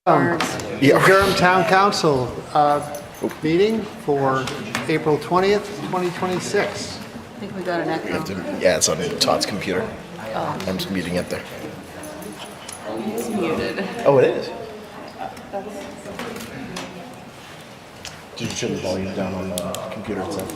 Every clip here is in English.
Durham Town Council meeting for April 20th, 2026. I think we got an echo. Yeah, it's on Todd's computer. I'm just muting it there. It's muted. Oh, it is? Did you turn the volume down on the computer itself?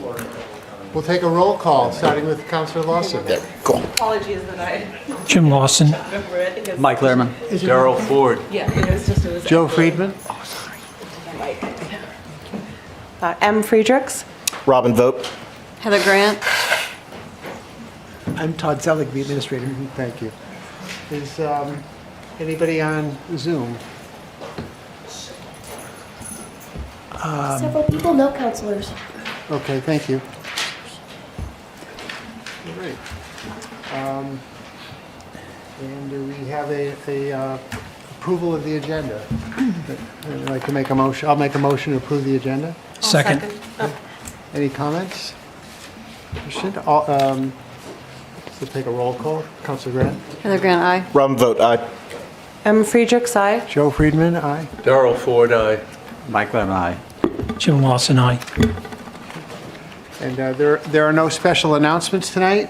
We'll take a roll call, starting with Councillor Lawson. There, cool. Apologies that I Jim Lawson. remember it. Mike Lehrman. Darrell Ford. Yeah, it was Joe Friedman. M. Friedrichs. Robin, vote. Heather Grant. I'm Todd Zellig, the administrator. Thank you. Is anybody on Zoom? Several people, no counselors. Okay, thank you. All right. And do we have a approval of the agenda? I'd like to make a motion. I'll make a motion to approve the agenda. Second. Any comments? Question? Let's take a roll call. Councillor Grant. Heather Grant, aye. Robin, vote. Aye. M. Friedrichs, aye. Joe Friedman, aye. Darrell Ford, aye. Mike Lehrman, aye. Jim Lawson, aye. And there are no special announcements tonight.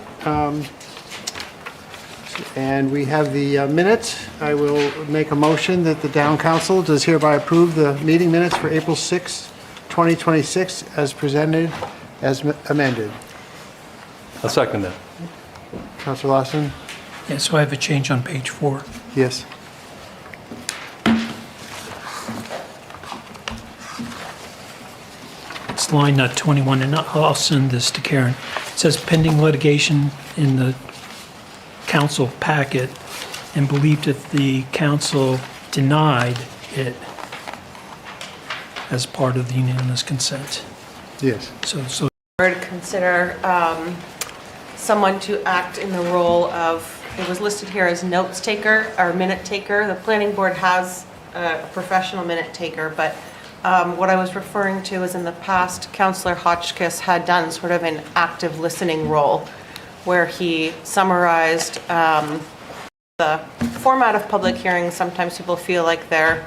And we have the minutes. I will make a motion that the Town Council does hereby approve the meeting minutes for April 6, 2026 as presented, as amended. I'll second that. Councillor Lawson? Yeah, so I have a change on page 4. Yes. It's line 21, and I'll send this to Karen. It says pending litigation in the council packet and believed that the council denied it as part of the unanimous consent. Yes. So Board consider someone to act in the role of, it was listed here as notes taker or minute taker. The planning board has a professional minute taker, but what I was referring to is in the past, Councillor Hotchkiss had done sort of an active listening role where he summarized the format of public hearings. Sometimes people feel like they're,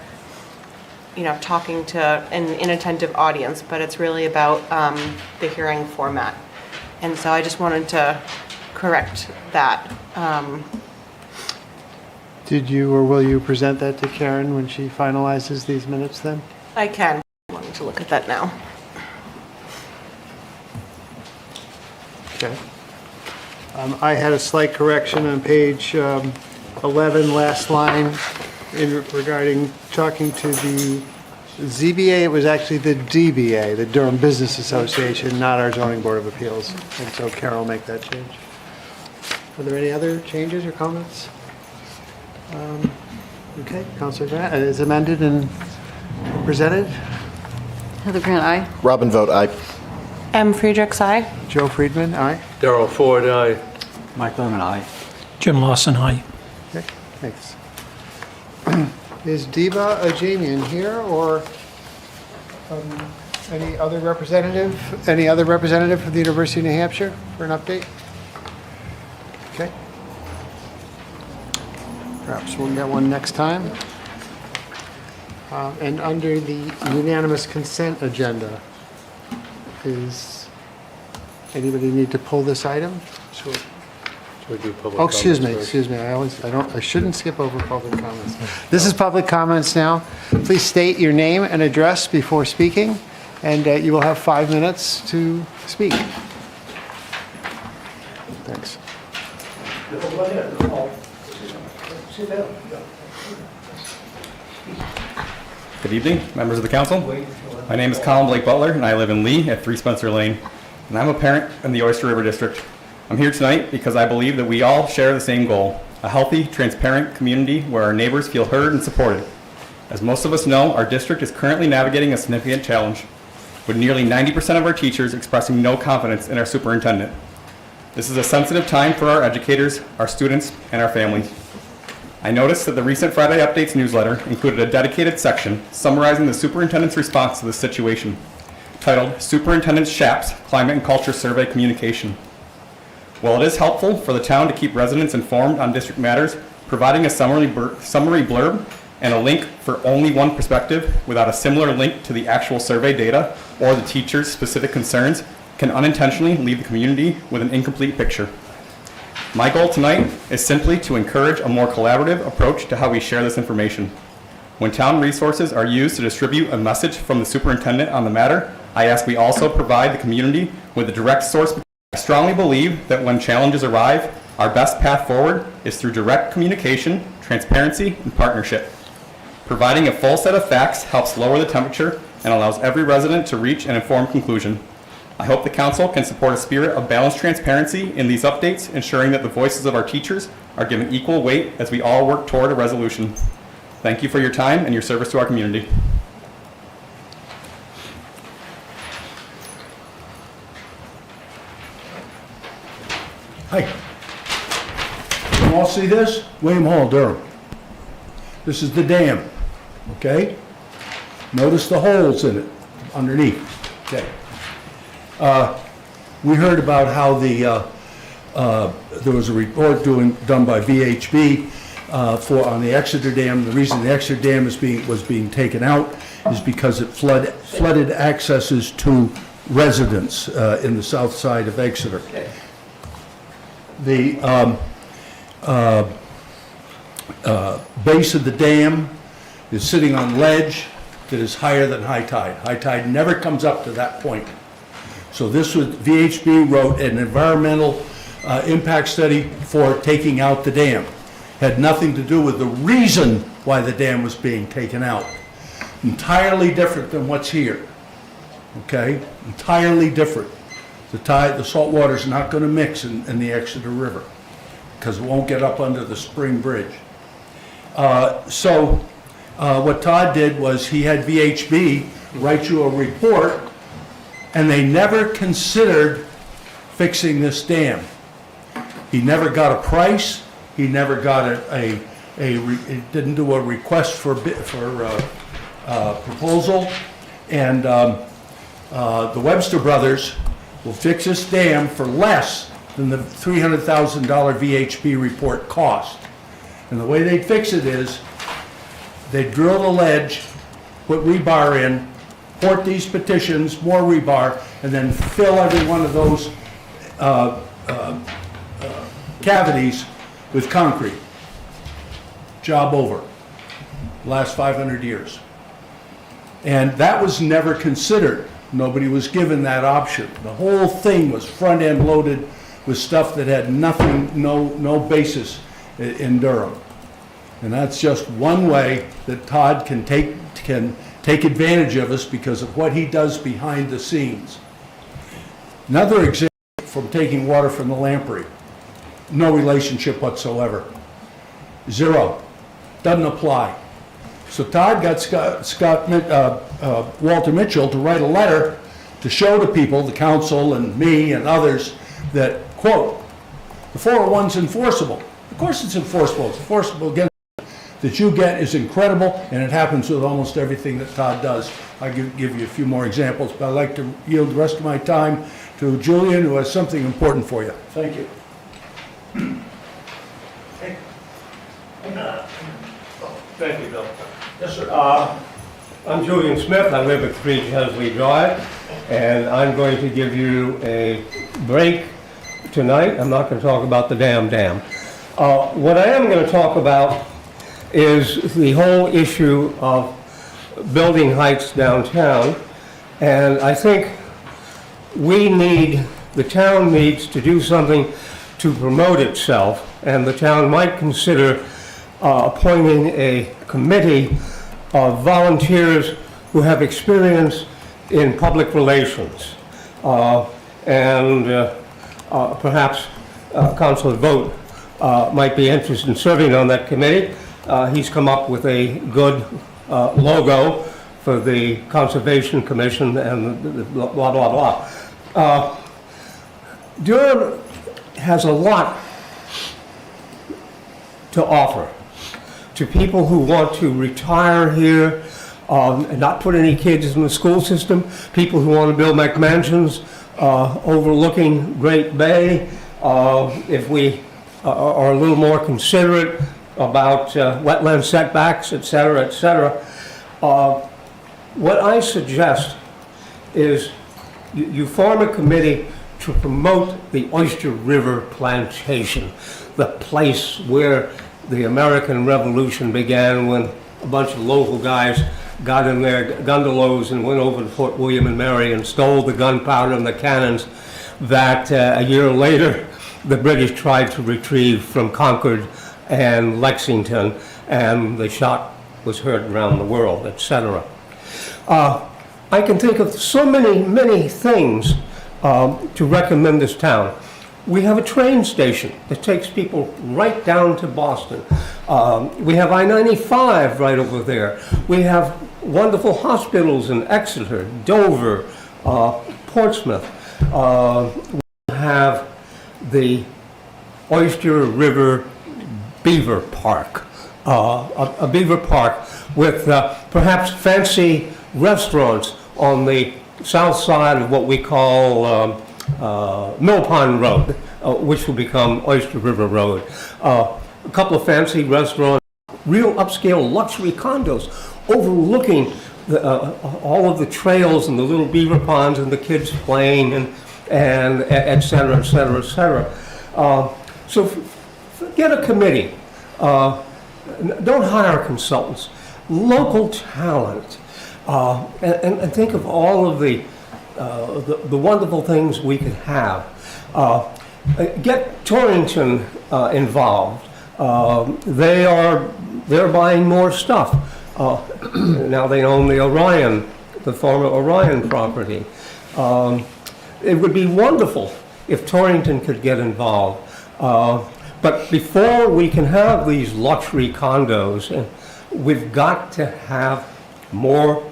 talking to an inattentive audience, but it's really about the hearing format. And so I just wanted to correct that. Did you or will you present that to Karen when she finalizes these minutes then? I can. I wanted to look at that now. Okay. I had a slight correction on page 11, last line, regarding talking to the ZBA. It was actually the DBA, the Durham Business Association, not our Zoning Board of Appeals. And so Carol will make that change. Are there any other changes or comments? Okay, Councillor Grant, is amended and presented. Heather Grant, aye. Robin, vote. Aye. M. Friedrichs, aye. Joe Friedman, aye. Darrell Ford, aye. Mike Lehrman, aye. Jim Lawson, aye. Okay, thanks. Is Diva Ajamian here, or any other representative from the University of New Hampshire for an update? Okay. Perhaps we'll get one next time. And under the unanimous consent agenda, is anybody need to pull this item? Should we do public Oh, excuse me, comments excuse me. I shouldn't skip over public comments. This is public comments now. Please state your name and address before speaking, and you will have 5 minutes to speak. Thanks. Good evening, members of the council. My name is Colin Blake Butler, and I live in Lee at 3 Spencer Lane. And I'm a parent in the Oyster River District. I'm here tonight because I believe that we all share the same goal, a healthy, transparent community where our neighbors feel heard and supported. As most of us know, our district is currently navigating a significant challenge, with nearly 90% of our teachers expressing no confidence in our superintendent. This is a sensitive time for our educators, our students, and our families. I noticed that the recent Friday Updates newsletter included a dedicated section summarizing the superintendent's response to this situation, titled Superintendent Shap's Climate and Culture Survey Communication. While it is helpful for the town to keep residents informed on district matters, providing a summary blurb and a link for only one perspective without a similar link to the actual survey data or the teacher's specific concerns can unintentionally leave the community with an incomplete picture. My goal tonight is simply to encourage a more collaborative approach to how we share this information. When town resources are used to distribute a message from the superintendent on the matter, I ask we also provide the community with a direct source. I strongly believe that when challenges arrive, our best path forward is through direct communication, transparency, and partnership. Providing a full set of facts helps lower the temperature and allows every resident to reach an informed conclusion. I hope the council can support a spirit of balanced transparency in these updates, ensuring that the voices of our teachers are given equal weight as we all work toward a resolution. Thank you for your time and your service to our community. Hi. Can you all see this? William Hall, Durham. This is the dam, okay? Notice the holes in it underneath, okay? We heard about how there was a report done by VHB on the Exeter Dam. The reason the Exeter Dam was being taken out is because it flooded accesses to residents in the south side of Exeter. The base of the dam is sitting on ledge that is higher than high tide. High tide never comes up to that point. So this was, VHB wrote an environmental impact study for taking out the dam. Had nothing to do with the reason why the dam was being taken out. Entirely different than what's here, okay? Entirely different. The salt water is not going to mix in the Exeter River because it won't get up under the spring bridge. So what Todd did was he had VHB write you a report, and they never considered fixing this dam. He never got a price. He never got didn't do a request for proposal, and the Webster brothers will fix this dam for less than the $300,000 VHB report cost. And the way they'd fix it is they'd drill the ledge, put rebar in, port these petitions, more rebar, and then fill every one of those cavities with concrete. Job over. Last 500 years. And that was never considered. Nobody was given that option. The whole thing was front-end loaded with stuff that had nothing, no basis in Durham. And that's just one way that Todd can take advantage of us because of what he does behind the scenes. Another example from taking water from the Lamprey. No relationship whatsoever. Zero. Doesn't apply. So Todd got Walter Mitchell to write a letter to show to people, the council and me and others, that, quote, the 401's enforceable. Of course it's enforceable. It's enforceable against that you get is incredible, and it happens with almost everything that Todd does. I give you a few more examples, but I'd like to yield the rest of my time to Julian, who has something important for you. Thank you. Thank you, Bill. Yes, sir. I'm Julian Smith. I live at 3 Chesley Drive, and I'm going to give you a break tonight. I'm not going to talk about the dam. What I am going to talk about is the whole issue of building heights downtown, and I think the town needs to do something to promote itself, and the town might consider appointing a committee of volunteers who have experience in public relations. Perhaps Councilor Vogt might be interested in serving on that committee. He's come up with a good logo for the Conservation Commission and blah, blah, blah. Durham has a lot to offer to people who want to retire here and not put any kids in the school system, people who want to build McMansions overlooking Great Bay. If we are a little more considerate about wetland setbacks, et cetera, et cetera. What I suggest is you form a committee to promote the Oyster River Plantation, the place where the American Revolution began, when a bunch of local guys got in their gondolas and went over to Fort William and Mary and stole the gunpowder and the cannons that a year later the British tried to retrieve from Concord and Lexington, and the shot was heard around the world, etc. I can think of so many things to recommend this town. We have a train station that takes people right down to Boston. We have I-95 right over there. We have wonderful hospitals in Exeter, Dover, Portsmouth. We have the Oyster River Beaver Park, a beaver park with perhaps fancy restaurants on the south side of what we call Mill Pond Road, which will become Oyster River Road. A couple of fancy restaurants, real upscale luxury condos overlooking all of the trails and the little beaver ponds and the kids playing and et cetera, et cetera, et cetera. So get a committee. Don't hire consultants. Local talent. And think of all of the wonderful things we could have. Get Torrington involved. They're buying more stuff. Now they own the former Orion property. It would be wonderful if Torrington could get involved. But before we can have these luxury condos, we've got to have more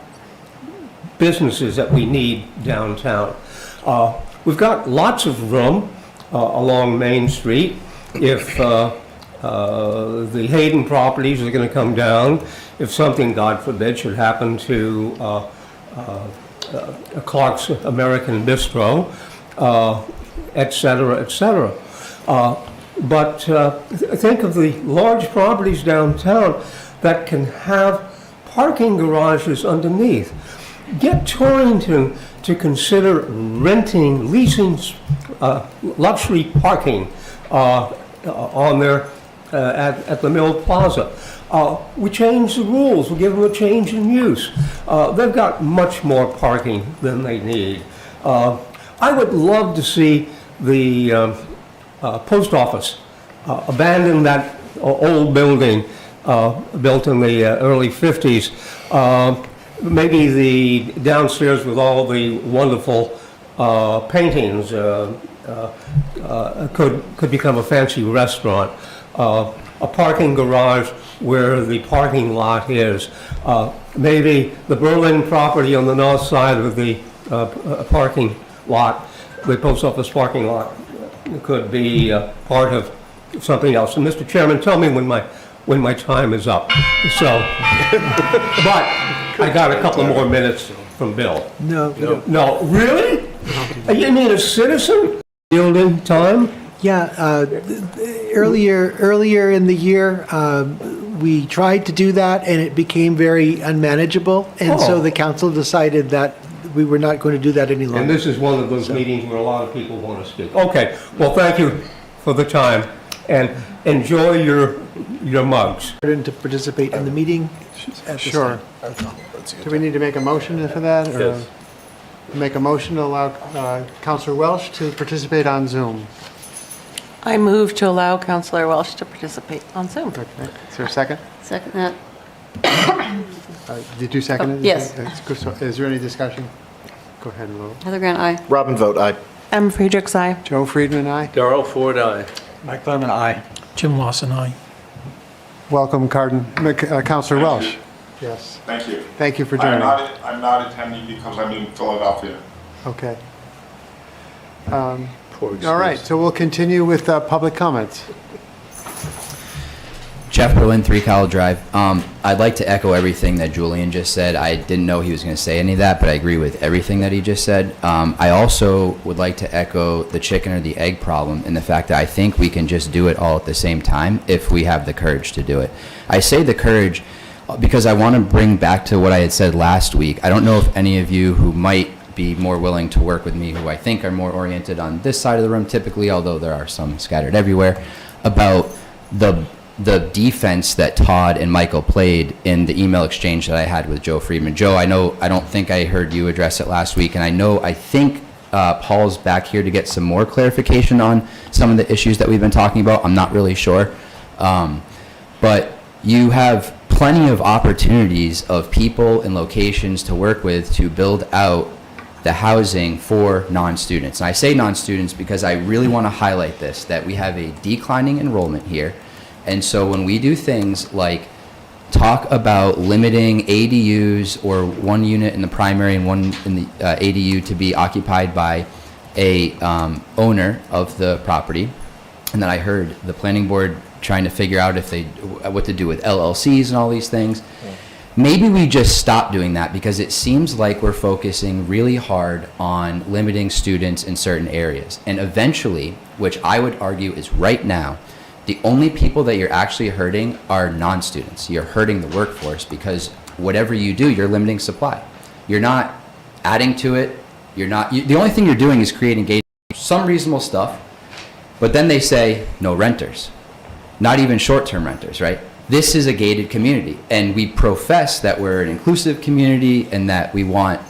businesses that we need downtown. We've got lots of room along Main Street. If the Hayden properties are going to come down, if something, God forbid, should happen to Clark's American Bistro, et cetera, et cetera. But think of the large properties downtown that can have parking garages underneath. Get Torrington to consider leasing luxury parking on their at the Mill Plaza. We change the rules. We give them a change in use. They've got much more parking than they need. I would love to see the post office abandon that old building built in the early 50s. Maybe the downstairs with all the wonderful paintings could become a fancy restaurant. A parking garage where the parking lot is. Maybe the Berlin property on the north side of the parking lot, the post office parking lot, could be part of something else. And Mr. Chairman, tell me when my time is up. So, but I got a couple more minutes from Bill. No. No, really? You mean a citizen? Yielding time? Yeah, earlier in the year, we tried to do that, and it became very unmanageable, and so the council decided that we were not going to do that any longer. And this is one of those meetings where a lot of people want to speak. Okay, well, thank you for the time, and enjoy your mugs. To participate in the meeting at this time. Do we need to make a motion for that? Or Yes. make a motion to allow Councilor Welsh to participate on Zoom? I move to allow Councillor Welsh to participate on Zoom. Okay, is there a second? Second that. Did you second it? Yes. So is there any discussion? Go ahead and vote. Heather Grant, aye. Robin vote aye. M. Friedrichs, aye. Joe Friedman, aye. Darrell Ford, aye. Mike Lerman, aye. Jim Lawson, aye. Welcome, Councilor Welsh. Yes. Thank you. Thank you for joining. I'm not attending because I'm in Philadelphia. Okay. Poor excuse. All right, so we'll continue with public comments. Jeff Berlin, 3 College Drive. I'd like to echo everything that Julian just said. I didn't know he was going to say any of that, but I agree with everything that he just said. I also would like to echo the chicken or the egg problem in the fact that I think we can just do it all at the same time if we have the courage to do it. I say the courage because I want to bring back to what I had said last week. I don't know if any of you who might be more willing to work with me, who I think are more oriented on this side of the room typically, although there are some scattered everywhere, about the defense that Todd and Michael played in the email exchange that I had with Joe Friedman. Joe, I don't think I heard you address it last week, and I think Paul's back here to get some more clarification on some of the issues that we've been talking about. I'm not really sure. But you have plenty of opportunities of people and locations to work with to build out the housing for non-students. And I say non-students because I really want to highlight this, that we have a declining enrollment here. And so when we do things like talk about limiting ADUs or one unit in the primary and one in the ADU to be occupied by a owner of the property, and then I heard the planning board trying to figure out what to do with LLCs and all these things. Maybe we just stop doing that because it seems like we're focusing really hard on limiting students in certain areas. And eventually, which I would argue is right now, the only people that you're actually hurting are non-students. You're hurting the workforce because whatever you do, you're limiting supply. You're not adding to it. The only thing you're doing is creating some reasonable stuff, but then they say no renters, not even short-term renters, right? This is a gated community, and we profess that we're an inclusive community and that we want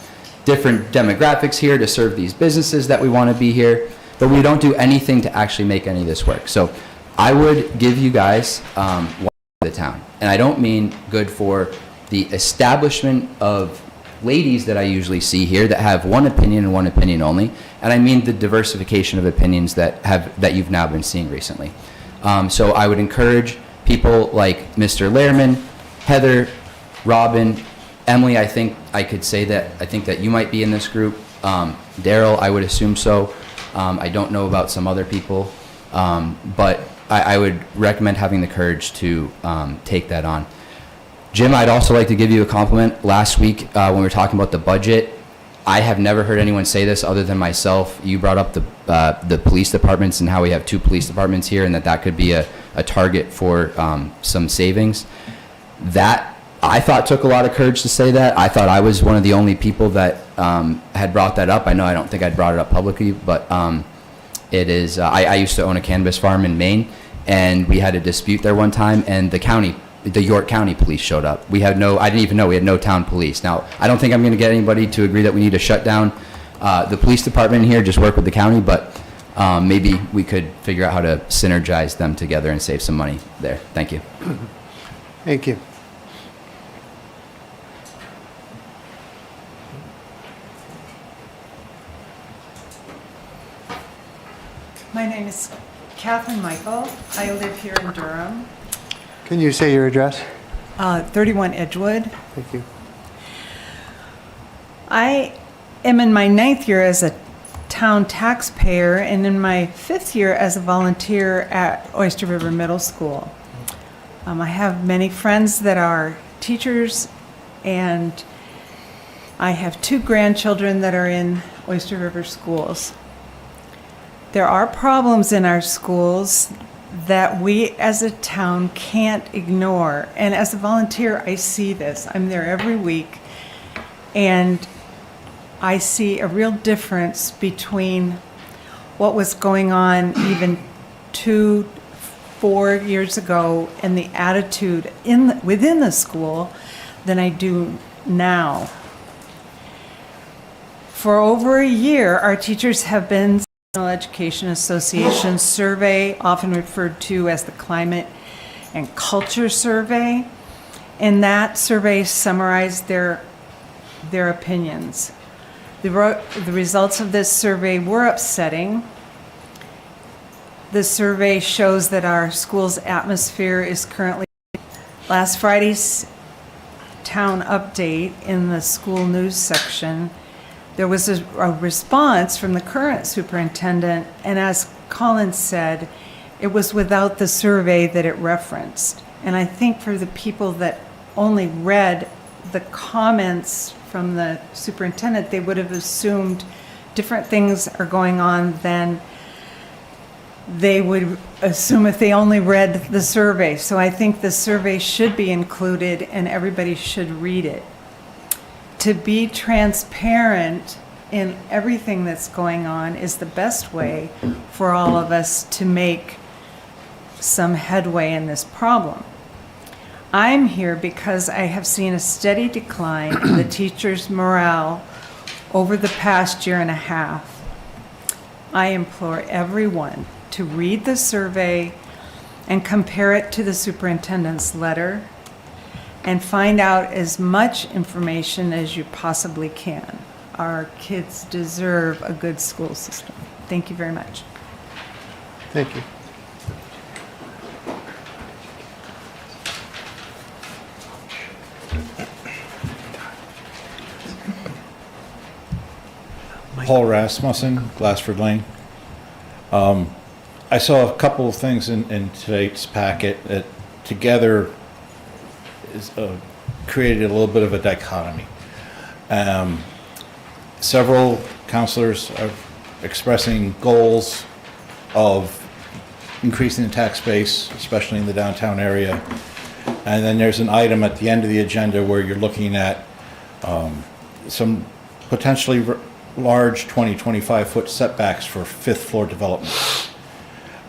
different demographics here to serve these businesses that we want to be here, but we don't do anything to actually make any of this work. So I would give you guys one for the town, and I don't mean good for the establishment of ladies that I usually see here that have one opinion and one opinion only, and I mean the diversification of opinions that you've now been seeing recently. So I would encourage people like Mr. Lehrman, Heather, Robin, Emily. I think I could say that. I think that you might be in this group. Daryl, I would assume so. I don't know about some other people, but I would recommend having the courage to take that on. Jim, I'd also like to give you a compliment. Last week when we were talking about the budget, I have never heard anyone say this other than myself. You brought up the police departments and how we have 2 police departments here, and that could be a target for some savings. That I thought took a lot of courage to say that. I thought I was one of the only people that had brought that up. I know I don't think I'd brought it up publicly, but it is. I used to own a cannabis farm in Maine, and we had a dispute there one time, and the York County police showed up. I didn't even know we had no town police. Now, I don't think I'm going to get anybody to agree that we need to shut down the police department here, just work with the county, but maybe we could figure out how to synergize them together and save some money there. Thank you. Thank you. My name is Catherine Michael. I live here in Durham. Can you say your address? 31 Edgewood. Thank you. I am in my 9th year as a town taxpayer and in my 5th year as a volunteer at Oyster River Middle School. I have many friends that are teachers, and I have 2 grandchildren that are in Oyster River schools. There are problems in our schools that we as a town can't ignore. And as a volunteer, I see this. I'm there every week, and I see a real difference between what was going on even 2-4 years ago and the attitude within the school than I do now. For over a year, our teachers have been National Education Association survey, often referred to as the Climate and Culture Survey, and that survey summarized their opinions. The results of this survey were upsetting. The survey shows that our school's atmosphere is currently. Last Friday's town update in the school news section, there was a response from the current superintendent, and as Colin said, it was without the survey that it referenced. And I think for the people that only read the comments from the superintendent, they would have assumed different things are going on than they would assume if they only read the survey. So I think the survey should be included and everybody should read it. To be transparent in everything that's going on is the best way for all of us to make some headway in this problem. I'm here because I have seen a steady decline in the teachers' morale over the past year and a half. I implore everyone to read the survey and compare it to the superintendent's letter and find out as much information as you possibly can. Our kids deserve a good school system. Thank you very much. Thank you. Paul Rasmussen, Glassford Lane. I saw a couple of things in today's packet that together created a little bit of a dichotomy. Several counselors are expressing goals of increasing the tax base, especially in the downtown area. And then there's an item at the end of the agenda where you're looking at some potentially large 25 foot setbacks for fifth floor development.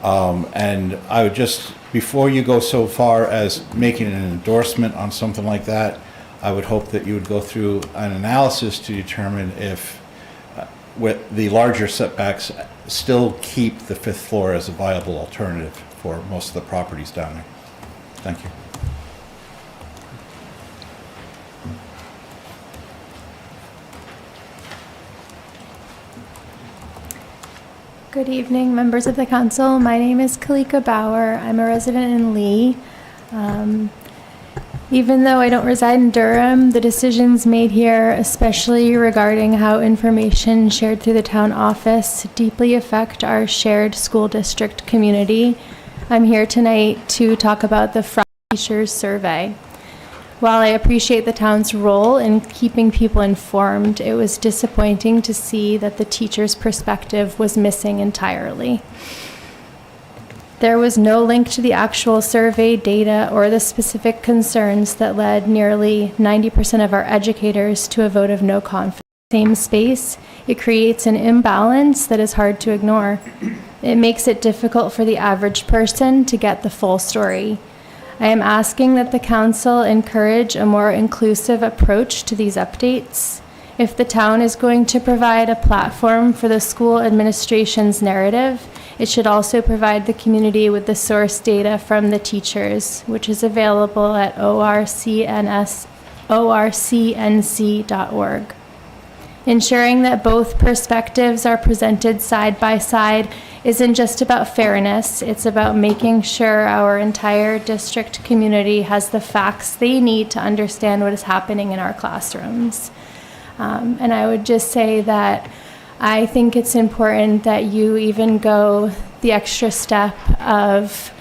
And I would just, before you go so far as making an endorsement on something like that, I would hope that you would go through an analysis to determine if with the larger setbacks still keep the fifth floor as a viable alternative for most of the properties down there. Thank you. Good evening, members of the council. My name is Kalika Bauer. I'm a resident in Lee. Even though I don't reside in Durham, the decisions made here, especially regarding how information shared through the town office, deeply affect our shared school district community. I'm here tonight to talk about the Front Teachers Survey. While I appreciate the town's role in keeping people informed, it was disappointing to see that the teacher's perspective was missing entirely. There was no link to the actual survey data or the specific concerns that led nearly 90% of our educators to a vote of no confidence. Same space, it creates an imbalance that is hard to ignore. It makes it difficult for the average person to get the full story. I am asking that the council encourage a more inclusive approach to these updates. If the town is going to provide a platform for the school administration's narrative, it should also provide the community with the source data from the teachers, which is available at orcnc.org. Ensuring that both perspectives are presented side by side isn't just about fairness, it's about making sure our entire district community has the facts they need to understand what is happening in our classrooms. And I would just say that I think it's important that you even go the extra step of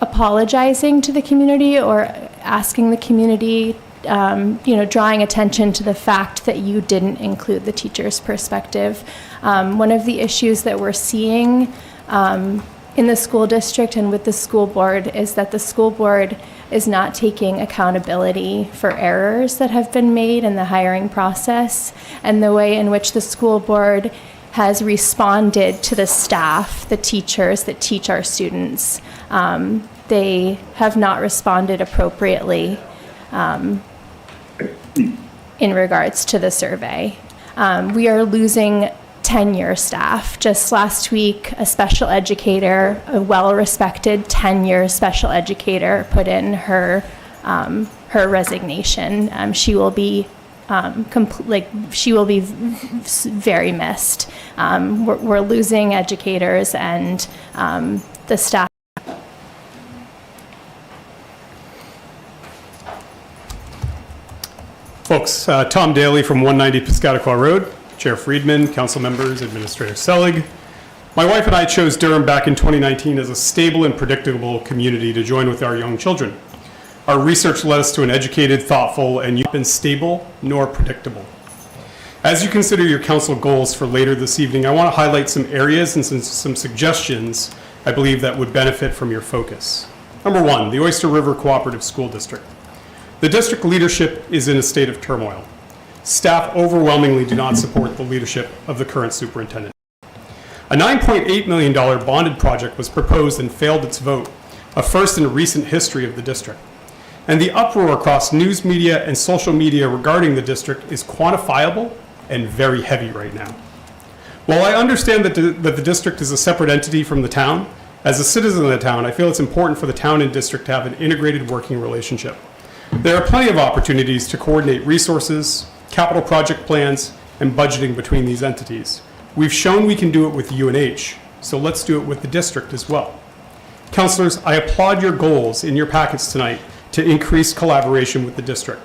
apologizing to the community or asking the community, drawing attention to the fact that you didn't include the teacher's perspective. One of the issues that we're seeing in the school district and with the school board is that the school board is not taking accountability for errors that have been made in the hiring process and the way in which the school board has responded to the staff, the teachers that teach our students. They have not responded appropriately in regards to the survey. We are losing tenure staff. Just last week, a special educator, a well-respected tenure special educator, put in her resignation. She will be very missed. We're losing educators and the staff. Folks, Tom Daly from 190 Piscataqua Road, Chair Friedman, council members, Administrator Selig. My wife and I chose Durham back in 2019 as a stable and predictable community to join with our young children. Our research led us to an educated, thoughtful, and not been stable nor predictable. As you consider your council goals for later this evening, I want to highlight some areas and some suggestions I believe that would benefit from your focus. Number one, the Oyster River Cooperative School District. The district leadership is in a state of turmoil. Staff overwhelmingly do not support the leadership of the current superintendent. A $9.8 million bonded project was proposed and failed its vote, a first in recent history of the district. And the uproar across news media and social media regarding the district is quantifiable and very heavy right now. While I understand that the district is a separate entity from the town, as a citizen of the town, I feel it's important for the town and district to have an integrated working relationship. There are plenty of opportunities to coordinate resources, capital project plans, and budgeting between these entities. We've shown we can do it with UNH, so let's do it with the district as well. Councilors, I applaud your goals in your packets tonight to increase collaboration with the district.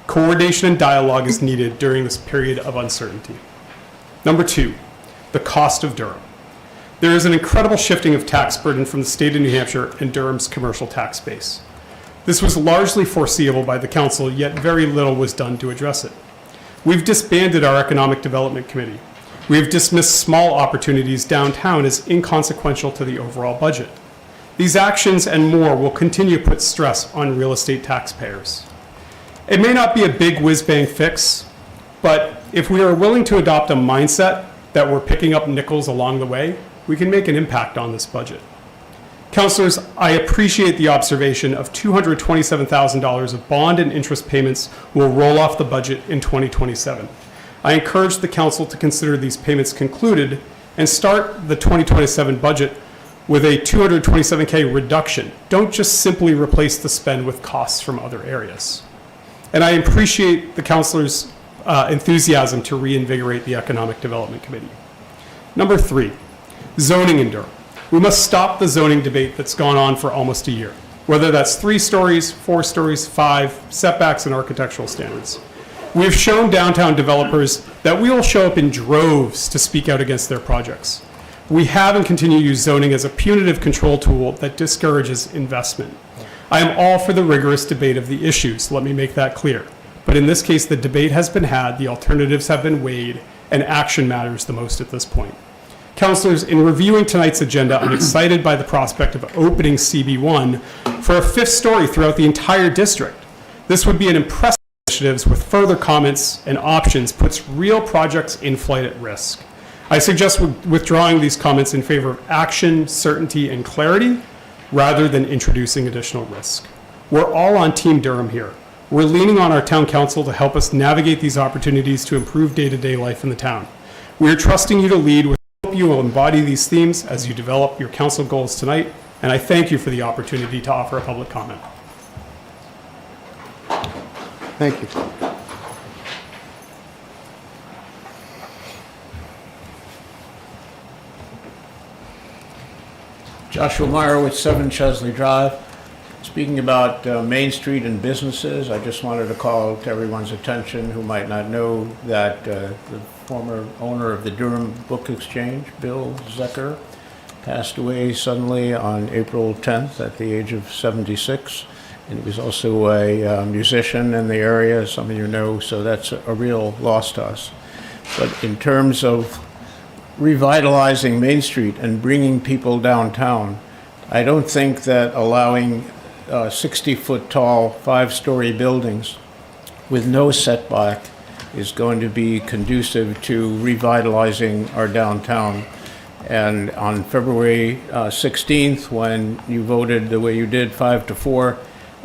Coordination and dialogue is needed during this period of uncertainty. Number two, the cost of Durham. There is an incredible shifting of tax burden from the state of New Hampshire and Durham's commercial tax base. This was largely foreseeable by the council, yet very little was done to address it. We've disbanded our Economic Development Committee. We have dismissed small opportunities downtown as inconsequential to the overall budget. These actions and more will continue to put stress on real estate taxpayers. It may not be a big whiz-bang fix, but if we are willing to adopt a mindset that we're picking up nickels along the way, we can make an impact on this budget. Councilors, I appreciate the observation of $227,000 of bond and interest payments will roll off the budget in 2027. I encourage the council to consider these payments concluded and start the 2027 budget with a $227K reduction. Don't just simply replace the spend with costs from other areas. And I appreciate the councilors' enthusiasm to reinvigorate the Economic Development Committee. Number three, zoning in Durham. We must stop the zoning debate that's gone on for almost a year, whether that's 3 stories, 4 stories, 5, setbacks, and architectural standards. We have shown downtown developers that we will show up in droves to speak out against their projects. We have and continue to use zoning as a punitive control tool that discourages investment. I am all for the rigorous debate of the issues, let me make that clear. But in this case, the debate has been had, the alternatives have been weighed, and action matters the most at this point. Councilors, in reviewing tonight's agenda, I'm excited by the prospect of opening CB1 for a 5th story throughout the entire district. This would be an impressive initiative with further comments and options puts real projects in flight at risk. I suggest withdrawing these comments in favor of action, certainty, and clarity, rather than introducing additional risk. We're all on Team Durham here. We're leaning on our town council to help us navigate these opportunities to improve day-to-day life in the town. We are trusting you to lead. We hope you will embody these themes as you develop your council goals tonight, and I thank you for the opportunity to offer a public comment. Thank you. Joshua Meyerowitz, 7 Chesley Drive. Speaking about Main Street and businesses, I just wanted to call to everyone's attention who might not know that the former owner of the Durham Book Exchange, Bill Zecker, passed away suddenly on April 10th at the age of 76. And he was also a musician in the area, as some of you know, so that's a real loss to us. But in terms of revitalizing Main Street and bringing people downtown, I don't think that allowing 60-foot tall, 5-story buildings with no setback is going to be conducive to revitalizing our downtown. And on February 16th, when you voted the way you did, 5-4,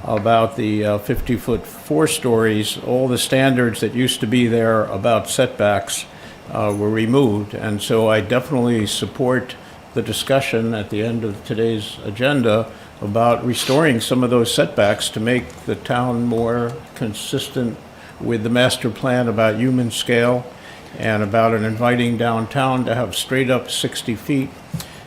about the 50-foot 4 stories, all the standards that used to be there about setbacks were removed. And so I definitely support the discussion at the end of today's agenda about restoring some of those setbacks to make the town more consistent with the master plan about human scale and about an inviting downtown. To have straight up 60 feet,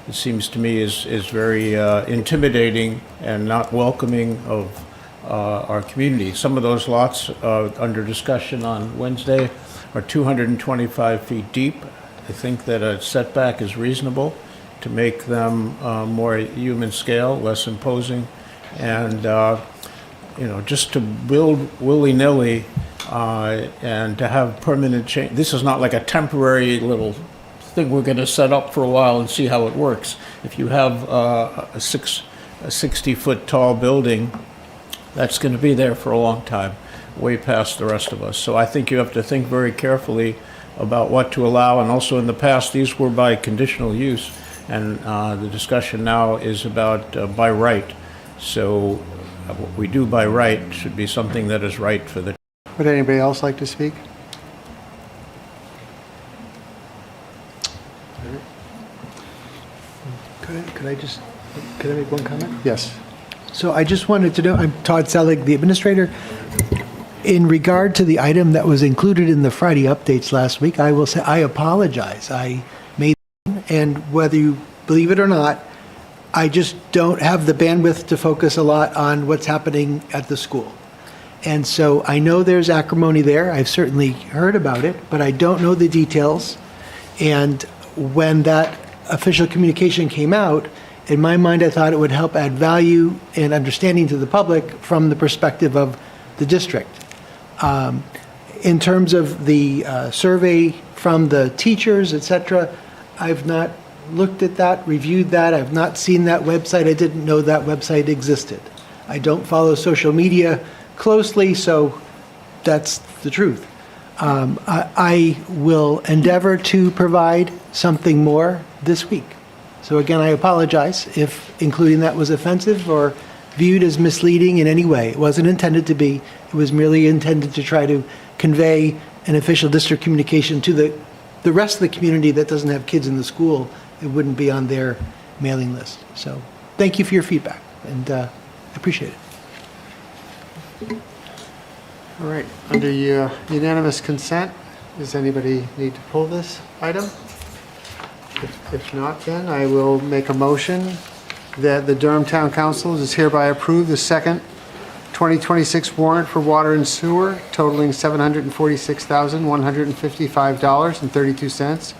it seems to me is very intimidating and not welcoming of our community. Some of those lots under discussion on Wednesday are 225 feet deep. I think that a setback is reasonable, to make them more human scale, less imposing, and just to build willy-nilly and to have permanent change. This is not like a temporary little thing we're going to set up for a while and see how it works. If you have a 60-foot tall building, that's going to be there for a long time, way past the rest of us. So I think you have to think very carefully about what to allow, and also in the past, these were by conditional use, and the discussion now is about by right. So what we do by right should be something that is right for the. Would anybody else like to speak? Could I make one comment? Yes. So I just wanted to know, I'm Todd Selig, the administrator. In regard to the item that was included in the Friday updates last week, I will say I apologize. I made, and whether you believe it or not, I just don't have the bandwidth to focus a lot on what's happening at the school. And so I know there's acrimony there. I've certainly heard about it, but I don't know the details. And when that official communication came out, in my mind, I thought it would help add value and understanding to the public from the perspective of the district. In terms of the survey from the teachers, et cetera, I've not looked at that, reviewed that. I've not seen that website. I didn't know that website existed. I don't follow social media closely, so that's the truth. I will endeavor to provide something more this week. So again, I apologize if including that was offensive or viewed as misleading in any way. It wasn't intended to be. It was merely intended to try to convey an official district communication to the rest of the community that doesn't have kids in the school. It wouldn't be on their mailing list. So thank you for your feedback, and I appreciate it. All right, under unanimous consent, does anybody need to pull this item? If not, then I will make a motion that the Durham Town Council is hereby approve the second 2026 warrant for water and sewer totaling $746,155.32,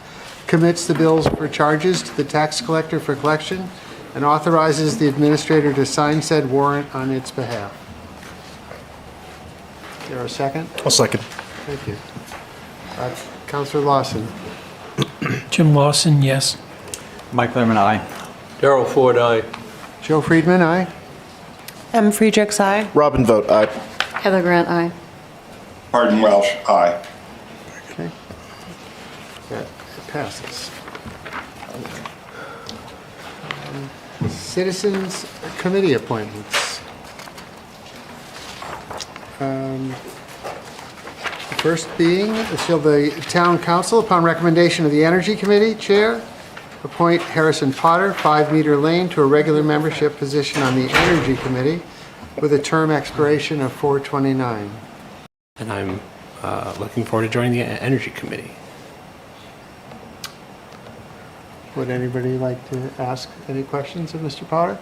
commits the bills for charges to the tax collector for collection, and authorizes the administrator to sign said warrant on its behalf. Is there a second? I'll second. Thank you. Councilor Lawson. Jim Lawson, yes. Mike Lerman, aye. Darrell Ford, aye. Joe Friedman, aye. M. Friedrichs, aye. Robin vote aye. Heather Grant, aye. Arden Welsh, aye. Okay. That passes. Citizens Committee appointments. The first being, shall the Town Council, upon recommendation of the Energy Committee Chair, appoint Harrison Potter, 5 Meter Lane, to a regular membership position on the Energy Committee with a term expiration of 4/29. And I'm looking forward to joining the Energy Committee. Would anybody like to ask any questions of Mr. Potter?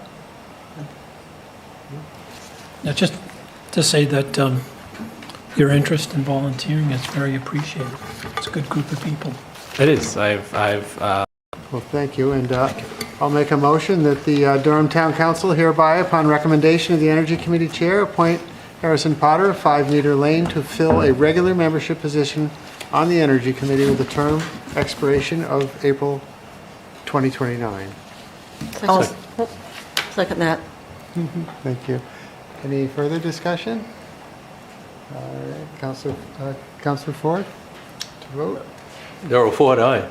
Now, just to say that your interest in volunteering is very appreciated. It's a good group of people. It is. Well, thank you, and I'll make a motion that the Durham Town Council hereby, upon recommendation of the Energy Committee Chair, appoint Harrison Potter of 5 Meter Lane to fill a regular membership position on the Energy Committee with a term expiration of April 2029. Second that. Thank you. Any further discussion? All right, Councilor Ford, to vote. Darrell Ford, aye.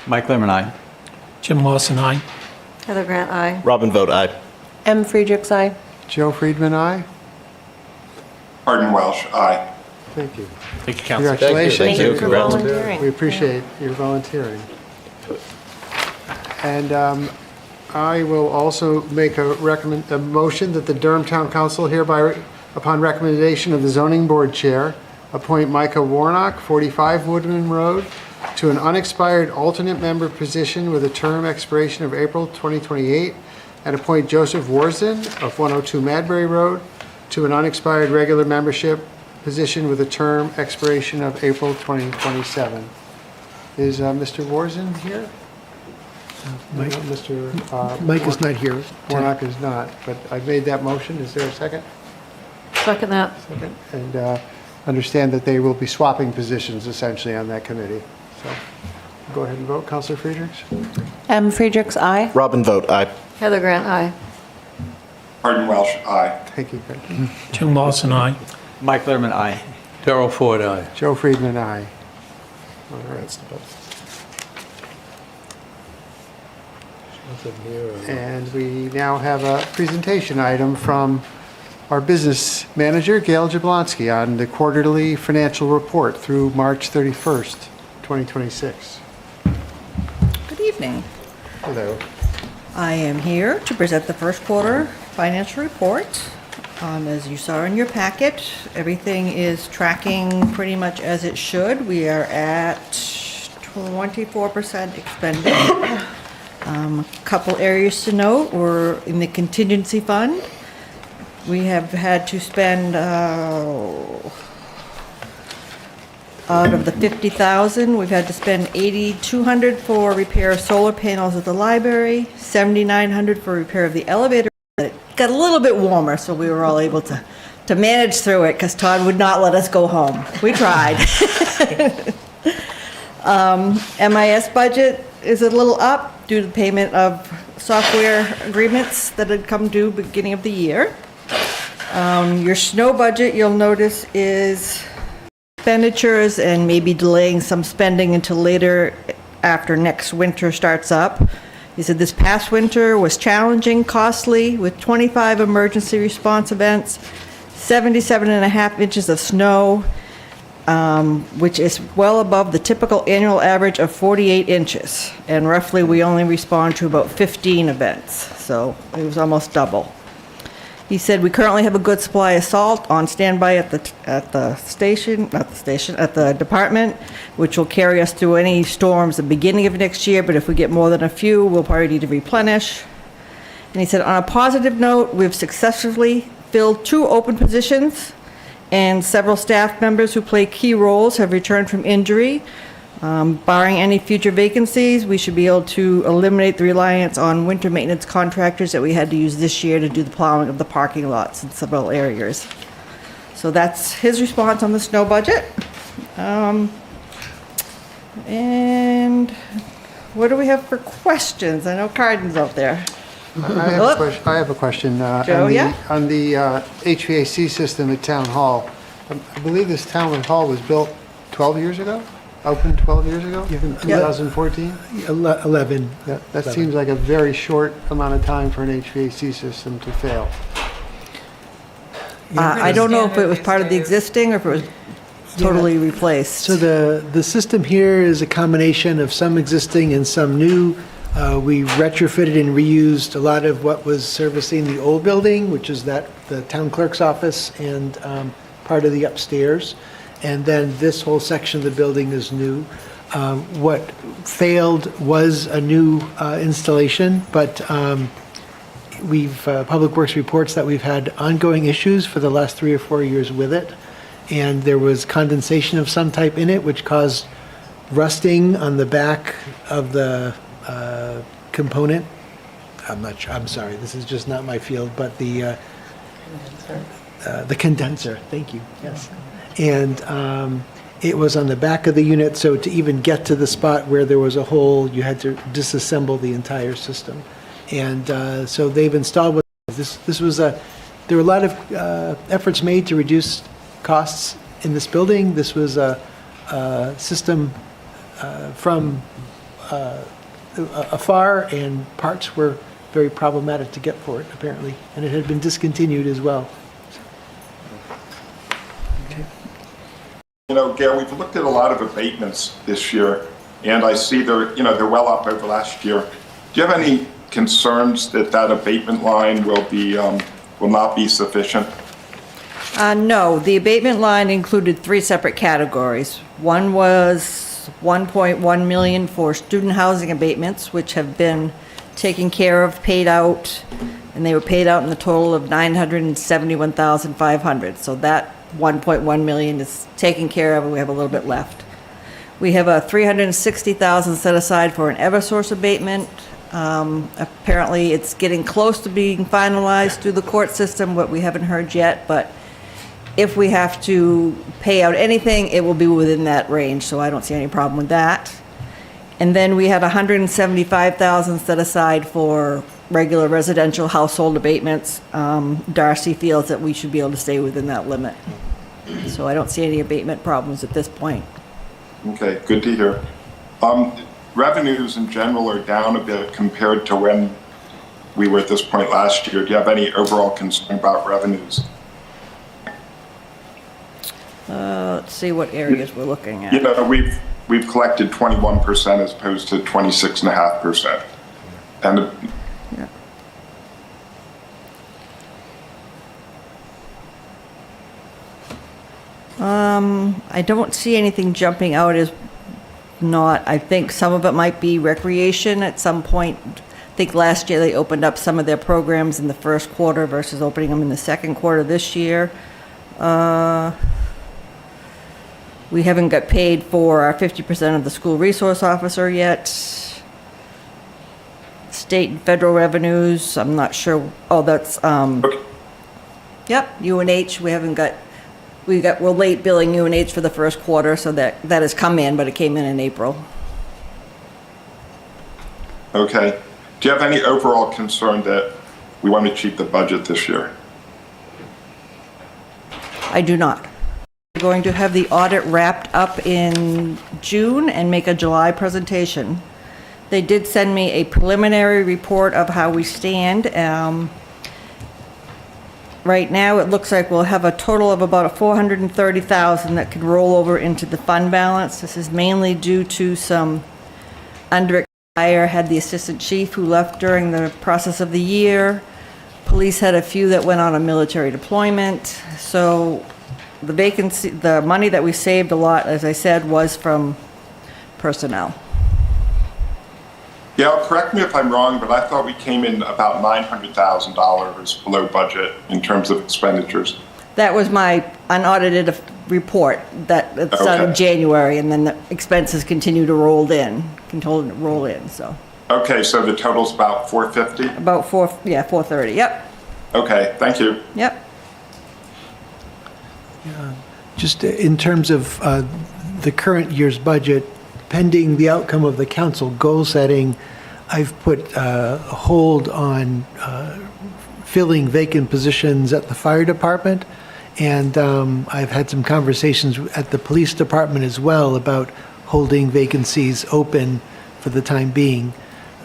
Mike Lerman, aye. Jim Lawson, aye. Heather Grant, aye. Robin vote aye. M. Friedrichs, aye. Joe Friedman, aye. Arden Welsh, aye. Thank you. Thank you, Council. Congratulations. Thank you for volunteering. We appreciate your volunteering. And I will also make a motion that the Durham Town Council hereby, upon recommendation of the Zoning Board Chair, appoint Micah Warnock, 45 Woodman Road, to an unexpired alternate member position with a term expiration of April 2028, and appoint Joseph Warzen of 102 Madbury Road to an unexpired regular membership position with a term expiration of April 2027. Is Mr. Warzen here? Mike? Mr. Mike is not here. Warnock is not, but I made that motion. Is there a second? Second that. Second. And understand that they will be swapping positions essentially on that committee. So go ahead and vote. Counselor Friedrichs? M. Friedrichs, aye. Robin vote aye. Heather Grant, aye. Hardin Welsh, aye. Thank you, Craig. Jim Lawson, aye. Mike Lerman, aye. Darrell Ford, aye. Joe Friedman, aye. All right. And we now have a presentation item from our business manager, Gail Jablonski, on the quarterly financial report through March 31st, 2026. Good evening. Hello. I am here to present the first quarter financial report. As you saw in your packet, everything is tracking pretty much as it should. We are at 24% expended. A couple areas to note, we're in the contingency fund. We have had to spend, out of the 50,000, we've had to spend 8,200 for repair of solar panels at the library, 7,900 for repair of the elevator. It got a little bit warmer, so we were all able to manage through it because Todd would not let us go home. We tried. MIS budget is a little up due to the payment of software agreements that had come due beginning of the year. Your snow budget, you'll notice, is expenditures and maybe delaying some spending until later after next winter starts up. He said this past winter was challenging, costly, with 25 emergency response events, 77.5 inches of snow, which is well above the typical annual average of 48 inches. And roughly, we only respond to about 15 events, so it was almost double. He said we currently have a good supply of salt on standby at the department, which will carry us through any storms at the beginning of next year, but if we get more than a few, we'll probably need to replenish. And he said, on a positive note, we've successfully filled 2 open positions, and several staff members who play key roles have returned from injury. Barring any future vacancies, we should be able to eliminate the reliance on winter maintenance contractors that we had to use this year to do the plowing of the parking lots in several areas. So that's his response on the snow budget. And what do we have for questions? I know Carden's out there. I have a question. Joe, yeah? On the HVAC system at Town Hall. I believe this Town Hall was built 12 years ago? Opened 12 years ago? In 2014? 11. That seems like a very short amount of time for an HVAC system to fail. I don't know if it was part of the existing or if it was totally replaced. So the system here is a combination of some existing and some new. We retrofitted and reused a lot of what was servicing the old building, which is the town clerk's office and part of the upstairs. And then this whole section of the building is new. What failed was a new installation, but Public Works reports that we've had ongoing issues for the last 3 or 4 years with it. And there was condensation of some type in it, which caused rusting on the back of the component. I'm sorry, this is just not my field, but the condenser, thank you, yes. And it was on the back of the unit, so to even get to the spot where there was a hole, you had to disassemble the entire system. And so they've installed this was there were a lot of efforts made to reduce costs in this building. This was a system from afar, and parts were very problematic to get for it, apparently, and it had been discontinued as well. You know, Gail, we've looked at a lot of abatements this year, and I see they're well up over last year. Do you have any concerns that abatement line will not be sufficient? No, the abatement line included 3 separate categories. One was 1.1 million for student housing abatements, which have been taken care of, paid out, and they were paid out in the total of $971,500. So that 1.1 million is taken care of, and we have a little bit left. We have a $360,000 set aside for an Eversource abatement. Apparently, it's getting close to being finalized through the court system, but we haven't heard yet. But if we have to pay out anything, it will be within that range, so I don't see any problem with that. And then we had $175,000 set aside for regular residential household abatements. Darcy feels that we should be able to stay within that limit. So I don't see any abatement problems at this point. Okay, good to hear. Revenues in general are down a bit compared to when we were at this point last year. Do you have any overall concern about revenues? Let's see what areas we're looking at. You know, we've collected 21% as opposed to 26.5%. And I don't see anything jumping out as not. I think some of it might be recreation at some point. I think last year they opened up some of their programs in the first quarter versus opening them in the second quarter this year. We haven't got paid for our 50% of the school resource officer yet. State and federal revenues, I'm not sure. Oh, that's, yep, UNH, we're late billing UNH for the first quarter, so that has come in, but it came in April. okay. Do you have any overall concern that we want to cheat the budget this year? I do not. We're going to have the audit wrapped up in June and make a July presentation. They did send me a preliminary report of how we stand. Right now, it looks like we'll have a total of about $430,000 that could roll over into the fund balance. This is mainly due to some hire, had the assistant chief who left during the process of the year. Police had a few that went on a military deployment. So the vacancy, the money that we saved a lot, as I said, was from personnel. Yeah, correct me if I'm wrong, but I thought we came in about $900,000 below budget in terms of expenditures. That was my unaudited report that started in January, and then the expenses continue to roll in, so. Okay, so the total's about 450? About 430, yep. Okay, thank you. Yep. Just in terms of the current year's budget, pending the outcome of the council goal setting, I've put a hold on filling vacant positions at the fire department, and I've had some conversations at the police department as well about holding vacancies open for the time being.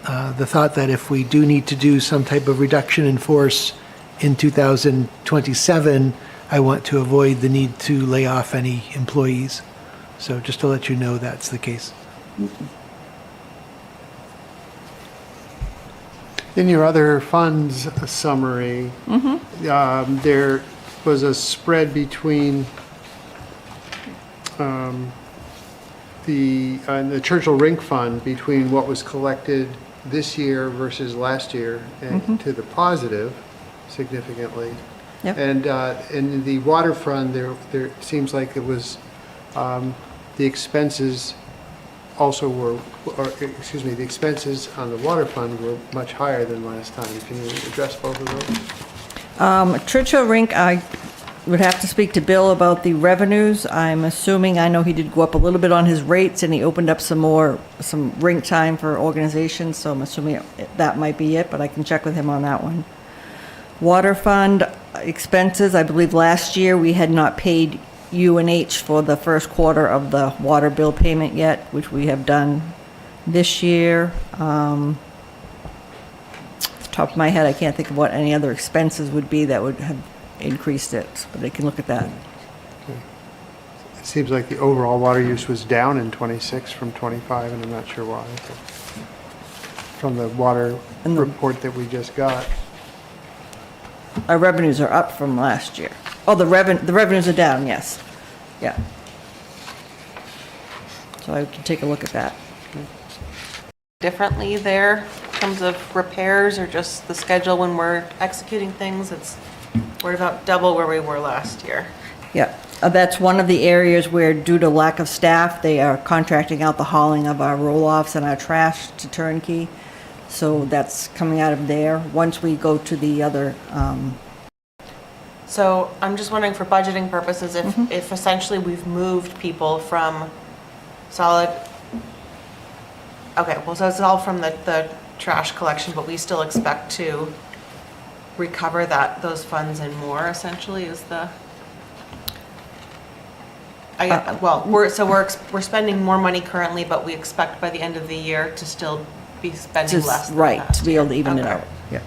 The thought that if we do need to do some type of reduction in force in 2027, I want to avoid the need to lay off any employees. So just to let you know that's the case. In your other funds summary, there was a spread between the Churchill Rink Fund between what was collected this year versus last year, and to the positive significantly. Yep. And in the water fund, there seems like it was the expenses also were, the expenses on the water fund were much higher than last time. Can you address both of those? Churchill Rink, I would have to speak to Bill about the revenues. I'm assuming, I know he did go up a little bit on his rates, and he opened up some rink time for organizations, so I'm assuming that might be it, but I can check with him on that one. Water fund expenses, I believe last year we had not paid UNH for the first quarter of the water bill payment yet, which we have done this year. Off the top of my head, I can't think of what any other expenses would be that would have increased it, but I can look at that. It seems like the overall water use was down in 26 from 25, and I'm not sure why. From the water report that we just got. Our revenues are up from last year. Oh, the revenues are down, yes. Yeah. So I can take a look at that. Differently there in terms of repairs or just the schedule when we're executing things? We're about double where we were last year. Yeah. That's one of the areas where, due to lack of staff, they are contracting out the hauling of our roll-offs and our trash to Turnkey. So that's coming out of there. Once we go to the other, So I'm just wondering, for budgeting purposes, if essentially we've moved people from solid, okay, well, so it's all from the trash collection, but we still expect to recover those funds and more, essentially, is the, well, we're spending more money currently, but we expect by the end of the year to still be spending less than right, last to be able to year. even it Okay. out. Yeah.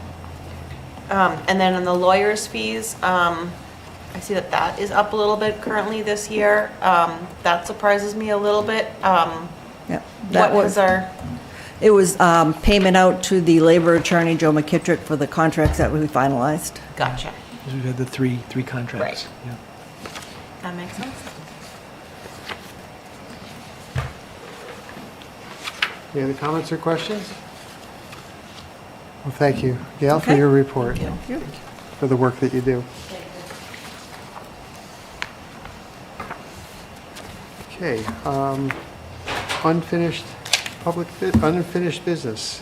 And then on the lawyer's fees, I see that is up a little bit currently this year. That surprises me a little bit. Yeah, that What was our, It was payment out to the labor attorney, Joe McKittrick, for the contracts that we finalized. gotcha, We've had the three contracts. Right. Yeah. that makes sense. Any other comments or questions? Well, thank you, Gail, for Okay. your report, Thank you. for the work that you do. Okay, unfinished unfinished business.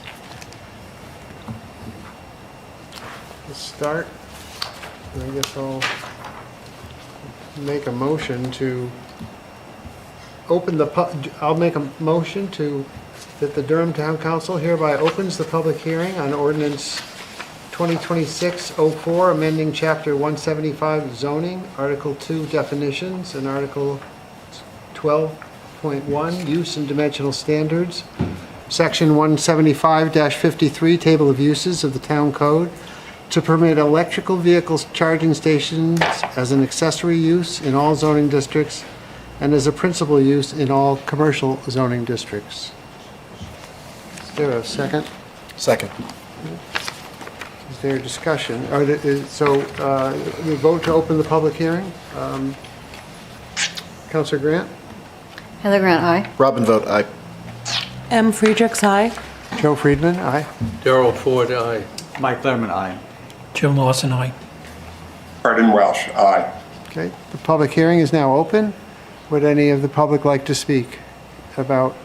Let's start. I guess I'll make a motion to open I'll make a motion that the Durham Town Council hereby opens the public hearing on ordinance 2026-04, amending Chapter 175 zoning, Article 2 definitions, and Article 12.1 use and dimensional standards, Section 175-53 Table of Uses of the Town Code, to permit electrical vehicles charging stations as an accessory use in all zoning districts and as a principal use in all commercial zoning districts. Is there a second? Second. Is there discussion? The vote to open the public hearing? Councilor Grant? Heather Grant, aye. Robin vote aye. M. Friedrichs, aye. Joe Friedman, aye. Darrell Ford, aye. Mike Lerman, aye. Jim Lawson, aye. Arden Welsh, aye. Okay, the public hearing is now open. Would any of the public like to speak about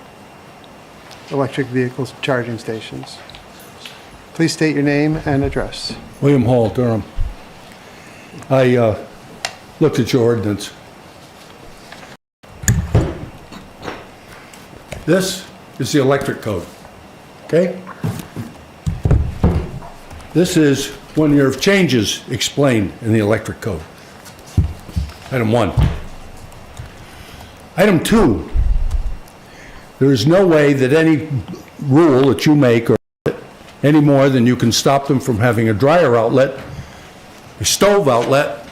electric vehicles charging stations? Please state your name and address. William Hall, Durham. I looked at your ordinance. This is the electric code, okay? This is one year of changes explained in the electric code. Item 1. Item 2, there is no way that any rule that you make or any more than you can stop them from having a dryer outlet, a stove outlet,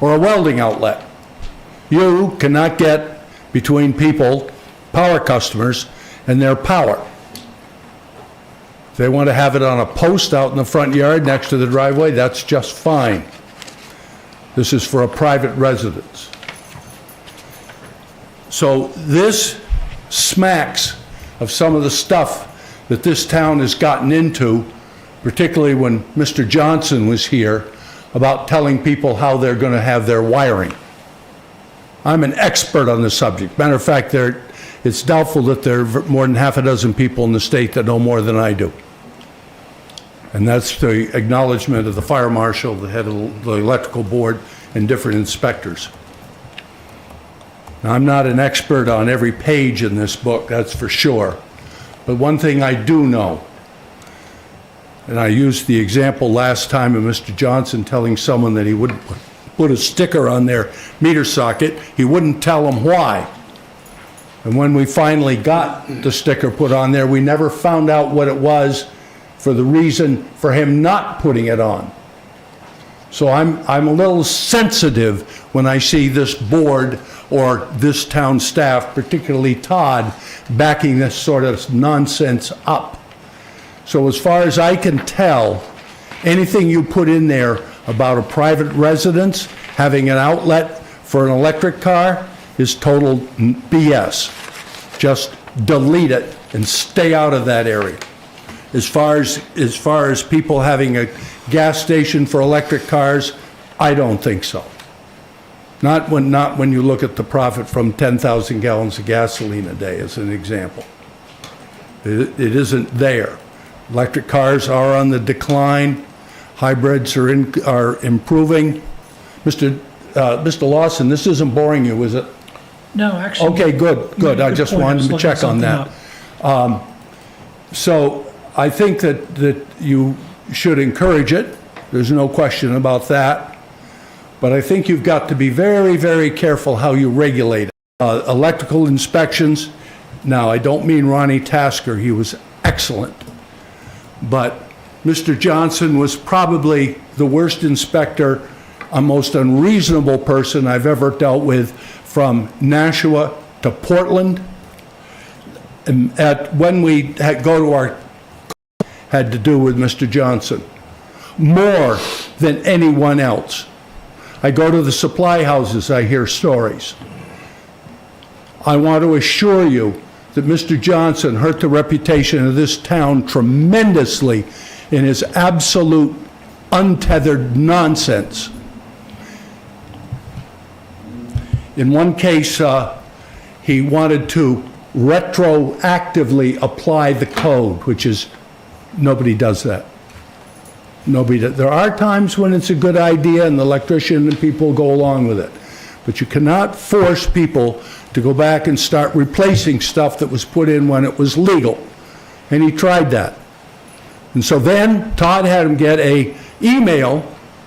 or a welding outlet. You cannot get between people, power customers, and their power. If they want to have it on a post out in the front yard next to the driveway, that's just fine. This is for a private residence. So this smacks of some of the stuff that this town has gotten into, particularly when Mr. Johnson was here, about telling people how they're going to have their wiring. I'm an expert on the subject. Matter of fact, it's doubtful that there are more than half a dozen people in the state that know more than I do. And that's the acknowledgement of the fire marshal, the head of the electrical board, and different inspectors. Now, I'm not an expert on every page in this book, that's for sure. But one thing I do know, and I used the example last time of Mr. Johnson telling someone that he wouldn't put a sticker on their meter socket, he wouldn't tell them why. And when we finally got the sticker put on there, we never found out what it was for the reason for him not putting it on. So I'm a little sensitive when I see this board or this town staff, particularly Todd, backing this sort of nonsense up. So as far as I can tell, anything you put in there about a private residence having an outlet for an electric car is total BS. Just delete it and stay out of that area. As far as people having a gas station for electric cars, I don't think so. Not when you look at the profit from 10,000 gallons of gasoline a day, as an example. It isn't there. Electric cars are on the decline. Hybrids are improving. Mr. Lawson, this isn't boring you, is it? No, actually. Okay, good. I just point. I wanted was to looking check on something that. So I think that you should encourage it. There's no question about that. But I think you've got to be very, very careful how you regulate it. Electrical inspections, now I don't mean Ronnie Tasker, he was excellent. But Mr. Johnson was probably the worst inspector, a most unreasonable person I've ever dealt with, from Nashua to Portland. And when we go to our had to do with Mr. Johnson, more than anyone else. I go to the supply houses, I hear stories. I want to assure you that Mr. Johnson hurt the reputation of this town tremendously in his absolute untethered nonsense. In one case, he wanted to retroactively apply the code, which is, nobody does that. There are times when it's a good idea and the electrician and people go along with it. But you cannot force people to go back and start replacing stuff that was put in when it was legal. And he tried that. And so then Todd had him get an email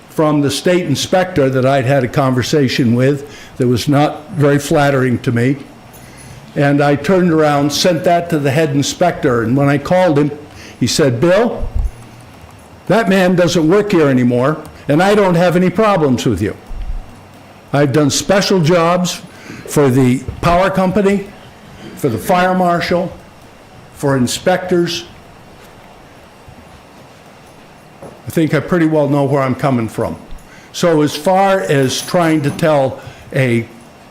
from the state inspector that I'd had a conversation with that was not very flattering to me. And I turned around, sent that to the head inspector, and when I called him, he said, "Bill, that man doesn't work here anymore, and I don't have any problems with you. I've done special jobs for the power company, for the fire marshal, for inspectors. I think I pretty well know where I'm coming from." So as far as trying to tell a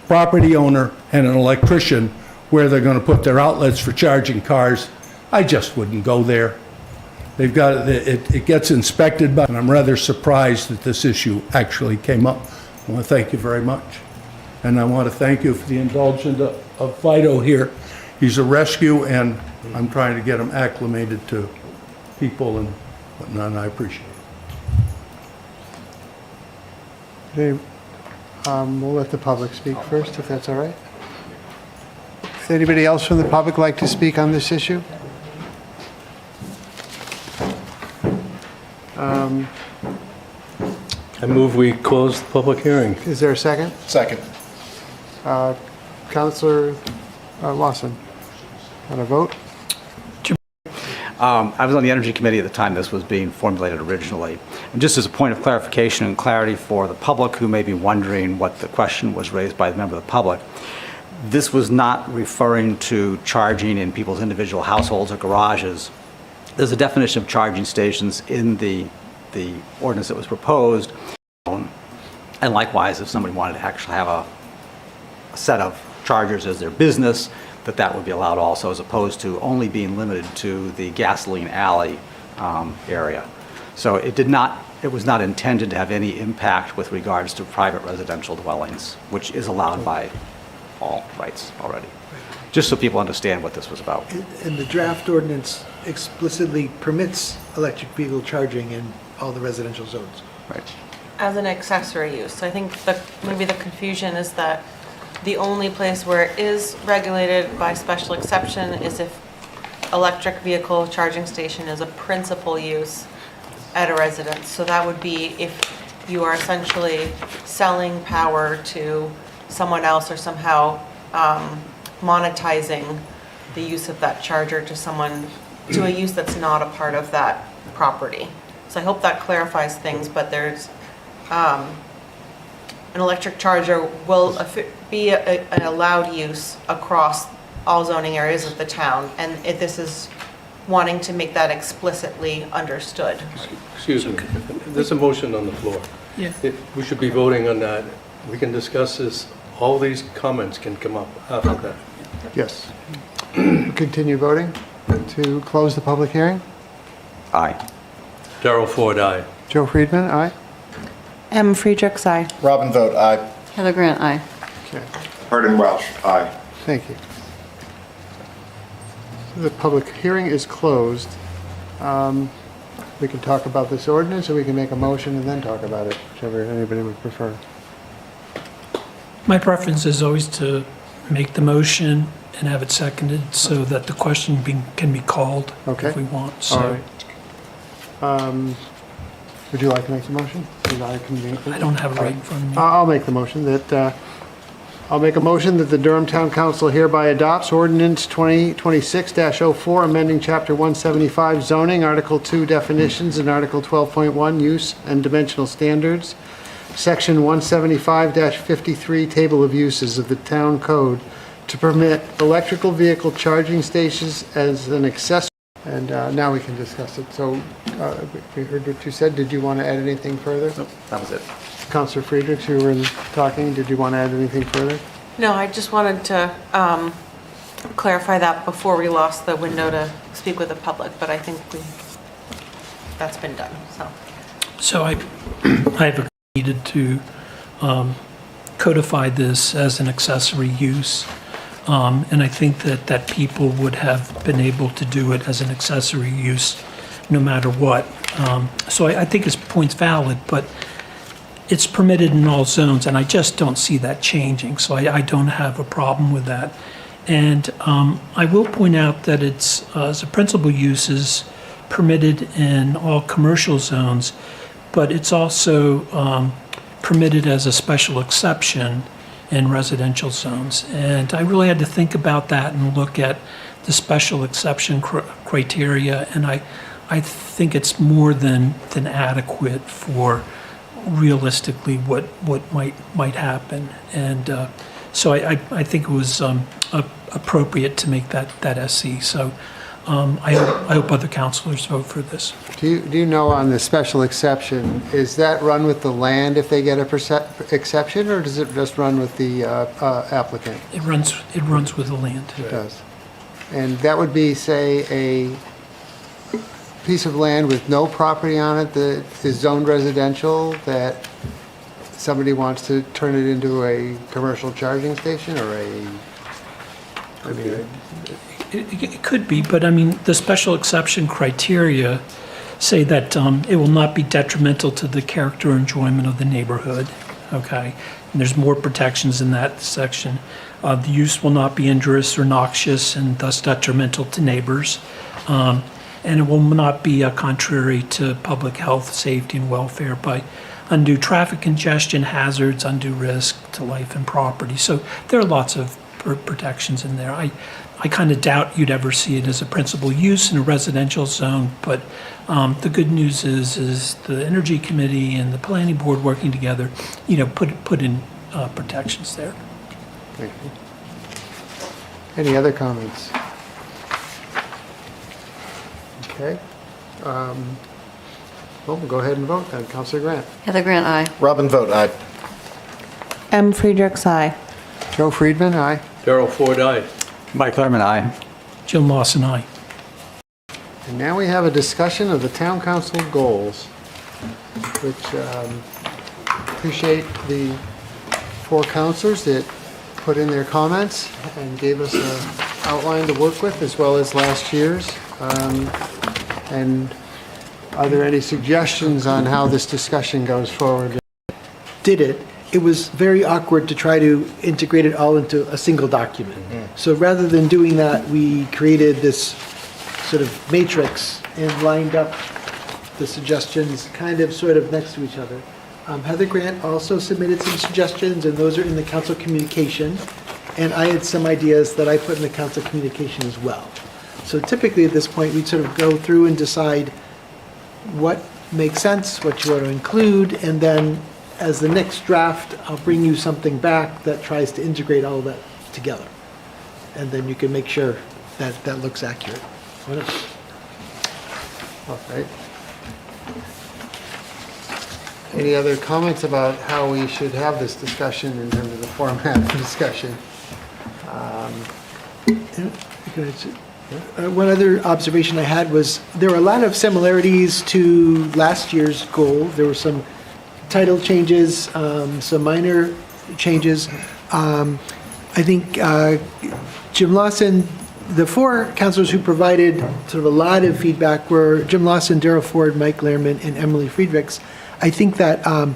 property owner and an electrician where they're going to put their outlets for charging cars, I just wouldn't go there. They've got it gets inspected, but I'm rather surprised that this issue actually came up. I want to thank you very much. And I want to thank you for the indulgence of Fido here. He's a rescue, and I'm trying to get him acclimated to people and whatnot, and I appreciate it. Okay, we'll let the public speak first, if that's all right. Does anybody else from the public like to speak on this issue? I move we close the public hearing. Is there a second? Second. Councillor Lawson, on a vote? I was on the Energy Committee at the time this was being formulated originally. And just as a point of clarification and clarity for the public who may be wondering what the question was raised by the member of the public, this was not referring to charging in people's individual households or garages. There's a definition of charging stations in the ordinance that was proposed. And likewise, if somebody wanted to actually have a set of chargers as their business, that would be allowed also, as opposed to only being limited to the gasoline alley area. So it was not intended to have any impact with regards to private residential dwellings, which is allowed by all rights already. Just so people understand what this was about. And the draft ordinance explicitly permits electric vehicle charging in all the residential zones. Right. As an accessory use. I think maybe the confusion is that the only place where it is regulated by special exception is if electric vehicle charging station is a principal use at a residence. So that would be if you are essentially selling power to someone else or somehow monetizing the use of that charger to a use that's not a part of that property. So I hope that clarifies things, but there's an electric charger will be an allowed use across all zoning areas of the town, and this is wanting to make that explicitly understood. Excuse me, there's a motion on the floor. Yeah. We should be voting on that. We can discuss this. All these comments can come up after that. Yes. Continue voting to close the public hearing. Aye. Darrell Ford, aye. Joe Friedman, aye. M. Friedrichs, aye. Robin vote aye. Heather Grant, aye. Okay, Hardin Welsh, aye. thank you. The public hearing is closed. We can talk about this ordinance, or we can make a motion and then talk about it, whichever anybody would prefer. My preference is always to make the motion and have it seconded so that the question can be called Okay. if we want. All So right. Would you like to make the motion? I don't have it right in front of me. I'll make the motion that, I'll make a motion that the Durham Town Council hereby adopts ordinance 2026-04, amending Chapter 175 zoning, Article 2 definitions, and Article 12.1 use and dimensional standards, Section 175-53 table of uses of the town code to permit electrical vehicle charging stations as an accessory. And now we can discuss it. So we heard what you said. Did you want to add anything further? Nope, that was it. Councilor Friedrichs, you were talking. Did you want to add anything further? No, I just wanted to clarify that before we lost the window to speak with the public, but I think that's been done, so. So I have needed to codify this as an accessory use. And I think that people would have been able to do it as an accessory use no matter what. So I think his point's valid, but it's permitted in all zones, and I just don't see that changing. So I don't have a problem with that. And I will point out that it's, as a principal use, is permitted in all commercial zones, but it's also permitted as a special exception in residential zones. And I really had to think about that and look at the special exception criteria, and I think it's more than adequate for realistically what might happen. And so I think it was appropriate to make that SC. So I hope other councilors vote for this. Do you know on the special exception, is that run with the land if they get a exception, or does it just run with the applicant? It runs with the land. It does. And that would be, say, a piece of land with no property on it that is zoned residential, that somebody wants to turn it into a commercial charging station, or It could be, but I mean, the special exception criteria say that it will not be detrimental to the character or enjoyment of the neighborhood, okay? And there's more protections in that section. The use will not be injurious or noxious and thus detrimental to neighbors. And it will not be contrary to public health, safety, and welfare by undue traffic congestion, hazards, undue risk to life and property. So there are lots of protections in there. I kind of doubt you'd ever see it as a principal use in a residential zone, but the good news is the Energy Committee and the Planning Board working together, put in protections there. Thank you. Any other comments? Okay. Well, we'll go ahead and vote then. Councilor Grant. Heather Grant, aye. Robin vote aye. M. Friedrichs, aye. Joe Friedman, aye. Darrell Ford, aye. Mike Thurman, aye. Jim Lawson, aye. And now we have a discussion of the town council goals, which appreciate the four councilors that put in their comments and gave us an outline to work with, as well as last year's. And are there any suggestions on how this discussion goes forward? It was very awkward to try to integrate it all into a single document. So rather than doing that, we created this sort of matrix and lined up the suggestions kind of sort of next to each other. Heather Grant also submitted some suggestions, and those are in the council communication. And I had some ideas that I put in the council communication as well. So typically at this point, we'd sort of go through and decide what makes sense, what you want to include, and then as the next draft, I'll bring you something back that tries to integrate all of that together. And then you can make sure that that looks accurate. All right. Any other comments about how we should have this discussion in terms of the format of the discussion? One other observation I had was there were a lot of similarities to last year's goal. There were some title changes, some minor changes. I think Jim Lawson, the four counselors who provided sort of a lot of feedback were Jim Lawson, Darrell Ford, Mike Lehrman, and Emily Friedrichs. I think that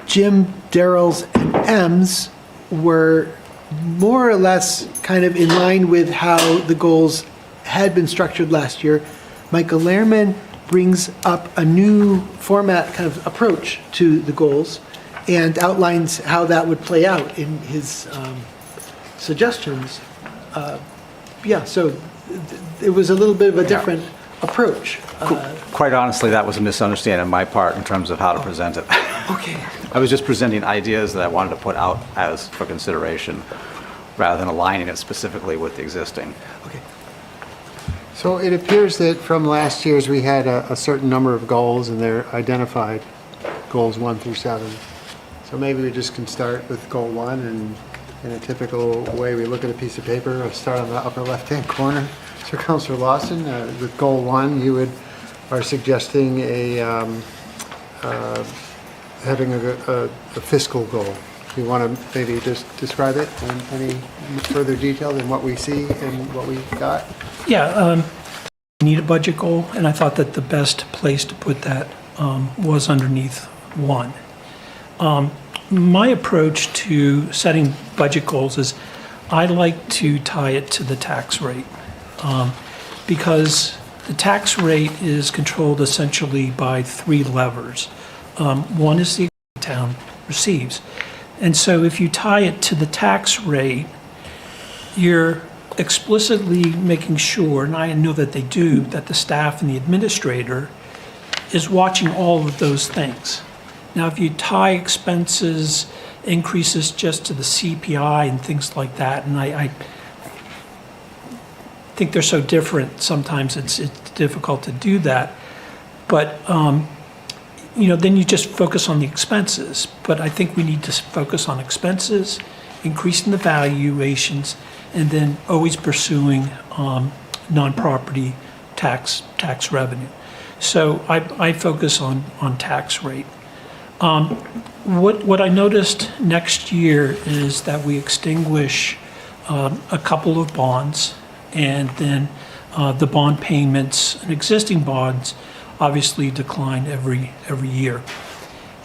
Jim, Darrell's, and M's were more or less kind of in line with how the goals had been structured last year. Michael Lehrman brings up a new format kind of approach to the goals and outlines how that would play out in his suggestions. So it was a little bit of a different approach. Quite honestly, that was a misunderstanding on my part in terms of how to present it. Okay. I was just presenting ideas that I wanted to put out as for consideration, rather than aligning it specifically with the existing. Okay. So it appears that from last year's, we had a certain number of goals, and they're identified, goals 1 through 7. So maybe we just can start with goal 1, and in a typical way, we look at a piece of paper, I'll start on the upper left-hand corner. So Councilor Lawson, with goal 1, you are suggesting having a fiscal goal. Do you want to maybe just describe it in any further detail than what we see and what we got? Yeah, we need a budget goal, and I thought that the best place to put that was underneath 1. My approach to setting budget goals is I like to tie it to the tax rate, because the tax rate is controlled essentially by 3 levers. One is the town receives. And so if you tie it to the tax rate, you're explicitly making sure, and I know that they do, that the staff and the administrator is watching all of those things. Now, if you tie expenses, increases just to the CPI and things like that, and I think they're so different, sometimes it's difficult to do that. But then you just focus on the expenses. But I think we need to focus on expenses, increasing the valuations, and then always pursuing non-property tax revenue. So I focus on tax rate. What I noticed next year is that we extinguish a couple of bonds, and then the bond payments and existing bonds obviously decline every year.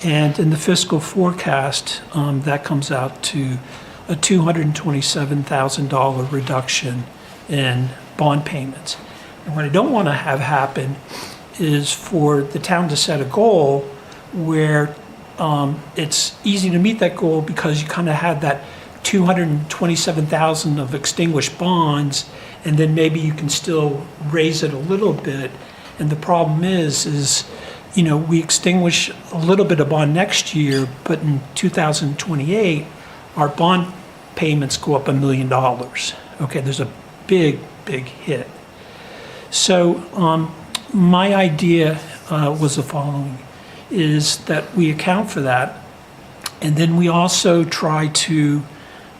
And in the fiscal forecast, that comes out to a $227,000 reduction in bond payments. And what I don't want to have happen is for the town to set a goal where it's easy to meet that goal because you kind of had that $227,000 of extinguished bonds, and then maybe you can still raise it a little bit. And the problem is we extinguish a little bit of bond next year, but in 2028, our bond payments go up $1 million. Okay, there's a big hit. So my idea was the following, is that we account for that, and then we also try to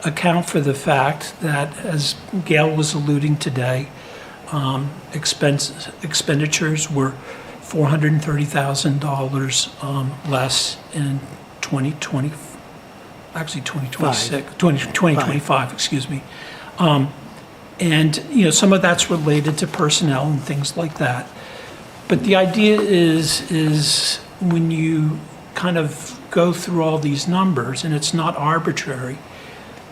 account for the fact that, as Gail was alluding today, expenditures were $430,000 less in 2025, excuse me. And some of that's related to personnel and things like that. But the idea is when you kind of go through all these numbers, and it's not arbitrary,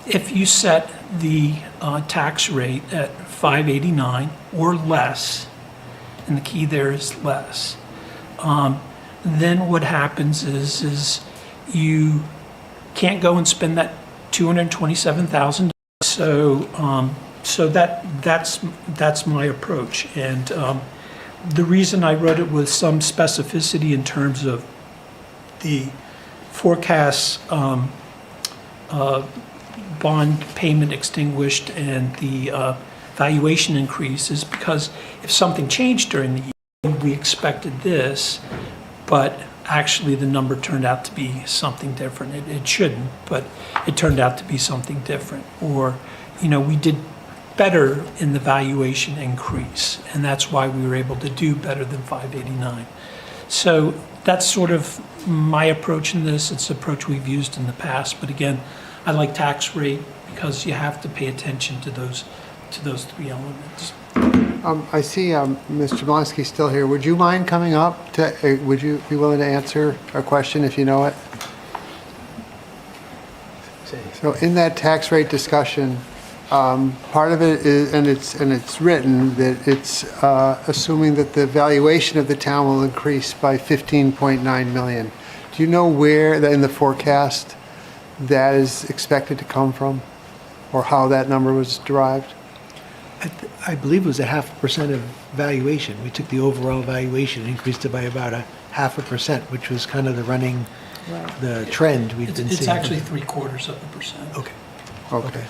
if you set the tax rate at 589 or less, and the key there is less, then what happens is you can't go and spend that $227,000. So that's my approach. And the reason I wrote it with some specificity in terms of the forecasts, bond payment extinguished and the valuation increase is because if something changed during the year, we expected this, but actually the number turned out to be something different. It shouldn't, but it turned out to be something different. Or, we did better in the valuation increase, and that's why we were able to do better than 589. So that's sort of my approach in this. It's the approach we've used in the past. But again, I like tax rate because you have to pay attention to those three elements. I see Mr. Jablonski still here. Would you mind coming up to, would you be willing to answer a question if you know it? So in that tax rate discussion, part of it is, and it's written that it's assuming that the valuation of the town will increase by 15.9 million. Do you know where in the forecast that is expected to come from, or how that number was derived? I believe it was 0.5% of valuation. We took the overall valuation, increased it by about 0.5%, which was kind of the running, the trend we've been seeing. It's actually 0.75%. Okay. Okay.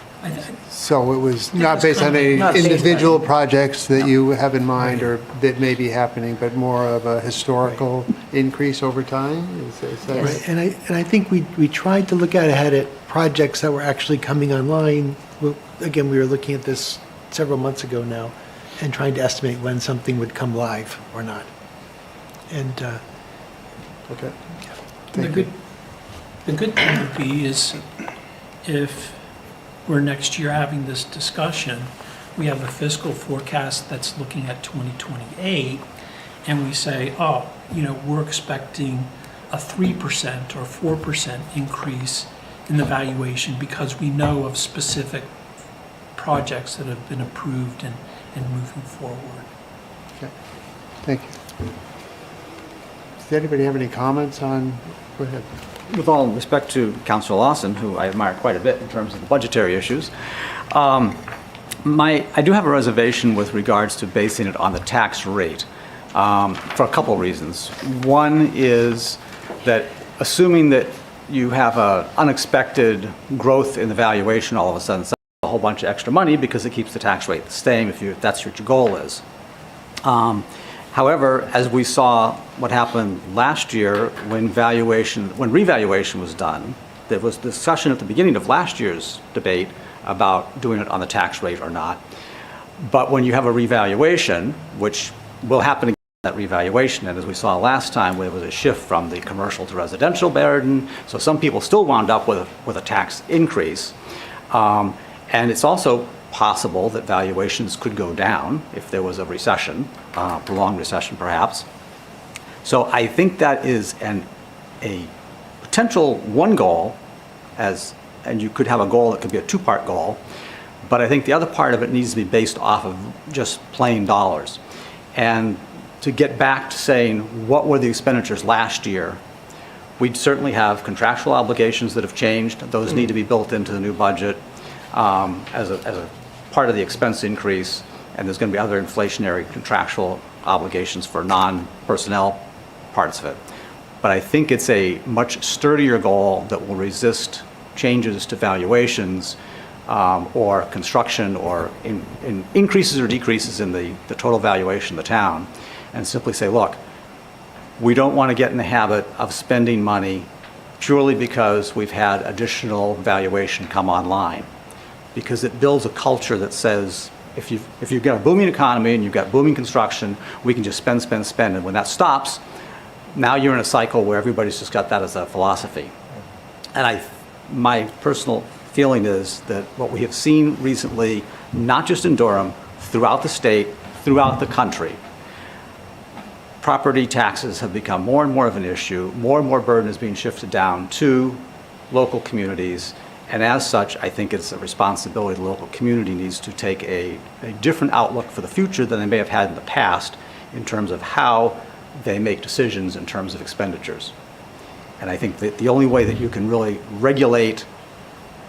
So it was not based on any Not based on- individual projects that you have in mind or that may be happening, but more of a historical increase over time? Is that Right, and I think we tried to look ahead at projects that were actually coming online. Again, we were looking at this several months ago now and trying to estimate when something would come live or not. And, okay. The good thing would be is if we're next year having this discussion, we have a fiscal forecast that's looking at 2028, and we say, oh, we're expecting a 3% or 4% increase in the valuation because we know of specific projects that have been approved and moving forward. Okay. Thank you. Does anybody have any comments on, go ahead. With all respect to Councilor Lawson, who I admire quite a bit in terms of the budgetary issues, I do have a reservation with regards to basing it on the tax rate for a couple reasons. One is that assuming that you have an unexpected growth in the valuation all of a sudden, a whole bunch of extra money because it keeps the tax rate the same if that's what your goal is. However, as we saw what happened last year when revaluation was done, there was discussion at the beginning of last year's debate about doing it on the tax rate or not. But when you have a revaluation, which will happen again, that revaluation, and as we saw last time, there was a shift from the commercial to residential burden, so some people still wound up with a tax increase. And it's also possible that valuations could go down if there was a recession, prolonged recession perhaps. So I think that is a potential one goal, and you could have a goal that could be a two-part goal, but I think the other part of it needs to be based off of just plain dollars. And to get back to saying what were the expenditures last year, we certainly have contractual obligations that have changed. Those need to be built into the new budget as a part of the expense increase, and there's going to be other inflationary contractual obligations for non-personnel parts of it. But I think it's a much sturdier goal that will resist changes to valuations or construction or in increases or decreases in the total valuation of the town, and simply say, look, we don't want to get in the habit of spending money purely because we've had additional valuation come online. Because it builds a culture that says, if you've got a booming economy and you've got booming construction, we can just spend, spend, spend. And when that stops, now you're in a cycle where everybody's just got that as a philosophy. And my personal feeling is that what we have seen recently, not just in Durham, throughout the state, throughout the country, property taxes have become more and more of an issue. More and more burden is being shifted down to local communities. And as such, I think it's a responsibility the local community needs to take a different outlook for the future than they may have had in the past in terms of how they make decisions in terms of expenditures. And I think that the only way that you can really regulate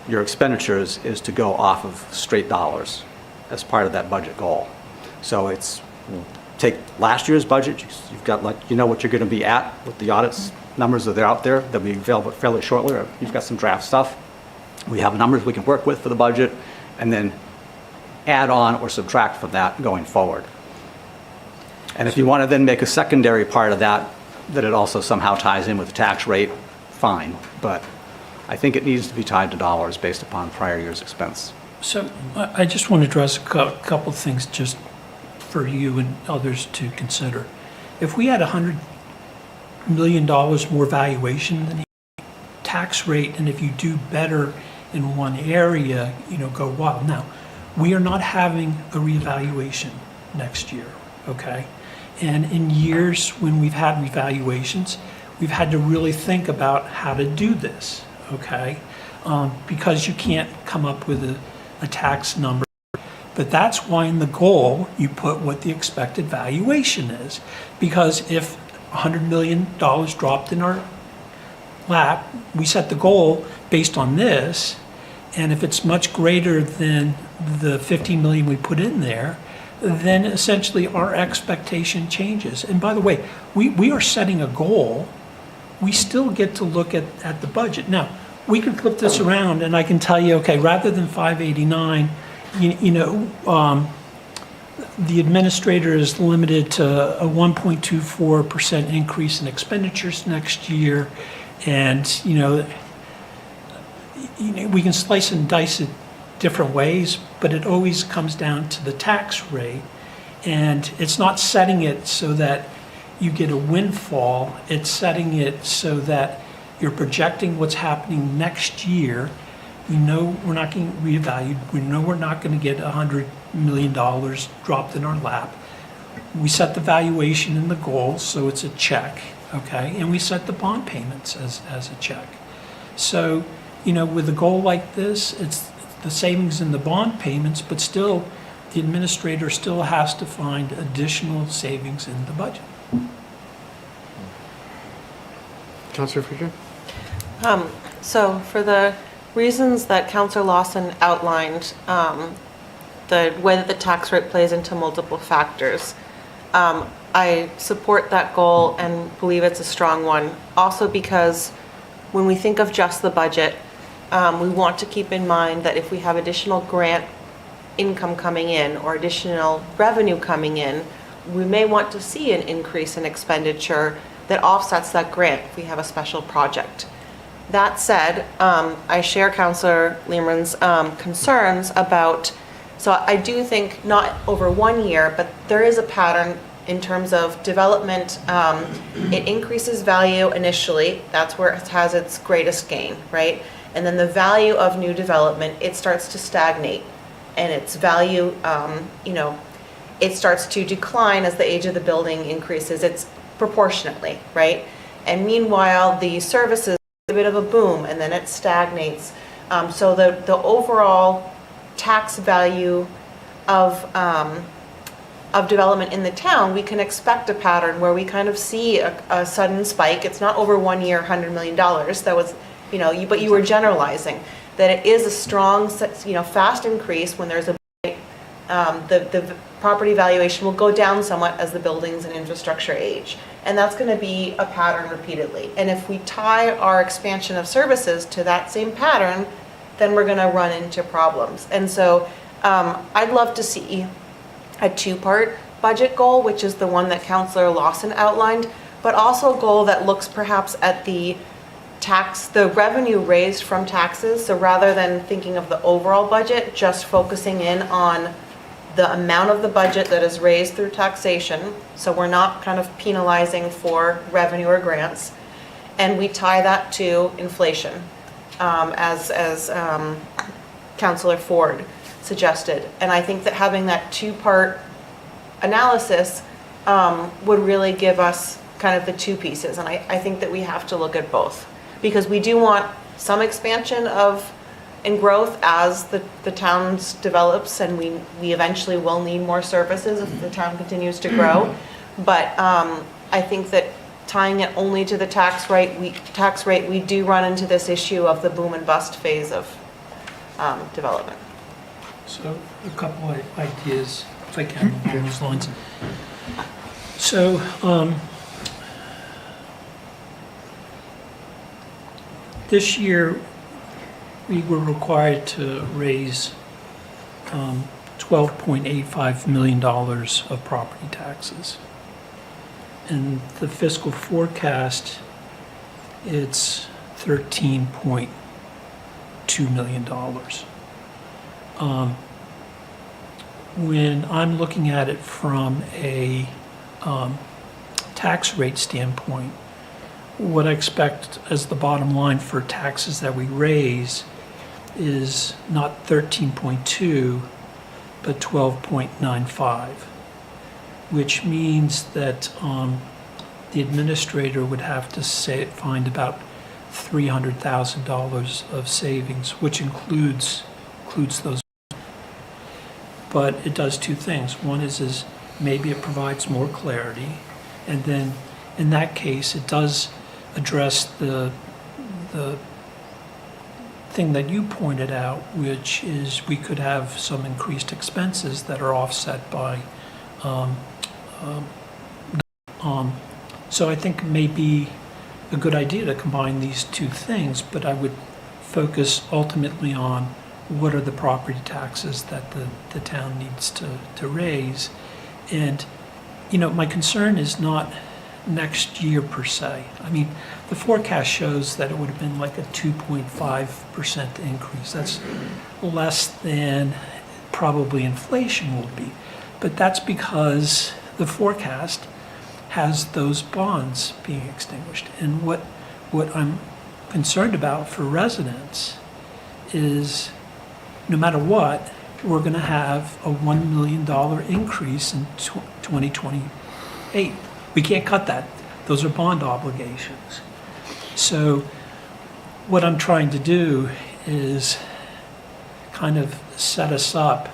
your expenditures is to go off of straight dollars as part of that budget goal. So take last year's budget, you've got what you're going to be at with the audits numbers that are out there. They'll be available fairly shortly. You've got some draft stuff. We have numbers we can work with for the budget, and then add on or subtract from that going forward. And if you want to then make a secondary part of that it also somehow ties in with the tax rate, fine. But I think it needs to be tied to dollars based upon prior year's expense. So I just want to address a couple of things just for you and others to consider. If we had million more valuation than tax rate, and if you do better in one area, go wild. Now, we are not having a reevaluation next year, okay? And in years when we've had revaluations, we've had to really think about how to do this, okay? Because you can't come up with a tax number. But that's why in the goal, you put what the expected valuation is. Because if $100 million dropped in our lap, we set the goal based on this, and if it's much greater than the 15 million we put in there, then essentially our expectation changes. And by the way, we are setting a goal. We still get to look at the budget. Now, we can flip this around and I can tell you, okay, rather than 589, the administrator is limited to a 1.24% increase in expenditures next year. And, we can slice and dice it different ways, but it always comes down to the tax rate. And it's not setting it so that you get a windfall. It's setting it so that you're projecting what's happening next year. We know we're not getting reevaluated. We know we're not going to get $100 million dropped in our lap. We set the valuation and the goals, so it's a check, okay? And we set the bond payments as a check. So, with a goal like this, it's the savings in the bond payments, but still, the administrator still has to find additional savings in the budget. Councilor Fisher? So for the reasons that Councilor Lawson outlined, the way that the tax rate plays into multiple factors, I support that goal and believe it's a strong one. Also because when we think of just the budget, we want to keep in mind that if we have additional grant income coming in or additional revenue coming in, we may want to see an increase in expenditure that offsets that grant if we have a special project. That said, I share Councilor Lehman's concerns about, so I do think not over 1 year, but there is a pattern in terms of development. It increases value initially, that's where it has its greatest gain, right? And then the value of new development, it starts to stagnate, and its value, it starts to decline as the age of the building increases. It's proportionately, right? And meanwhile, the services a bit of a boom, and then it stagnates. So the overall tax value of development in the town, we can expect a pattern where we kind of see a sudden spike. It's not over 1 year, $100 million. That was, but you were generalizing that it is a strong, fast increase when there's a the property valuation will go down somewhat as the buildings and infrastructure age. And that's going to be a pattern repeatedly. And if we tie our expansion of services to that same pattern, then we're going to run into problems. And so I'd love to see a two-part budget goal, which is the one that Councilor Lawson outlined, but also a goal that looks perhaps at the revenue raised from taxes. So rather than thinking of the overall budget, just focusing in on the amount of the budget that is raised through taxation, so we're not kind of penalizing for revenue or grants, and we tie that to inflation, as Councilor Ford suggested. And I think that having that two-part analysis would really give us kind of the two pieces, and I think that we have to look at both, because we do want some expansion and growth as the town develops, and we eventually will need more services if the town continues to grow. But I think that tying it only to the tax rate, we do run into this issue of the boom and bust phase of development. So a couple of ideas, if I can, along those lines. So this year, we were required to raise $12.85 million of property taxes. And the fiscal forecast, it's $13.2 million. When I'm looking at it from a tax rate standpoint, what I expect as the bottom line for taxes that we raise is not 13.2, but 12.95, which means that the administrator would have to find about $300,000 of savings, which includes those. But it does two things. One is maybe it provides more clarity, and then in that case, it does address the thing that you pointed out, which is we could have some increased expenses that are offset by. So I think it may be a good idea to combine these two things, but I would focus ultimately on what are the property taxes that the town needs to raise. And, my concern is not next year per se. I mean, the forecast shows that it would have been like a 2.5% increase. That's less than probably inflation will be. But that's because the forecast has those bonds being extinguished. And what I'm concerned about for residents is no matter what, we're going to have a $1 million increase in 2028. We can't cut that. Those are bond obligations. So what I'm trying to do is kind of set us up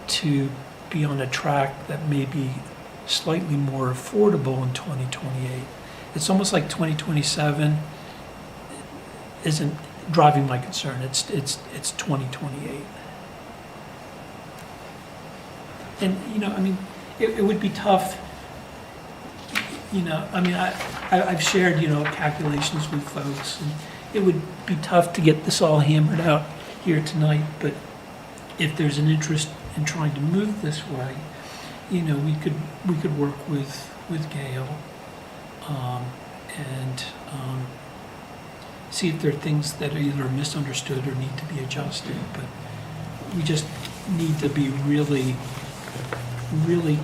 to be on a track that may be slightly more affordable in 2028. It's almost like 2027 isn't driving my concern. It's 2028. And it would be tough. I've shared calculations with folks, and it would be tough to get this all hammered out here tonight. But if there's an interest in trying to move this way, we could work with Gail and see if there are things that are either misunderstood or need to be adjusted. But we just need to be really, really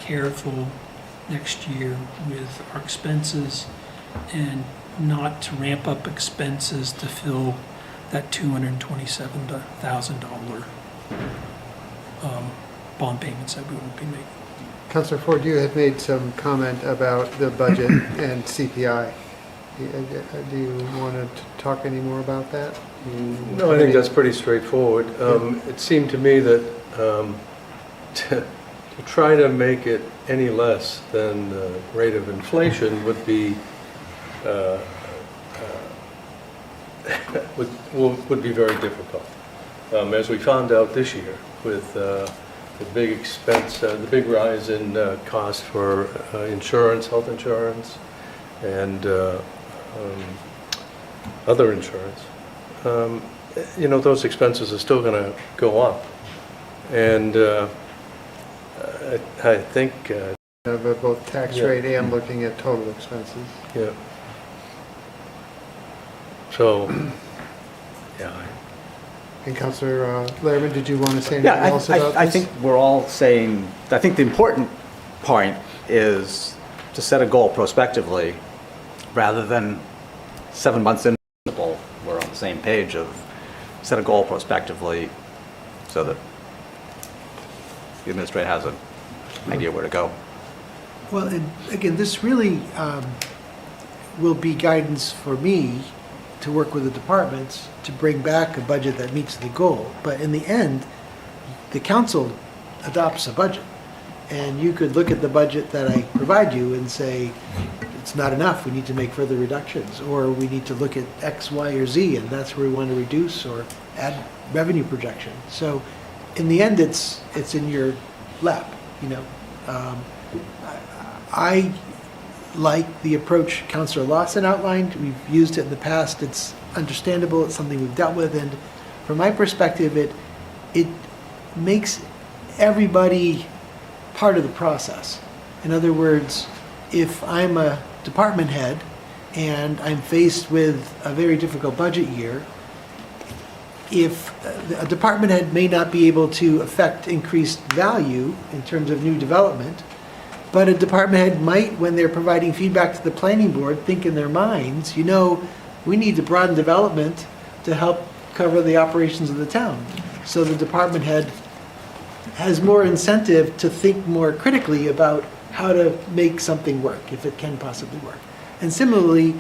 careful next year with our expenses and not to ramp up expenses to fill that $227,000 bond payments that we won't be making. Councilor Ford, you had made some comment about the budget and CPI. Do you want to talk any more about that? No, I think that's pretty straightforward. It seemed to me that to try to make it any less than the rate of inflation would be would be very difficult. As we found out this year with the big expense, the big rise in cost for insurance, health insurance, and other insurance, those expenses are still going to go up. And I think of both tax rate and looking at total expenses. Yeah. So, yeah. And Councilor Lehrman, did you want to say anything else about this? I think we're all saying, I think the important point is to set a goal prospectively rather than 7 months in. We're on the same page of set a goal prospectively so that the administrator has an idea where to go. Well, and again, this really will be guidance for me to work with the departments to bring back a budget that meets the goal. But in the end, the council adopts a budget. And you could look at the budget that I provide you and say, it's not enough, we need to make further reductions. Or we need to look at X, Y, or Z, and that's where we want to reduce or add revenue projection. So in the end, it's in your lap, I like the approach Councilor Lawson outlined. We've used it in the past. It's understandable. It's something we've dealt with. And from my perspective, it makes everybody part of the process. In other words, if I'm a department head and I'm faced with a very difficult budget year, if a department head may not be able to affect increased value in terms of new development, But a department head might, when they're providing feedback to the planning board, think in their minds, we need to broaden development to help cover the operations of the town. So the department head has more incentive to think more critically about how to make something work, if it can possibly work. And similarly,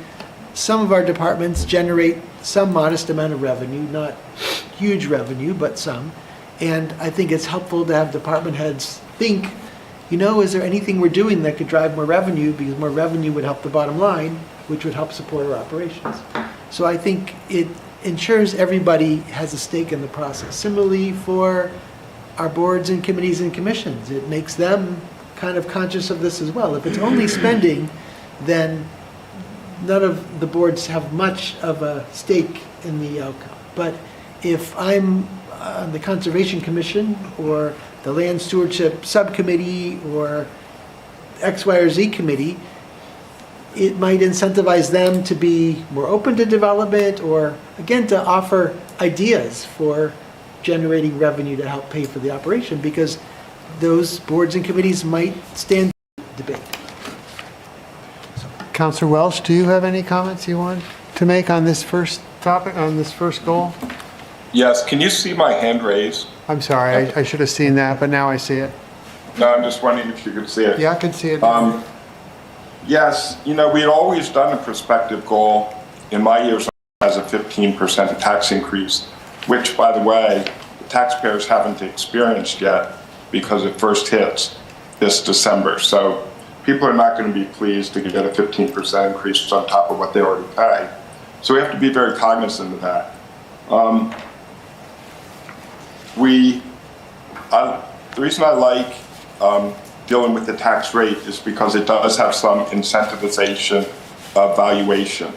some of our departments generate some modest amount of revenue, not huge revenue, but some. And I think it's helpful to have department heads think, is there anything we're doing that could drive more revenue? Because more revenue would help the bottom line, which would help support our operations. So I think it ensures everybody has a stake in the process. Similarly, for our boards and committees and commissions, it makes them kind of conscious of this as well. If it's only spending, then none of the boards have much of a stake in the outcome. But if I'm on the Conservation Commission or the Land Stewardship Subcommittee or X, Y, or Z committee, it might incentivize them to be more open to development or, again, to offer ideas for generating revenue to help pay for the operation, because those boards and committees might stand debate. Councilor Welch, do you have any comments you want to make on this first topic, on this first goal? Yes, can you see my hand raised? I'm sorry, I should have seen that, but now I see it. No, I'm just wondering if you could see it. Yeah, I can see it. Yes, we had always done a prospective goal in my years as a 15% tax increase, which, by the way, the taxpayers haven't experienced yet because it first hits this December. So people are not going to be pleased to get a 15% increase on top of what they already pay. So we have to be very cognizant of that. The reason I like dealing with the tax rate is because it does have some incentivization of valuation.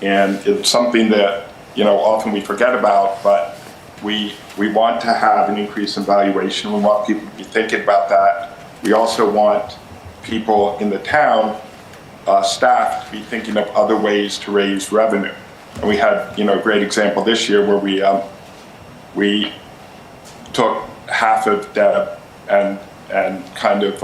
And it's something that, often we forget about, but we want to have an increase in valuation. We want people to be thinking about that. We also want people in the town, staff, to be thinking of other ways to raise revenue. And we had, a great example this year where we took half of Deb and kind of,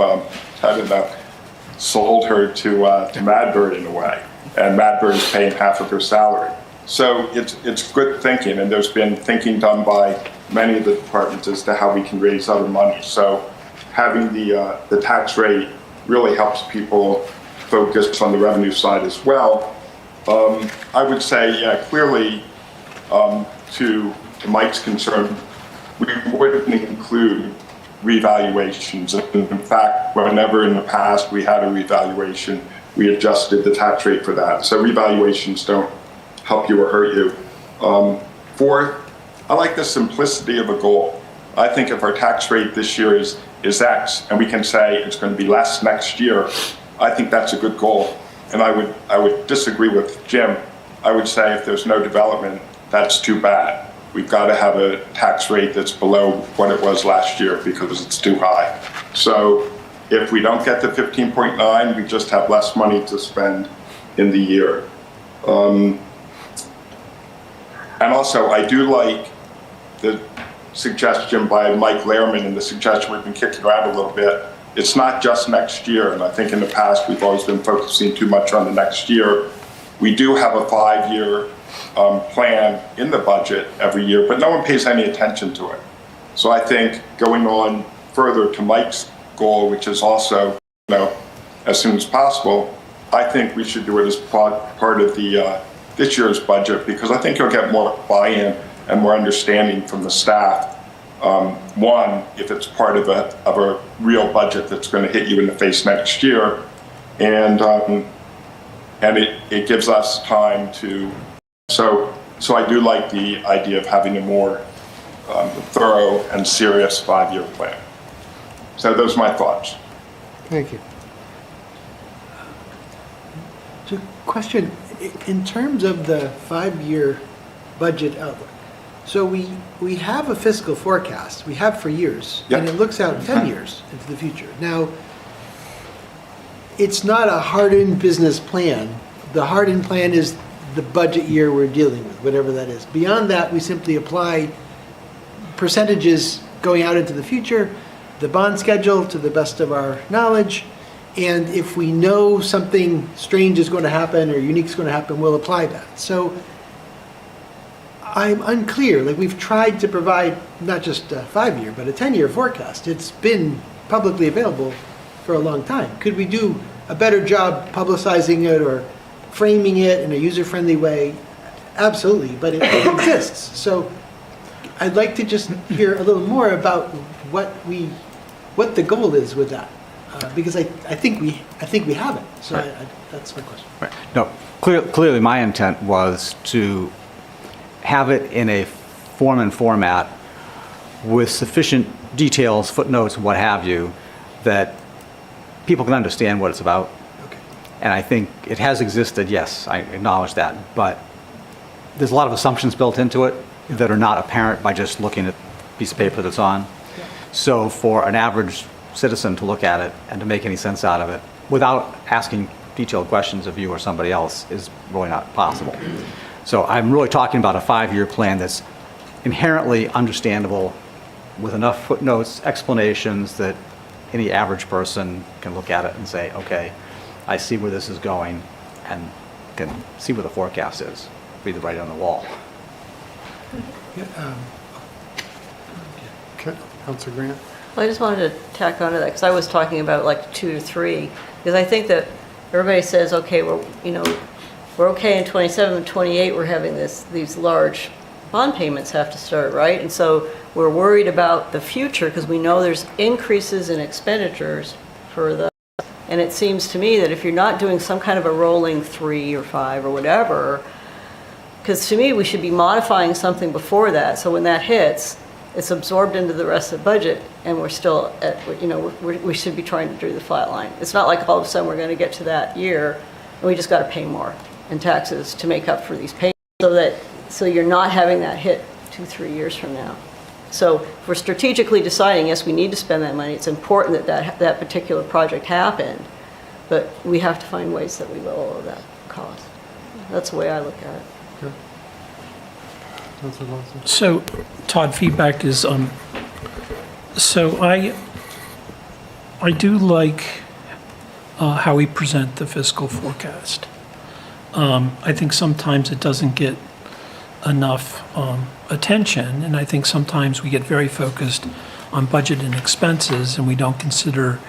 sold her to Madbird in a way. And Madbird is paying half of her salary. So it's good thinking, and there's been thinking done by many of the departments as to how we can raise other money. So having the tax rate really helps people focus on the revenue side as well. I would say, clearly, to Mike's concern, we wouldn't include revaluations. In fact, whenever in the past we had a revaluation, we adjusted the tax rate for that. So revaluations don't help you or hurt you. Fourth, I like the simplicity of a goal. I think if our tax rate this year is X, and we can say it's going to be less next year, I think that's a good goal. And I would disagree with Jim. I would say if there's no development, that's too bad. We've got to have a tax rate that's below what it was last year because it's too high. So if we don't get to 15.9, we just have less money to spend in the year. And also, I do like the suggestion by Mike Lehrman and the suggestion we've been kicking around a little bit. It's not just next year, and I think in the past we've always been focusing too much on the next year. We do have a 5-year plan in the budget every year, but no one pays any attention to it. So I think going on further to Mike's goal, which is also, as soon as possible, I think we should do it as part of the this year's budget, because I think you'll get more buy-in and more understanding from the staff. One, if it's part of a real budget that's going to hit you in the face next year, and it gives us time to. So I do like the idea of having a more thorough and serious 5-year plan. So those are my thoughts. Thank you. So question, in terms of the 5-year budget outlook, so we have a fiscal forecast, we have for years, and it looks out 10 years into the future. Now, it's not a hardened business plan. The hardened plan is the budget year we're dealing with, whatever that is. Beyond that, we simply apply percentages going out into the future, the bond schedule to the best of our knowledge, And if we know something strange is going to happen or unique is going to happen, we'll apply that. So I'm unclear. Like, we've tried to provide not just a 5-year, but a 10-year forecast. It's been publicly available for a long time. Could we do a better job publicizing it or framing it in a user-friendly way? Absolutely, but it exists. So I'd like to just hear a little more about what the goal is with that. Because I think we have it. So Right. that's my question. Right. No, clearly my intent was to have it in a form and format with sufficient details, footnotes, what have you, that people can understand what it's about. Okay. And I think it has existed, yes, I acknowledge that, but there's a lot of assumptions built into it that are not apparent by just looking at the piece of paper that's on. So for an average citizen to look at it and to make any sense out of it without asking detailed questions of you or somebody else is really not possible. So I'm really talking about a 5-year plan that's inherently understandable with enough footnotes, explanations that any average person can look at it and say, okay, I see where this is going and can see where the forecast is, read the writing on the wall. Okay, Councilor Grant? Well, I just wanted to tack onto that, because I was talking about like 2 to 3, because I think that everybody says, okay, we're okay in 27 and 28, we're having these large bond payments have to start, right? And so we're worried about the future because we know there's increases in expenditures for the, and it seems to me that if you're not doing some kind of a rolling 3 or 5 or whatever, because to me, we should be modifying something before that, so when that hits, it's absorbed into the rest of the budget, and we're still at, we should be trying to do the flat line. It's not like all of a sudden we're going to get to that year, and we just got to pay more in taxes to make up for these payments, so you're not having that hit 2-3 years from now. So if we're strategically deciding, yes, we need to spend that money, it's important that particular project happened, but we have to find ways that we lower that cost. That's the way I look at it. So, Todd, feedback is, so I do like how we present the fiscal forecast. I think sometimes it doesn't get enough attention, and I think sometimes we get very focused on budget and expenses, and we don't consider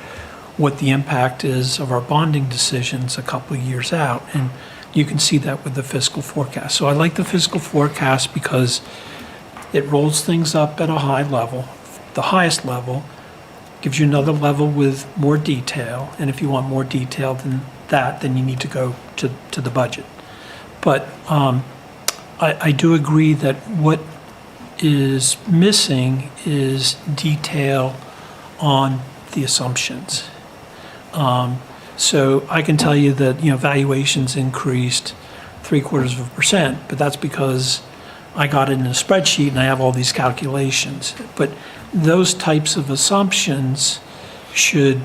what the impact is of our bonding decisions a couple of years out. And you can see that with the fiscal forecast. So I like the fiscal forecast because it rolls things up at a high level, the highest level, gives you another level with more detail. And if you want more detail than that, then you need to go to the budget. But I do agree that what is missing is detail on the assumptions. So I can tell you that, valuations increased 0.75%, but that's because I got it in a spreadsheet and I have all these calculations. But those types of assumptions should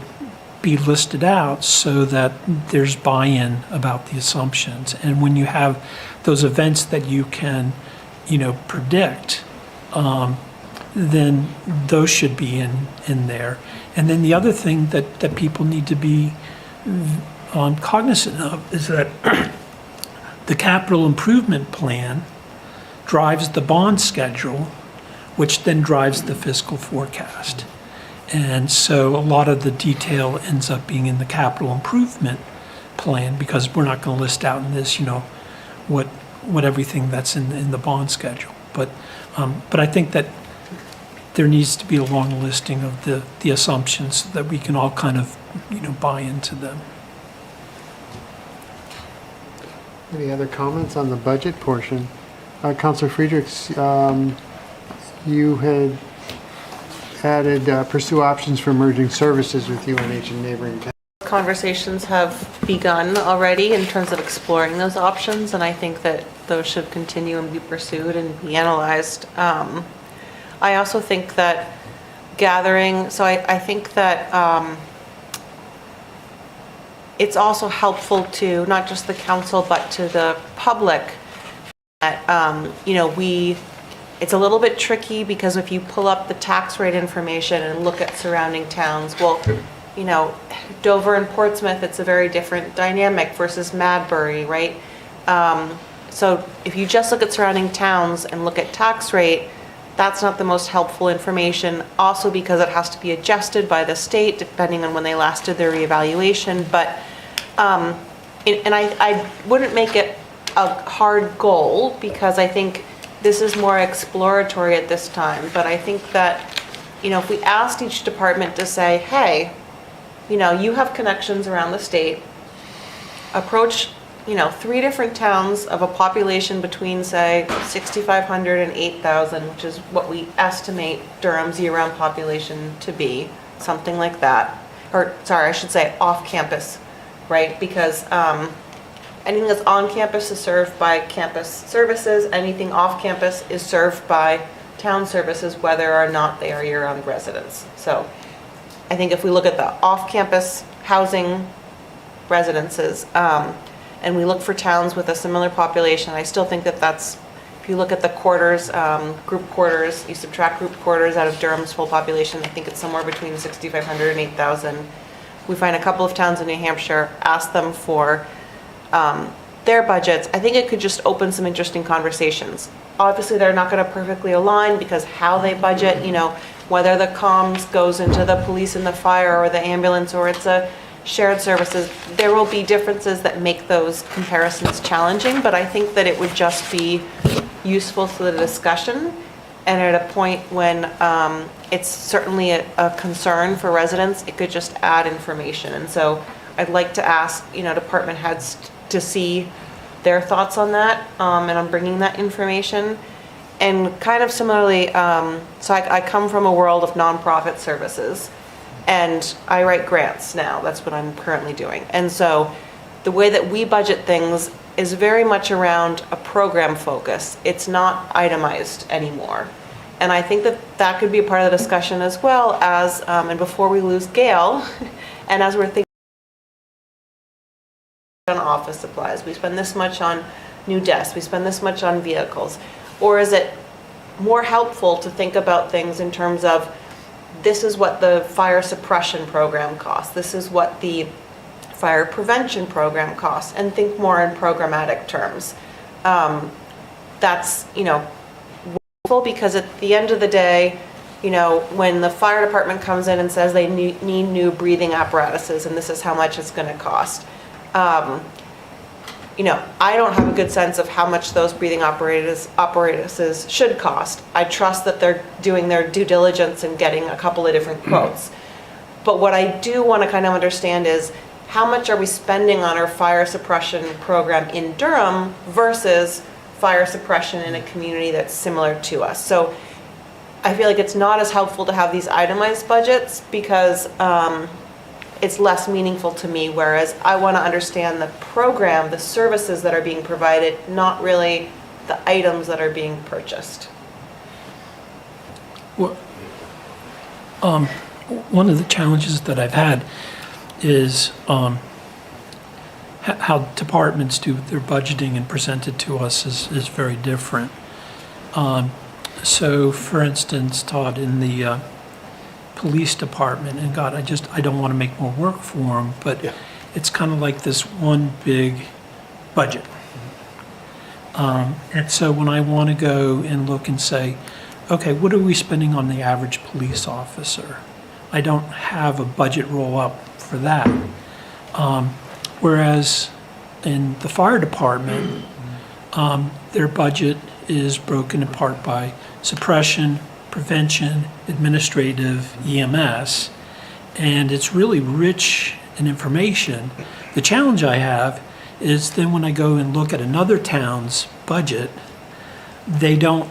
be listed out so that there's buy-in about the assumptions. And when you have those events that you can, predict, then those should be in there. And then the other thing that people need to be cognizant of is that the capital improvement plan drives the bond schedule, which then drives the fiscal forecast. And so a lot of the detail ends up being in the capital improvement plan because we're not going to list out in this, what everything that's in the bond schedule. But I think that there needs to be a long listing of the assumptions so that we can all kind of, buy into them. Any other comments on the budget portion? Councilor Friedrichs, you had added pursue options for merging services with UNH and neighboring towns. Conversations have begun already in terms of exploring those options, and I think that those should continue and be pursued and be analyzed. I also think that I think that it's also helpful to not just the council but to the public that, it's a little bit tricky because if you pull up the tax rate information and look at surrounding towns, well, you know, Dover and Portsmouth, it's a very different dynamic versus Madbury, right? So if you just look at surrounding towns and look at tax rate, that's not the most helpful information, also because it has to be adjusted by the state depending on when they last did their reevaluation. But, and I wouldn't make it a hard goal because I think this is more exploratory at this time. But I think that, you know, if we asked each department to say, hey, you know, you have connections around the state, approach, you know, 3 different towns of a population between, say, 6,500 and 8,000, which is what we estimate Durham's year-round population to be, something like that. Or, sorry, I should say off-campus, right? Because anything that's on campus is served by campus services. Anything off campus is served by town services, whether or not they are year-round residents. So I think if we look at the off-campus housing residences, and we look for towns with a similar population, I still think that that's, if you look at the quarters, group quarters, you subtract group quarters out of Durham's full population, I think it's somewhere between 6,500 and 8,000. We find a couple of towns in New Hampshire, ask them for their budgets. I think it could just open some interesting conversations. Obviously, they're not going to perfectly align because how they budget, you know, whether the comms goes into the police and the fire or the ambulance or it's a shared services, there will be differences that make those comparisons challenging, but I think that it would just be useful to the discussion, and at a point when it's certainly a concern for residents, it could just add information. And so I'd like to ask, you know, department heads to see their thoughts on that, and I'm bringing that information. And kind of similarly, so I come from a world of nonprofit services, and I write grants now. That's what I'm currently doing. And so the way that we budget things is very much around a program focus. It's not itemized anymore. And I think that that could be a part of the discussion as well as, and before we lose Gail, and as we're thinking on office supplies, we spend this much on new desks, we spend this much on vehicles, or is it more helpful to think about things in terms of this is what the fire suppression program costs, this is what the fire prevention program costs, and think more in programmatic terms. That's, you know, wonderful because at the end of the day, you know, when the fire department comes in and says they need new breathing apparatuses and this is how much it's going to cost, you know, I don't have a good sense of how much those breathing apparatuses should cost. I trust that they're doing their due diligence and getting a couple of different quotes. But what I do want to kind of understand is how much are we spending on our fire suppression program in Durham versus fire suppression in a community that's similar to us. So I feel like it's not as helpful to have these itemized budgets because it's less meaningful to me, whereas I want to understand the program, the services that are being provided, not really the items that are being purchased. Well, one of the challenges that I've had is how departments do their budgeting and present it to us is very different. So, for instance, Todd, in the police department, and God, I don't want to make more work for them, but yeah, it's kind of like this one big budget. And so when I want to go and look and say, okay, what are we spending on the average police officer? I don't have a budget roll up for that. Whereas in the fire department, their budget is broken apart by suppression, prevention, administrative, EMS, and it's really rich in information. The challenge I have is then when I go and look at another town's budget, they don't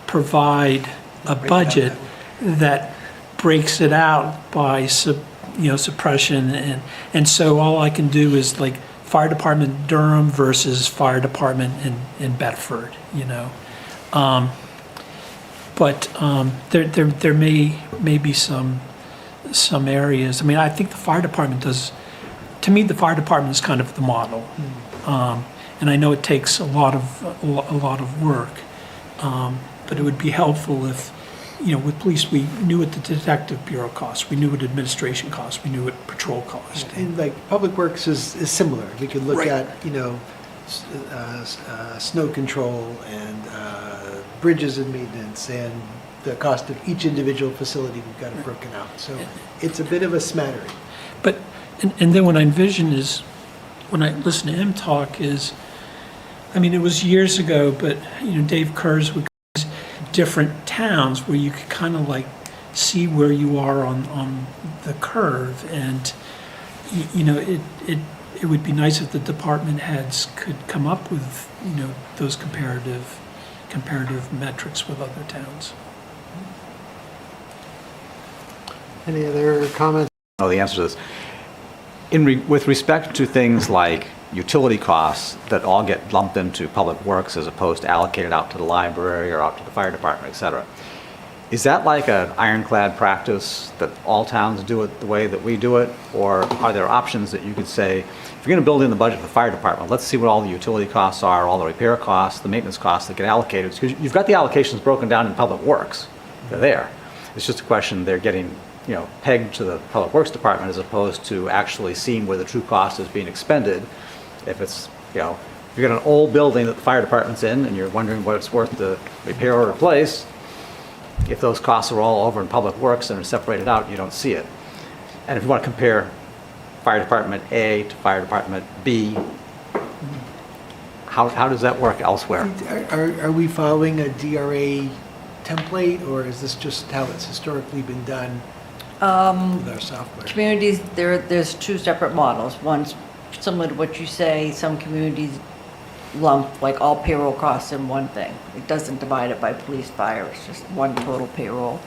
provide a budget that breaks it out by suppression, and so all I can do is like fire department Durham versus fire department in Bedford, you know. But there may be some areas. I mean, I think the fire department does. To me, the fire department is kind of the model, and I know it takes a lot of work. But it would be helpful if with police, we knew what the detective bureau cost, we knew what administration cost, we knew what patrol cost. And like Public Works is similar. We could look Right. at, snow control and bridges and maintenance and the cost of each individual facility. We've got it broken out. So it's a bit of a smattering. But, and then what I envision is, when I listen to him talk is, it was years ago, but, Dave Kurz would go to different towns where you could kind of like see where you are on the curve. And, it would be nice if the department heads could come up with, those comparative metrics with other towns. Any other comments? Oh, the answer to this. With respect to things like utility costs that all get lumped into Public Works as opposed to allocated out to the library or out to the fire department, et cetera, is that like an ironclad practice that all towns do it the way that we do it? Or are there options that you could say, if you're going to build in the budget for the fire department, let's see what all the utility costs are, all the repair costs, the maintenance costs that get allocated? Because you've got the allocations broken down in Public Works. They're there. It's just a question they're getting pegged to the Public Works Department as opposed to actually seeing where the true cost is being expended. If it's, if you've got an old building that the fire department's in and you're wondering what it's worth to repair or replace, if those costs are all over in Public Works and are separated out, you don't see it. And if you want to compare Fire Department A to Fire Department B, how does that work elsewhere? Are we following a DRA template, or is this just how it's historically been done with our software? Communities, there's two separate models. One's similar to what you say. Some communities lump like all payroll costs in one thing. It doesn't divide it by police, fire. It's just one total payroll,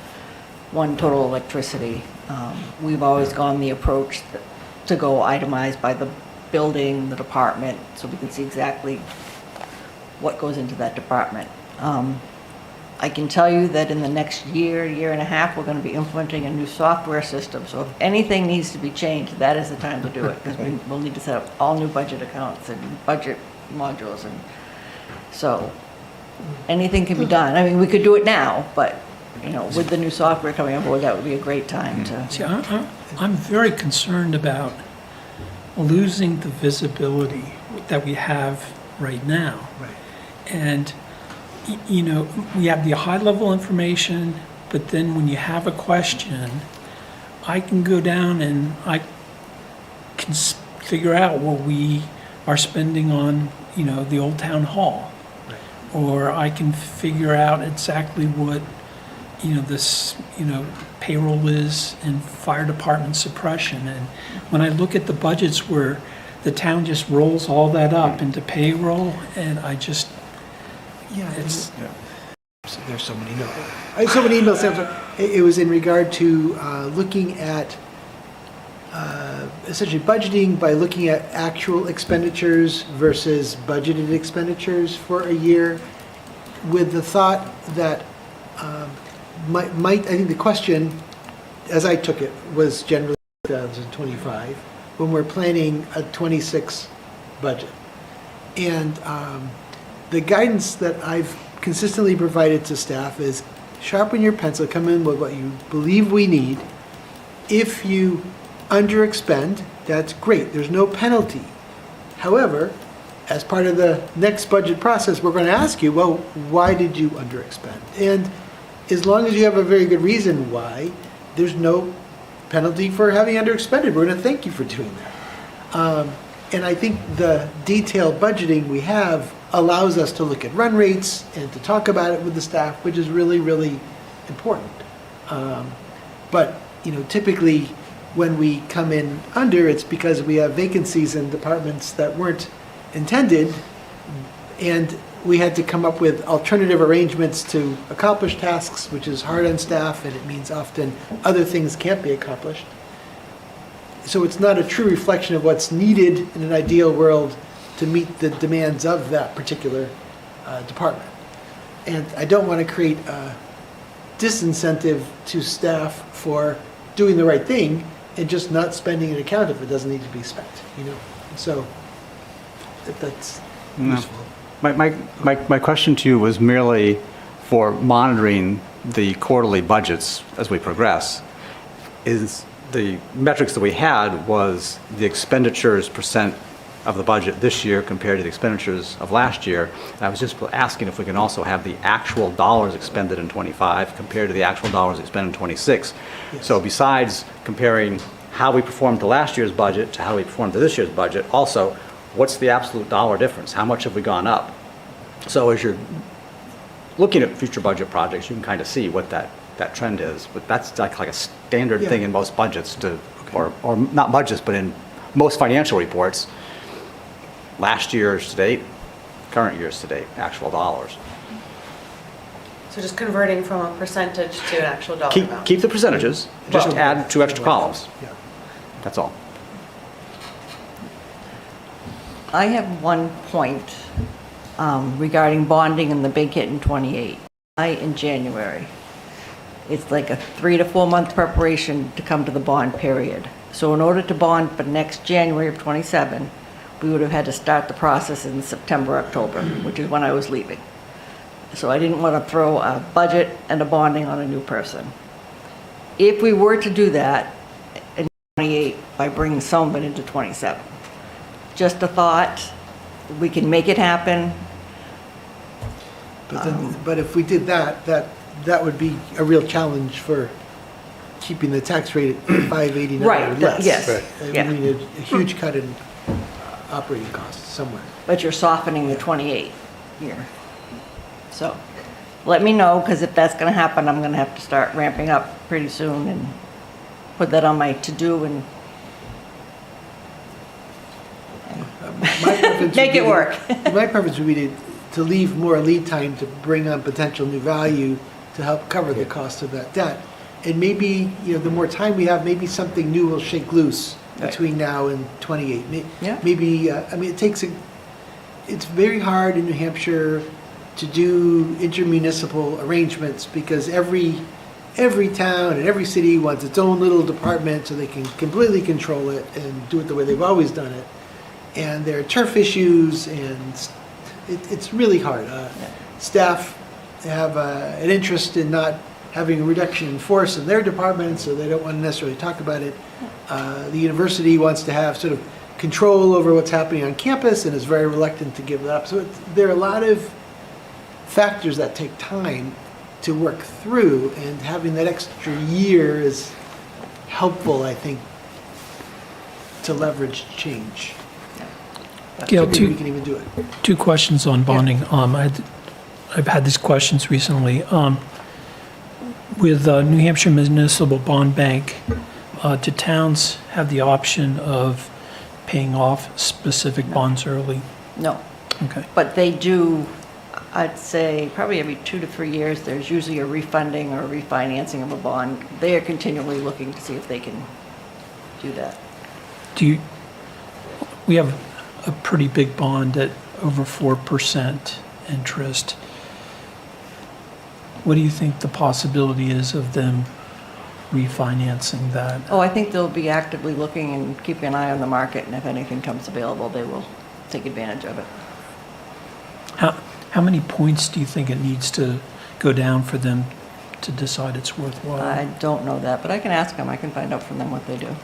one total electricity. We've always gone the approach to go itemized by the building, the department, so we can see exactly what goes into that department. I can tell you that in the next year and a half, we're going to be implementing a new software system. So if anything needs to be changed, that is the time to do it, because we'll need to set up all new budget accounts and budget modules. And so anything can be done. We could do it now, but with the new software coming on board, that would be a great time to. See, I'm very concerned about losing the visibility that we have right now. Right. And, we have the high-level information, but then when you have a question, I can go down and I can figure out what we are spending on, the old town hall. Right. Or I can figure out exactly what, this, payroll is in fire department suppression. And when I look at the budgets where the town just rolls all that up into payroll, and I just, There's so many notes. I had so many emails. It was in regard to looking at essentially budgeting by looking at actual expenditures versus budgeted expenditures for a year, with the thought that I think the question, as I took it, was generally 2025 when we're planning a 26 budget. And the guidance that I've consistently provided to staff is sharpen your pencil, come in with what you believe we need. If you underexpend, that's great. There's no penalty. However, as part of the next budget process, we're going to ask you, well, why did you underexpend? And as long as you have a very good reason why, there's no penalty for having underexpended. We're going to thank you for doing that. And I think the detailed budgeting we have allows us to look at run rates and to talk about it with the staff, which is really, really important. But, typically when we come in under, it's because we have vacancies in departments that weren't intended, and we had to come up with alternative arrangements to accomplish tasks, which is hard on staff, and it means often other things can't be accomplished. So it's not a true reflection of what's needed in an ideal world to meet the demands of that particular department. And I don't want to create a disincentive to staff for doing the right thing and just not spending an account if it doesn't need to be spent, So that's useful. My question to you was merely for monitoring the quarterly budgets as we progress, is the metrics that we had was the expenditures percent of the budget this year compared to the expenditures of last year. And I was just asking if we can also have the actual dollars expended in '25 compared to the actual dollars expended in '26. So besides comparing how we performed to last year's budget to how we performed to this year's budget, also, what's the absolute dollar difference? How much have we gone up? So as you're looking at future budget projects, you can kind of see what that trend is. But that's like a standard thing in most budgets or not budgets, but in most financial reports. Last year's to date, current year's to date, actual dollars. So just converting from a percentage to an actual dollar amount. Keep the percentages, just add 2 extra columns. That's all. I have one point regarding bonding and the big hit in '28. In January. It's like a 3 to 4 month preparation to come to the bond period. So in order to bond for next January of '27, we would have had to start the process in September, October, which is when I was leaving. So I didn't want to throw a budget and a bonding on a new person. If we were to do that in '28 by bringing some of it into '27, just a thought, we can make it happen. But if we did that would be a real challenge for keeping the tax rate at 589 Right, or less. yes, We need a huge cut in operating costs somewhere. But you're softening the '28 year. So let me know, because if that's going to happen, I'm going to have to start ramping up pretty soon and put that on my to-do and make it work. My preference would be to leave more lead time to bring on potential new value to help cover the cost of that debt. And maybe, the more time we have, maybe something new will shake loose between now and '28. Maybe, it's very hard in New Hampshire to do intermunicipal arrangements because every town and every city wants its own little department so they can completely control it and do it the way they've always done it. And there are turf issues, and it's really hard. Staff have an interest in not having a reduction in force in their department, so they don't want to necessarily talk about it. The university wants to have sort of control over what's happening on campus and is very reluctant to give that up. So there are a lot of factors that take time to work through, and having that extra year is helpful, I think, to leverage change. Gail, Maybe we can even do it. 2 questions on bonding. I've had these questions recently. With New Hampshire Municipal Bond Bank, do towns have the option of paying off specific bonds early? No. Okay. But they do, I'd say, probably every 2 to 3 years, there's usually a refunding or refinancing of a bond. They are continually looking to see if they can do that. We have a pretty big bond at over 4% interest. What do you think the possibility is of them refinancing that? Oh, I think they'll be actively looking and keeping an eye on the market, and if anything comes available, they will take advantage of it. How many points do you think it needs to go down for them to decide it's worthwhile? I don't know that, but I can ask them. I can find out from them what they do.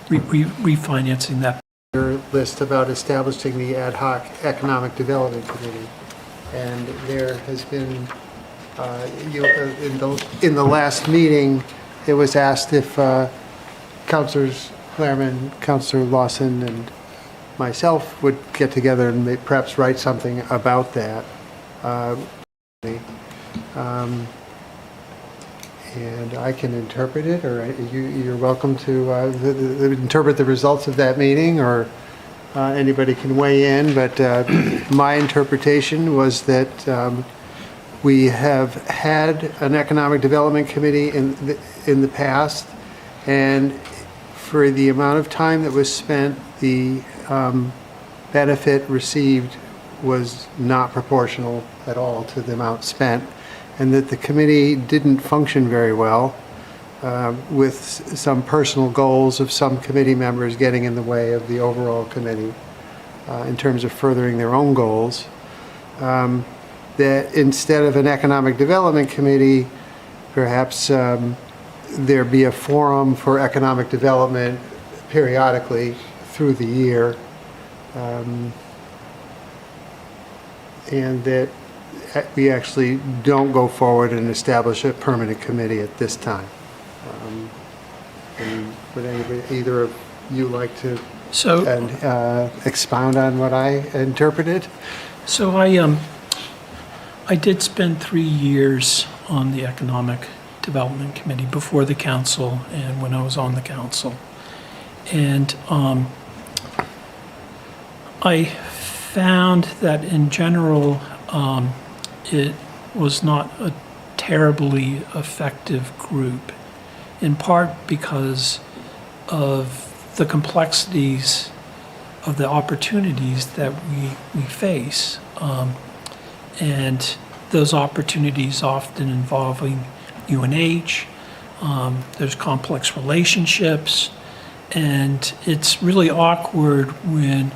Refinancing that. Your list about establishing the ad hoc economic development committee, and there has been, in the last meeting, it was asked if Councilors Clareman, Councilor Lawson, and myself would get together and perhaps write something about that. And I can interpret it, or you're welcome to interpret the results of that meeting, or anybody can weigh in. But my interpretation was that we have had an economic development committee in the past, and for the amount of time that was spent, the benefit received was not proportional at all to the amount spent, and that the committee didn't function very well, with some personal goals of some committee members getting in the way of the overall committee in terms of furthering their own goals. that instead of an economic development committee, perhaps there be a forum for economic development periodically through the year. And that we actually don't go forward and establish a permanent committee at this time. And would anybody, either of you like to expound on what I interpreted? So I did spend 3 years on the Economic Development Committee before the council and when I was on the council. And I found that in general, it was not a terribly effective group, in part because of the complexities of the opportunities that we face. And those opportunities often involving UNH, there's complex relationships, and it's really awkward when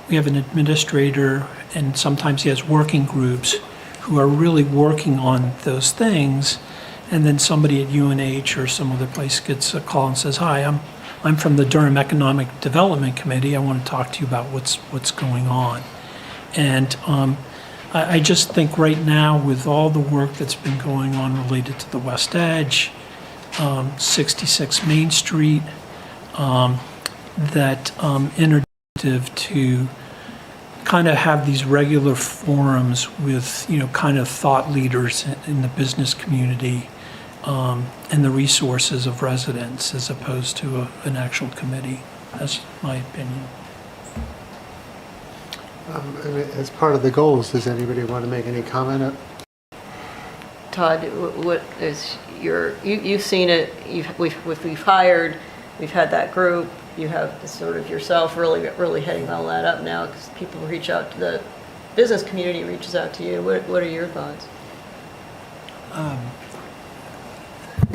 we have an administrator and sometimes he has working groups who are really working on those things, and then somebody at UNH or some other place gets a call and says, "Hi, I'm from the Durham Economic Development Committee. I want to talk to you about what's going on." And I just think right now, with all the work that's been going on related to the West Edge, 66 Main Street, that initiative to kind of have these regular forums with, kind of thought leaders in the business community, and the resources of residents as opposed to an actual committee. That's my opinion. As part of the goals, does anybody want to make any comment? Todd, what is you've seen it, we've hired, we've had that group, you have sort of yourself really heading all that up now because people reach out to the business community, reaches out to you. What are your thoughts?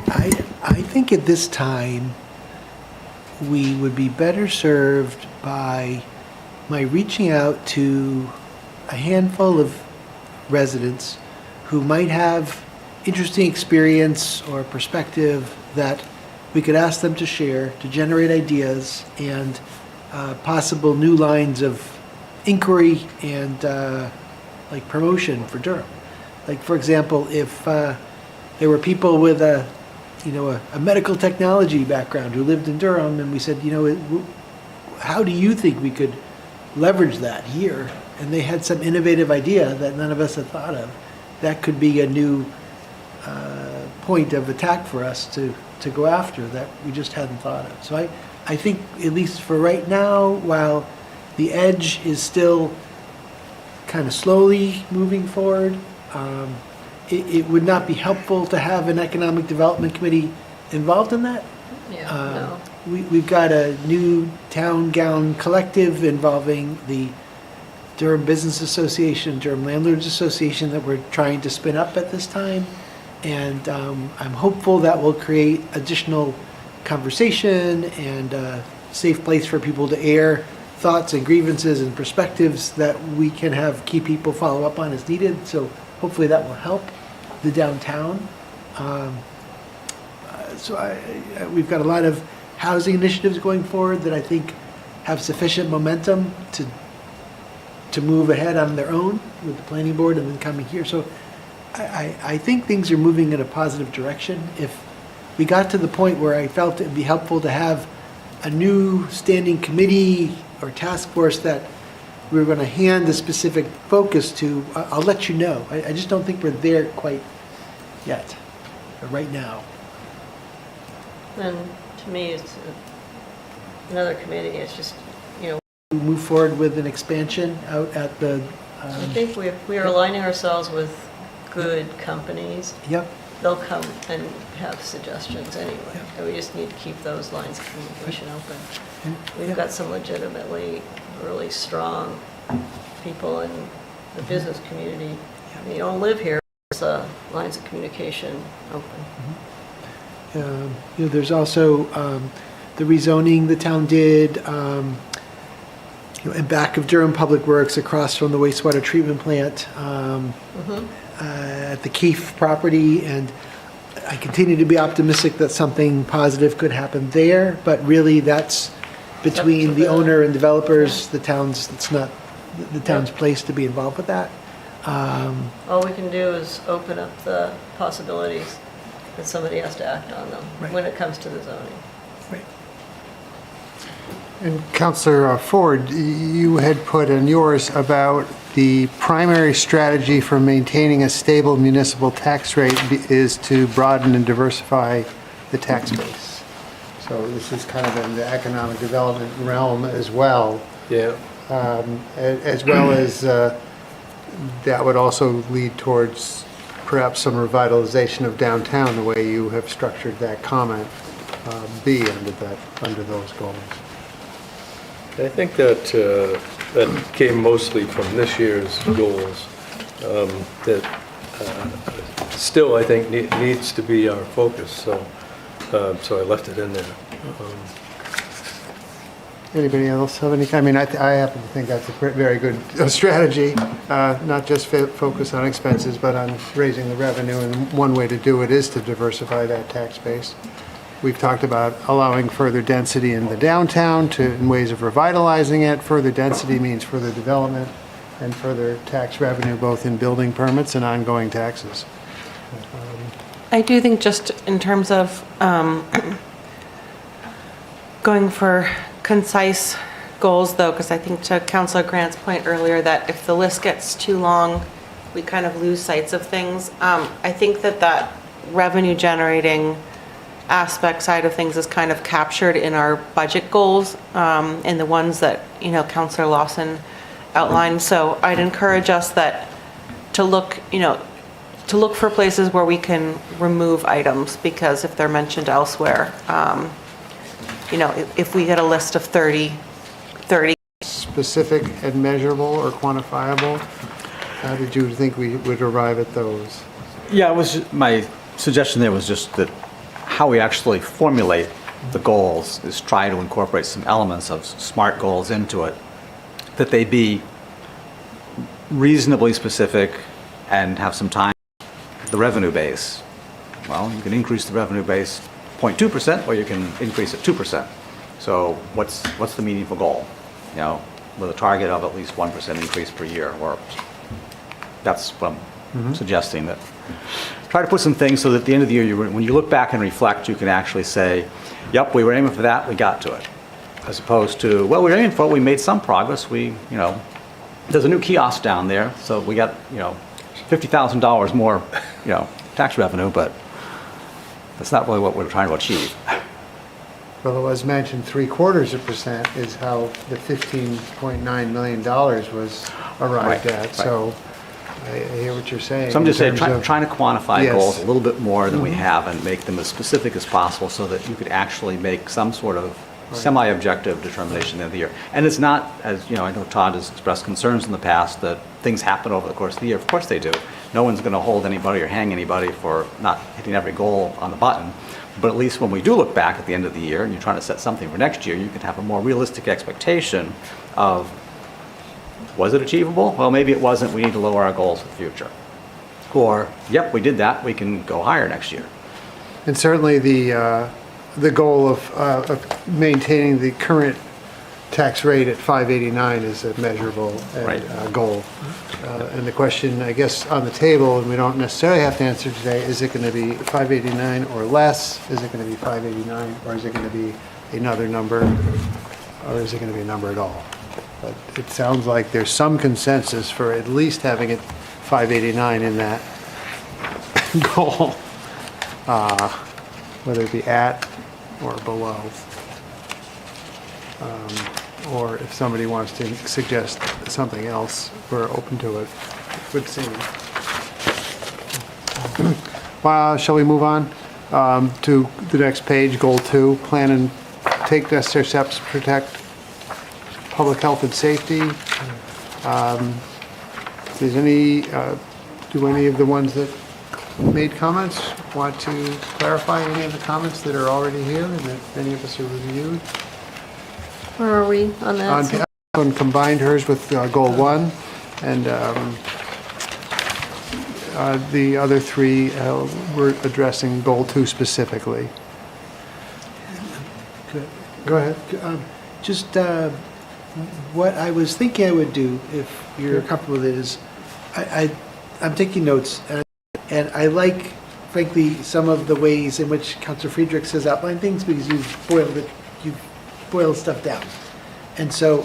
I think at this time, we would be better served by my reaching out to a handful of residents who might have interesting experience or perspective that we could ask them to share, to generate ideas and possible new lines of inquiry and like promotion for Durham. Like, for example, if there were people with a medical technology background who lived in Durham, and we said, how do you think we could leverage that here? And they had some innovative idea that none of us had thought of. That could be a new point of attack for us to go after that we just hadn't thought of. So I think, at least for right now, while the edge is still kind of slowly moving forward, it would not be helpful to have an economic development committee involved in that. Yeah, no. We've got a new town gown collective involving the Durham Business Association, Durham Landlords Association that we're trying to spin up at this time. And I'm hopeful that will create additional conversation and a safe place for people to air thoughts and grievances and perspectives that we can have key people follow up on as needed. So hopefully that will help the downtown. We've got a lot of housing initiatives going forward that I think have sufficient momentum to move ahead on their own with the planning board and then coming here. So I think things are moving in a positive direction. If we got to the point where I felt it'd be helpful to have a new standing committee or task force that we were going to hand a specific focus to, I'll let you know. I just don't think we're there quite yet, right now. And to me, it's another committee. It's just, We move forward with an expansion out at the... I think we are aligning ourselves with good companies. Yep. They'll come and have suggestions anyway. And we just need to keep those lines of communication open. We've got some legitimately really strong people in the business community. You don't live here, there's lines of communication open. There's also the rezoning the town did. in back of Durham Public Works, across from the wastewater treatment plant, at the Keefe property, and I continue to be optimistic that something positive could happen there, but really that's between the owner and developers, the town's, it's not the town's place to be involved with that. All we can do is open up the possibilities, that somebody has to act on them when it comes to the zoning. And Councillor Ford, you had put in yours about the primary strategy for maintaining a stable municipal tax rate is to broaden and diversify the tax base. So this is kind of in the economic development realm as well. Yeah. As well as that would also lead towards perhaps some revitalization of downtown, the way you have structured that comment B under those goals. I think that that came mostly from this year's goals. That still, I think, needs to be our focus. So I left it in there. Anybody else have any? I mean, I happen to think that's a very good strategy. Not just focus on expenses, but on raising the revenue. And one way to do it is to diversify that tax base. We've talked about allowing further density in the downtown in ways of revitalizing it. Further density means further development and further tax revenue, both in building permits and ongoing taxes. I do think just in terms of going for concise goals, though, because I think to Councilor Grant's point earlier that if the list gets too long, we kind of lose sights of things. I think that revenue generating aspect side of things is kind of captured in our budget goals, and the ones that, Councilor Lawson outlined. So I'd encourage us to look for places where we can remove items, because if they're mentioned elsewhere, if we get a list of 30. Specific and measurable or quantifiable, how did you think we would arrive at those? Yeah, my suggestion there was just that how we actually formulate the goals is try to incorporate some elements of SMART goals into it, that they be reasonably specific and have some time. The revenue base, well, you can increase the revenue base 0.2%, or you can increase it 2%. So what's the meaningful goal? With a target of at least 1% increase per year, or that's what I'm suggesting, that try to put some things so that at the end of the year, when you look back and reflect, you can actually say, yep, we were aiming for that, we got to it. As opposed to, well, we were aiming for it, we made some progress, there's a new kiosk down there, so we got, $50,000 more, tax revenue, but that's not really what we're trying to achieve. Well, it was mentioned 0.75% is how the $15.9 million was arrived at. Right. So I hear what you're saying. So I'm just saying, in terms trying to quantify Yes. goals a little bit more than we have and make them as specific as possible so that you could actually make some sort of semi-objective determination at the end of the year. And it's not, as I know Todd has expressed concerns in the past that things happen over the course of the year. Of course they do. No one's going to hold anybody or hang anybody for not hitting every goal on the button. But at least when we do look back at the end of the year and you're trying to set something for next year, you can have a more realistic expectation of, was it achievable? Well, maybe it wasn't. We need to lower our goals for the future. Or, yep, we did that. We can go higher next year. And certainly the goal of maintaining the current tax rate at 589 is a measurable goal. And the question, I guess, on the table, and we don't necessarily have to answer today, is it going to be 589 or less? Is it going to be 589, or is it going to be another number, or is it going to be a number at all? But it sounds like there's some consensus for at least having it 589 in that goal, whether it be at or below. Or if somebody wants to suggest something else, we're open to it, it would seem. Well, shall we move on to the next page, Goal 2, plan and take necessary steps to protect public health and safety. Do any of the ones that made comments want to clarify any of the comments that are already here and that many of us have reviewed? Where are we on that? one combined hers with goal 1, and the other 3 were addressing goal 2 specifically. Good. Go ahead. Just what I was thinking I would do, if you're comfortable with it, is I'm taking notes, and I like, frankly, some of the ways in which Councilor Friedrichs has outlined things, because you've boiled stuff down. And so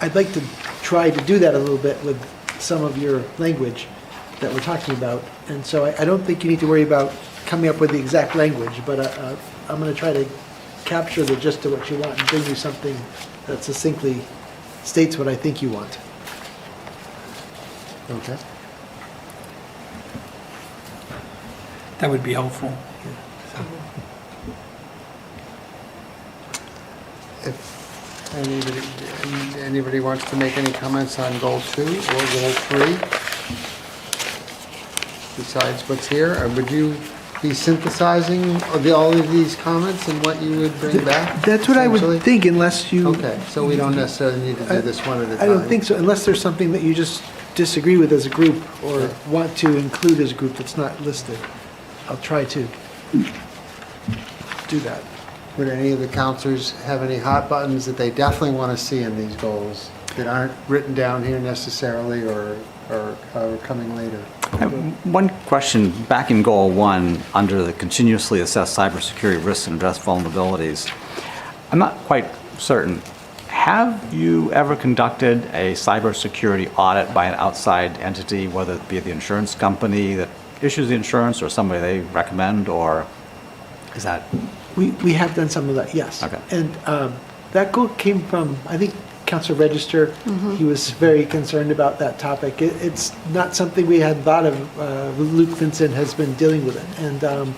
I'd like to try to do that a little bit with some of your language that we're talking about. And so I don't think you need to worry about coming up with the exact language, but I'm going to try to capture the gist of what you want and bring you something that succinctly states what I think you want. Okay. That would be helpful. If anybody wants to make any comments on goal 2 or goal 3, besides what's here, or would you be synthesizing all of these comments and what you would bring back? That's what I would essentially? think, unless you... Okay, so we don't necessarily need to do this one at a time. I don't think so, unless there's something that you just disagree with as a group or want to include as a group that's not listed. I'll try to do that. Would any of the counselors have any hot buttons that they definitely want to see in these goals that aren't written down here necessarily or coming later? One question, back in goal 1, under the continuously assess cybersecurity risks and address vulnerabilities, I'm not quite certain. Have you ever conducted a cybersecurity audit by an outside entity, whether it be the insurance company that issues the insurance or somebody they recommend, or is that? We have done some of that, yes. Okay. And that goal came from, I think, Councilor Register. Mhm. He was very concerned about that topic. It's not something we had thought of. Luke Vincent has been dealing with it. And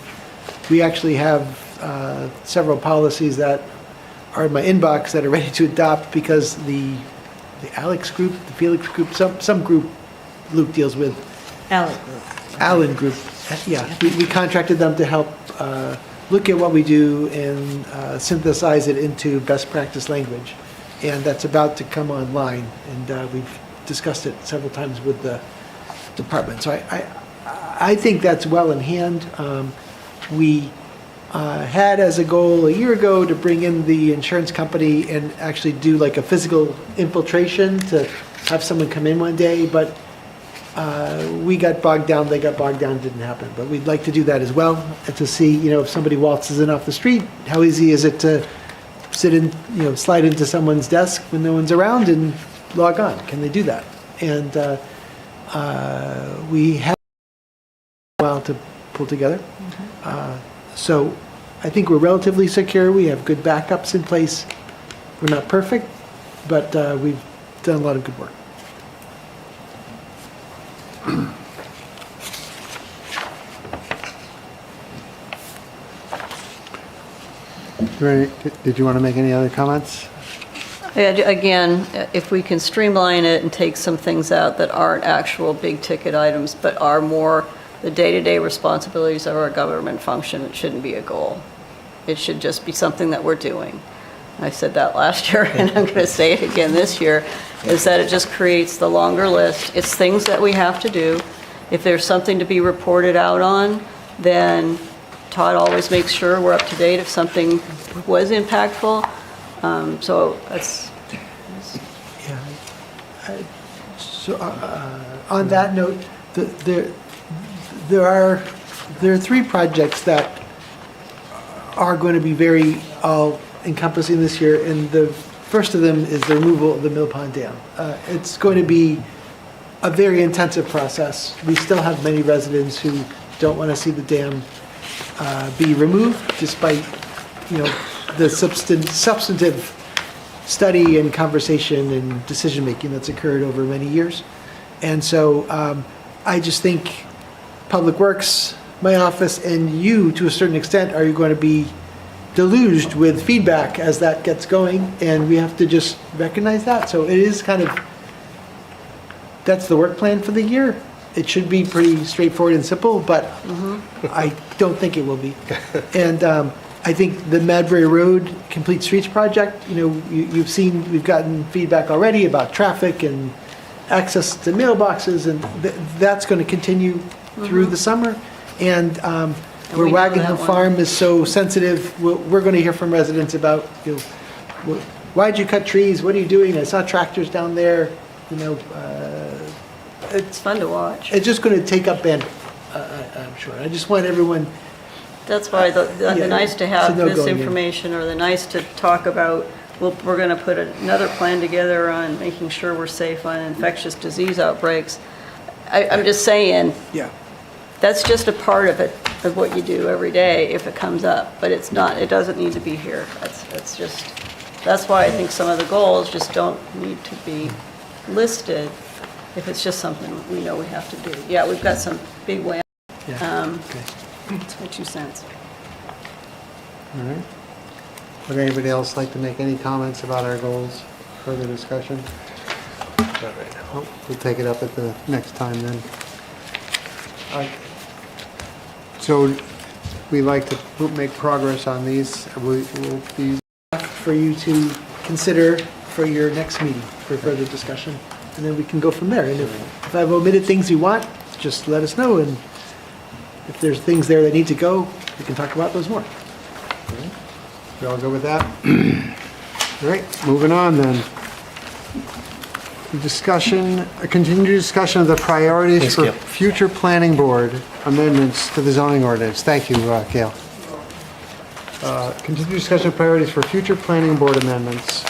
we actually have several policies that are in my inbox that are ready to adopt, because the Alex group, the Felix group, some group Luke deals with. Allen Group, yeah. We contracted them to help look at what we do and synthesize it into best practice language. And that's about to come online, and we've discussed it several times with the department. So I think that's well in hand. We had as a goal a year ago to bring in the insurance company and actually do like a physical infiltration, to have someone come in one day, but we got bogged down, they got bogged down, didn't happen. But we'd like to do that as well, and to see, if somebody waltzes in off the street, how easy is it to sit in, slide into someone's desk when no one's around and log on? Can they do that? And we have a while to pull together. So I think we're relatively secure. We have good backups in place. We're not perfect, but we've done a lot of good work. Did you want to make any other comments? Again, if we can streamline it and take some things out that aren't actual big ticket items, but are more the day-to-day responsibilities of our government function, it shouldn't be a goal. It should just be something that we're doing. I said that last year, and I'm going to say it again this year, is that it just creates the longer list. It's things that we have to do. If there's something to be reported out on, then Todd always makes sure we're up to date if something was impactful. So that's... Yeah. So on that note, there are 3 projects that are going to be very all-encompassing this year, and the first of them is the removal of the Mill Pond Dam. It's going to be a very intensive process. We still have many residents who don't want to see the dam be removed, despite, the substantive study and conversation and decision-making that's occurred over many years. And so I just think Public Works, my office, and you, to a certain extent, are going to be deluged with feedback as that gets going, and we have to just recognize that. So it is kind of, that's the work plan for the year. It should be pretty straightforward and simple, but I don't think it will be. And I think the Madbury Road Complete Streets project, you've seen, we've gotten feedback already about traffic and access to mailboxes, and that's going to continue through the summer. And where we know Wagon that Hill one. Farm is so sensitive, we're going to hear from residents about, why'd you cut trees? What are you doing? I saw tractors down there. It's fun to watch. It's just going to take up bandwidth, I'm sure. I just want everyone. That's why the Yeah, nice to to have know this going in. information, or the nice to talk about, well, we're going to put another plan together on making sure we're safe on infectious disease outbreaks. I'm just saying, Yeah. that's just a part of it, of what you do every day if it comes up, but it's not, it doesn't need to be here. That's why I think some of the goals just don't need to be listed if it's just something we know we have to do. Yeah, we've got some big wins. Okay. That's my 2 cents. All right. Would anybody else like to make any comments about our goals? Further discussion? All right. Well, we'll take it up at the next time then. So we like to make progress on these. Will be For you to consider for your next meeting for further discussion. And then we can go from there. And if I've omitted things you want, just let us know. And if there's things there that need to go, we can talk about those more. You all go with that? All right, moving on then. A continued discussion of the priorities for future planning board amendments to the zoning ordinance. Thank you, Gail. Continued discussion of priorities for future planning board amendments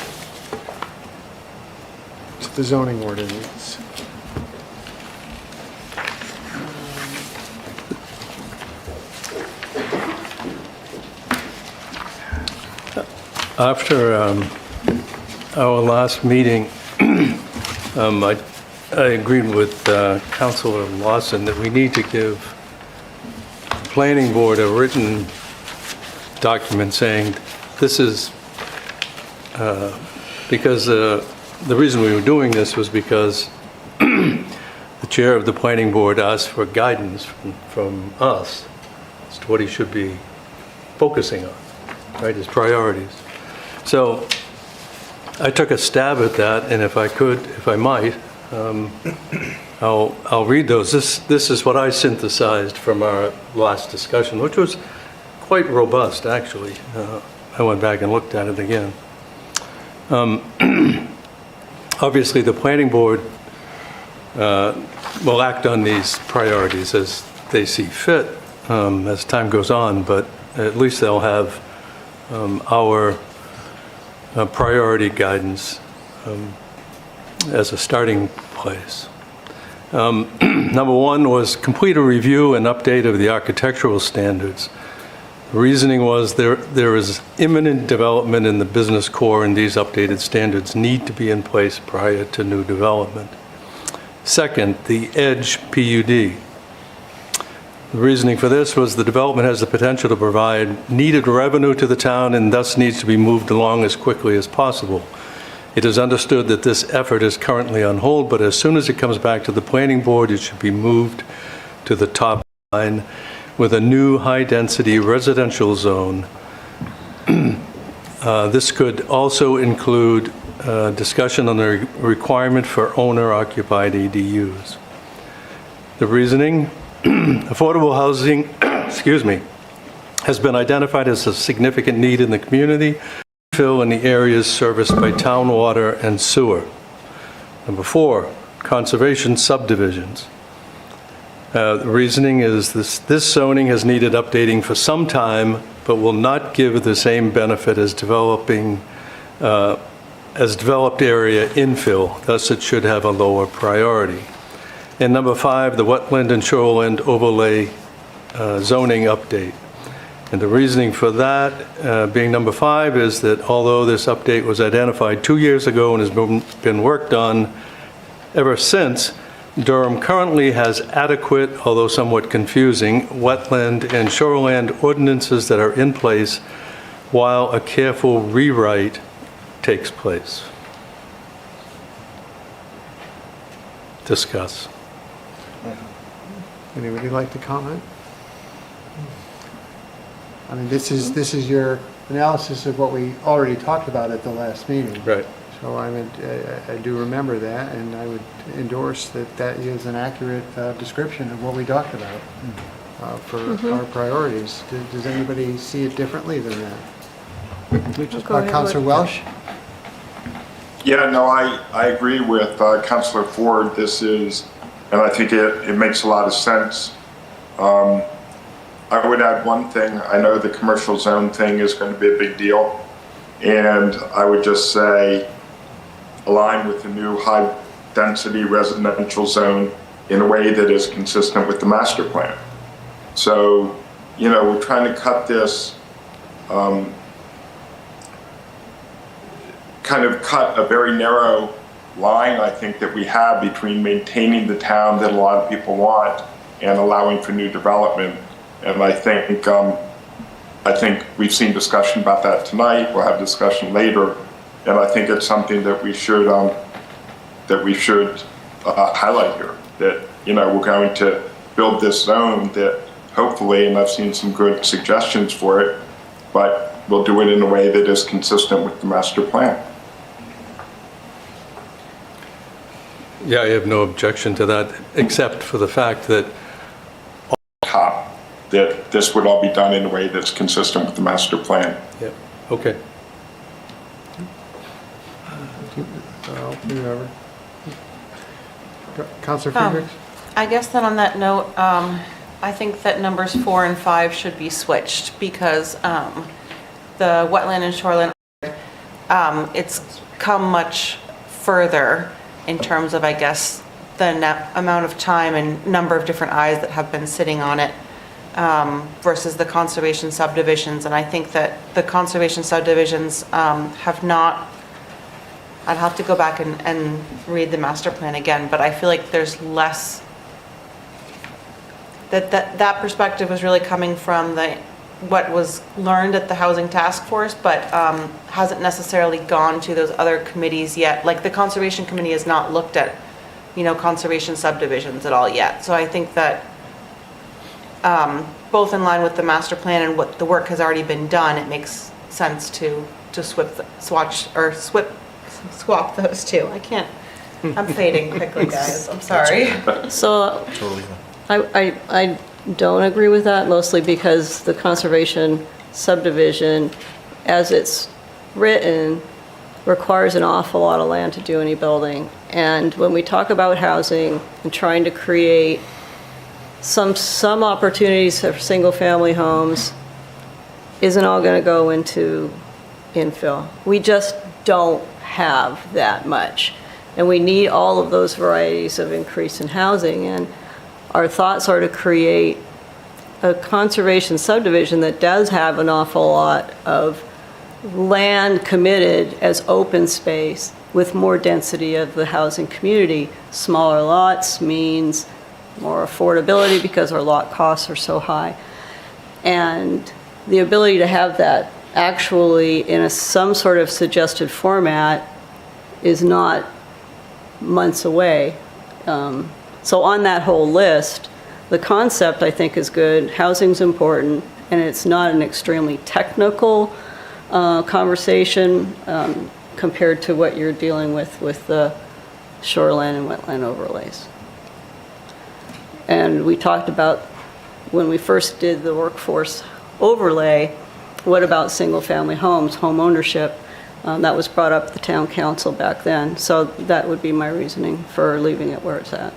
to the zoning ordinance. After our last meeting, I agreed with Councilor Lawson that we need to give the planning board a written document saying this is, because the reason we were doing this was because the chair of the planning board asked for guidance from us as to what he should be focusing on, right, his priorities. So I took a stab at that, and if I might, I'll read those. This is what I synthesized from our last discussion, which was quite robust, actually. I went back and looked at it again. Obviously, the planning board will act on these priorities as they see fit as time goes on, but at least they'll have our priority guidance as a starting place. Number one was complete a review and update of the architectural standards. The reasoning was there is imminent development in the business core, and these updated standards need to be in place prior to new development. Second, the Edge PUD. The reasoning for this was the development has the potential to provide needed revenue to the town and thus needs to be moved along as quickly as possible. It is understood that this effort is currently on hold, but as soon as it comes back to the planning board, it should be moved to the top line with a new high-density residential zone. This could also include discussion on the requirement for owner-occupied ADUs. The reasoning, affordable housing, has been identified as a significant need in the community, fill in the areas serviced by town water and sewer. Number 4, conservation subdivisions. The reasoning is this zoning has needed updating for some time, but will not give the same benefit as developed area infill, thus it should have a lower priority. And number 5, the wetland and shoreland overlay zoning update. And the reasoning for that, being number 5, is that although this update was identified 2 years ago and has been worked on ever since, Durham currently has adequate, although somewhat confusing, wetland and shoreland ordinances that are in place while a careful rewrite takes place. Discuss. Anybody like to comment? I mean, this is your analysis of what we already talked about at the last meeting. Right. So I do remember that, and I would endorse that is an accurate description of what we talked about for our priorities. Does anybody see it differently than that? Councilor Welsh? Yeah, no, I agree with Councilor Ford. This is, and I think it makes a lot of sense. I would add one thing. I know the commercial zone thing is going to be a big deal. And I would just say, align with the new high-density residential zone in a way that is consistent with the master plan. So, you know, we're trying to cut this, kind of cut a very narrow line, I think, that we have between maintaining the town that a lot of people want and allowing for new development. And I think we've seen discussion about that tonight. We'll have discussion later, and I think it's something that we should highlight here. That, you know, we're going to build this zone that hopefully, and I've seen some good suggestions for it, but we'll do it in a way that is consistent with the master plan. Yeah, I have no objection to that, except for the fact that that this would all be done in a way that's consistent with the master plan. Yeah, okay. Councilor Friedrich? I guess then on that note, I think that numbers 4 and 5 should be switched because the wetland and shoreline, it's come much further in terms of, I guess, the amount of time and number of different eyes that have been sitting on it versus the conservation subdivisions. And I think that the conservation subdivisions have not, I'd have to go back and read the master plan again, but I feel like there's less, that perspective was really coming from what was learned at the housing task force, but hasn't necessarily gone to those other committees yet. Like the conservation committee has not looked at, you know, conservation subdivisions at all yet. So I think that both in line with the master plan and what the work has already been done, it makes sense to swap those two. I can't, I'm fading quickly, guys, I'm sorry. So I don't agree with that, mostly because the conservation subdivision, as it's written, requires an awful lot of land to do any building. And when we talk about housing and trying to create some opportunities for single-family homes, isn't all going to go into infill. We just don't have that much. And we need all of those varieties of increase in housing. And our thoughts are to create a conservation subdivision that does have an awful lot of land committed as open space with more density of the housing community. Smaller lots means more affordability because our lot costs are so high. And the ability to have that actually in some sort of suggested format is not months away. So on that whole list, the concept I think is good, housing's important, and it's not an extremely technical conversation compared to what you're dealing with the shoreline and wetland overlays. And we talked about when we first did the workforce overlay, what about single-family homes, home ownership? That was brought up at the town council back then. So that would be my reasoning for leaving it where it's at.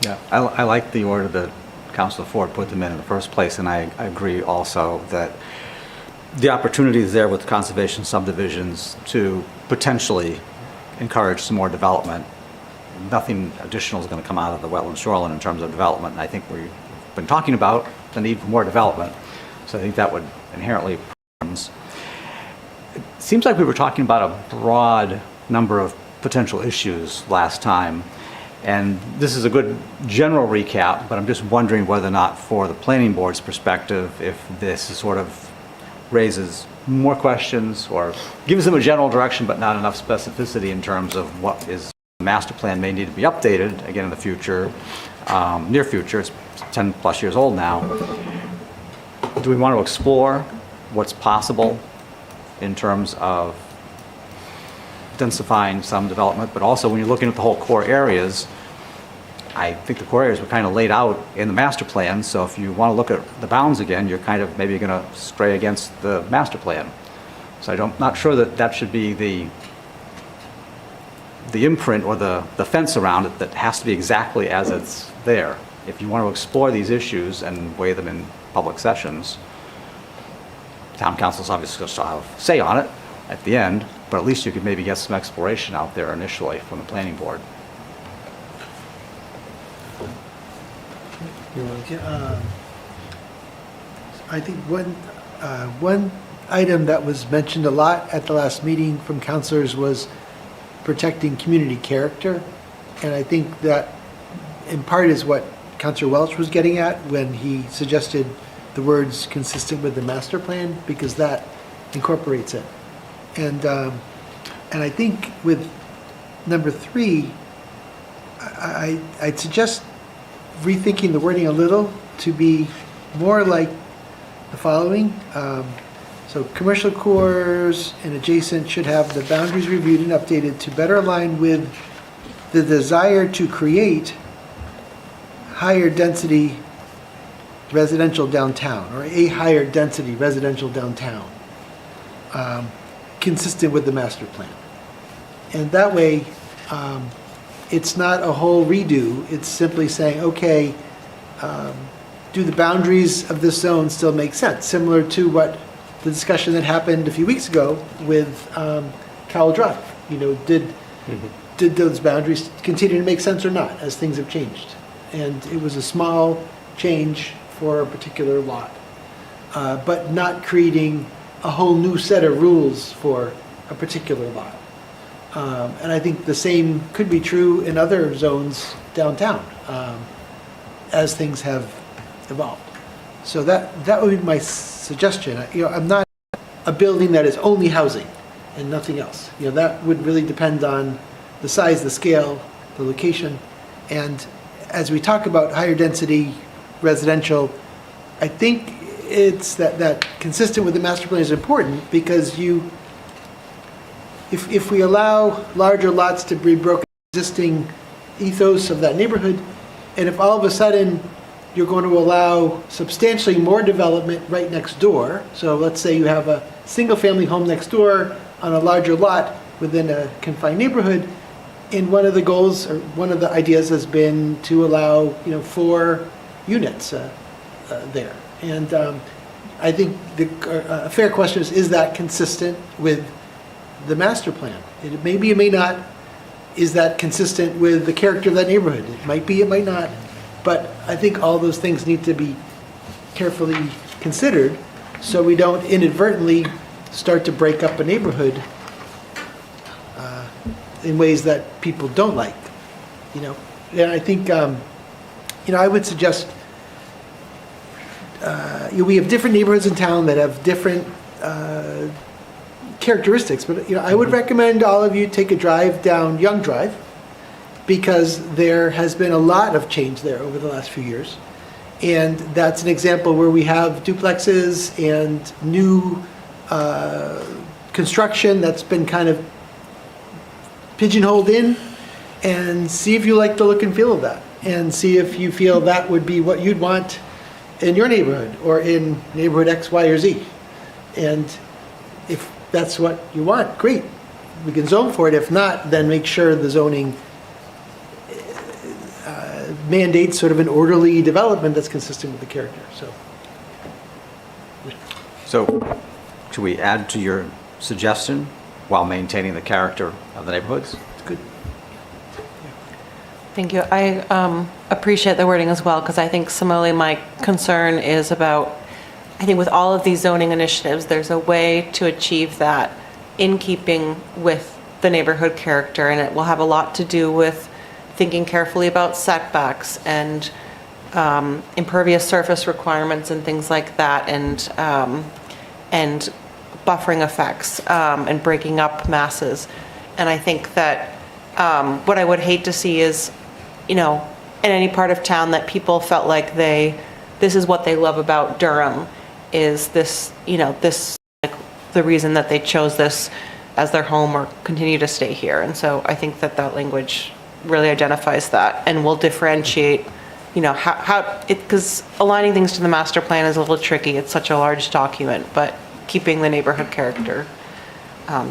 Yeah, I like the order that Councilor Ford put them in the first place, and I agree also that the opportunity is there with conservation subdivisions to potentially encourage some more development. Nothing additional is going to come out of the wetland shoreline in terms of development, and I think we've been talking about the need for more development, so I think that would inherently. It seems like we were talking about a broad number of potential issues last time, and this is a good general recap, but I'm just wondering whether or not for the planning board's perspective, if this sort of raises more questions or gives them a general direction but not enough specificity in terms of what is the master plan may need to be updated again in the future, near future, it's 10 plus years old now. do we want to explore what's possible in terms of densifying some development, but also when you're looking at the whole core areas, I think the core areas were kind of laid out in the master plan, so if you want to look at the bounds again, you're kind of maybe going to stray against the master plan. So I'm not sure that that should be the imprint or the fence around it that has to be exactly as it's there. If you want to explore these issues and weigh them in public sessions, town council's obviously going to have a say on it at the end, but at least you could maybe get some exploration out there initially from the planning board. I think one item that was mentioned a lot at the last meeting from councilors was protecting community character. And I think that in part is what Councilor Welch was getting at when he suggested the words consistent with the master plan, because that incorporates it. And I think with number 3, I'd suggest rethinking the wording a little to be more like the following. So commercial cores and adjacent should have the boundaries reviewed and updated to better align with the desire to create higher density residential downtown, or a higher density residential downtown, consistent with the master plan. And that way, it's not a whole redo. It's simply saying, okay, do the boundaries of this zone still make sense? Similar to what the discussion that happened a few weeks ago with Cowell Drive. You know, did those boundaries continue to make sense or not as things have changed? And it was a small change for a particular lot, but not creating a whole new set of rules for a particular lot. And I think the same could be true in other zones downtown as things have evolved. So that would be my suggestion. You know, I'm not a building that is only housing and nothing else. You know, that would really depend on the size, the scale, the location. And as we talk about higher density residential, I think it's that consistent with the master plan is important, because if we allow larger lots to be broken existing ethos of that neighborhood, and if all of a sudden you're going to allow substantially more development right next door, so let's say you have a single-family home next door on a larger lot within a confined neighborhood, and one of the goals or one of the ideas has been to allow 4 units there. And I think a fair question is that consistent with the master plan? It may may not. Is that consistent with the character of that neighborhood? It might be, it might not. But I think all those things need to be carefully considered so we don't inadvertently start to break up a neighborhood in ways that people don't like. And I think, I would suggest, we have different neighborhoods in town that have different characteristics, but I would recommend all of you take a drive down Young Drive, because there has been a lot of change there over the last few years. And that's an example where we have duplexes and new construction that's been kind of pigeonholed in, and see if you like the look and feel of that, and see if you feel that would be what you'd want in your neighborhood or in neighborhood X, Y, or Z. And if that's what you want, great. We can zone for it. If not, then make sure the zoning mandates sort of an orderly development that's consistent with the character. So should we add to your suggestion while maintaining the character of the neighborhoods? Good. Thank you. I appreciate the wording as well, because I think similarly my concern is about, I think with all of these zoning initiatives, there's a way to achieve that in keeping with the neighborhood character, and it will have a lot to do with thinking carefully about setbacks and impervious surface requirements and things like that, and buffering effects, and breaking up masses. And I think that what I would hate to see is, in any part of town that people felt like this is what they love about Durham, is this, like, the reason that they chose this as their home or continue to stay here. And so I think that language really identifies that and will differentiate, because aligning things to the master plan is a little tricky. It's such a large document, but keeping the neighborhood character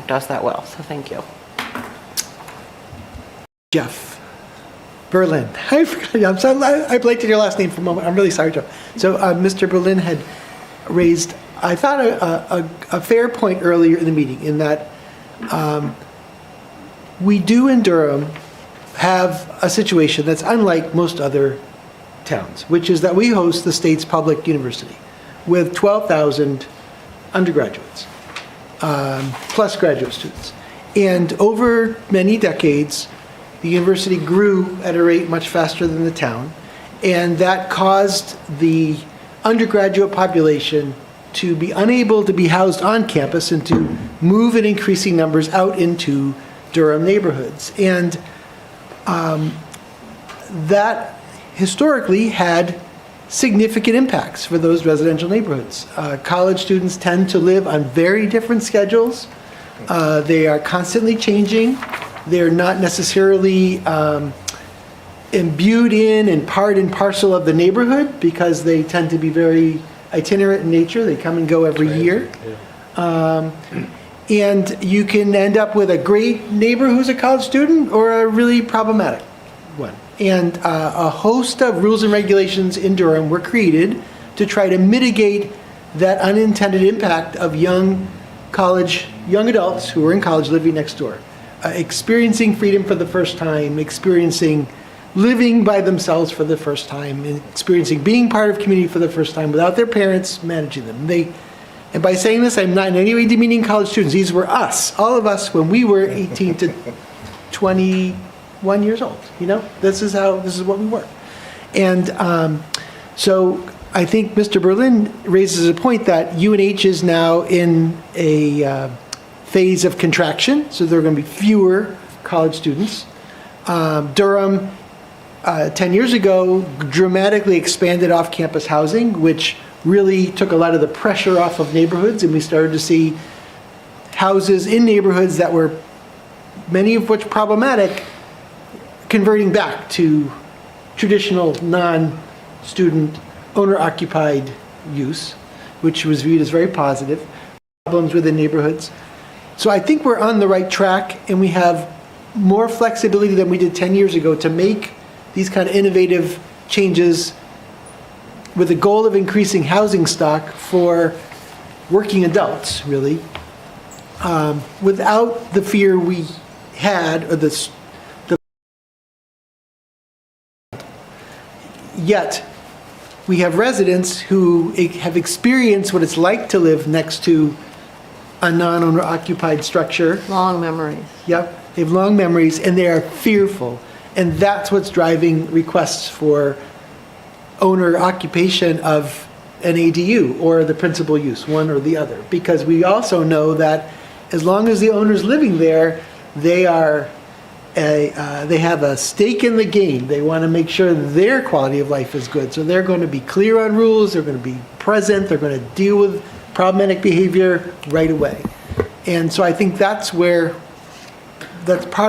does that well. So thank you. Jeff Berlin. I forgot. I'm sorry. I blanked on your last name for a moment. I'm really sorry, Jeff. So Mr. Berlin had raised, I thought, a fair point earlier in the meeting in that we do in Durham have a situation that's unlike most other towns, which is that we host the state's public university with 12,000 undergraduates, plus graduate students. And over many decades, the university grew at a rate much faster than the town, and that caused the undergraduate population to be unable to be housed on campus and to move in increasing numbers out into Durham neighborhoods. And that historically had significant impacts for those residential neighborhoods. College students tend to live on very different schedules. They are constantly changing. They're not necessarily imbued in and part and parcel of the neighborhood because they tend to be very itinerant in nature. They come and go every year. And you can end up with a great neighbor who's a college student or a really problematic one. And a host of rules and regulations in Durham were created to try to mitigate that unintended impact of young adults who are in college living next door. Experiencing freedom for the first time, experiencing living by themselves for the first time, and experiencing being part of community for the first time without their parents managing them. And by saying this, I'm not in any way demeaning college students. These were us, all of us, when we were 18 to 21 years old. This is what we were. And so I think Mr. Berlin raises a point that UNH is now in a phase of contraction, so there are going to be fewer college students. Durham, 10 years ago, dramatically expanded off-campus housing, which really took a lot of the pressure off of neighborhoods, and we started to see houses in neighborhoods that were, many of which problematic, converting back to traditional non-student owner-occupied use, which was viewed as very positive. Problems within neighborhoods. So I think we're on the right track, and we have more flexibility than we did 10 years ago to make these kind of innovative changes with the goal of increasing housing stock for working adults, really, without the fear we had, or yet we have residents who have experienced what it's like to live next to a non-owner occupied structure. Long memories. Yep, they have long memories, and they are fearful. And that's what's driving requests for owner occupation of an ADU or the principal use, one or the other. Because we also know that as long as the owner's living there, they have a stake in the game. They want to make sure their quality of life is good. So they're going to be clear on rules, they're going to be present, they're going to deal with problematic behavior right away. And so I think that's part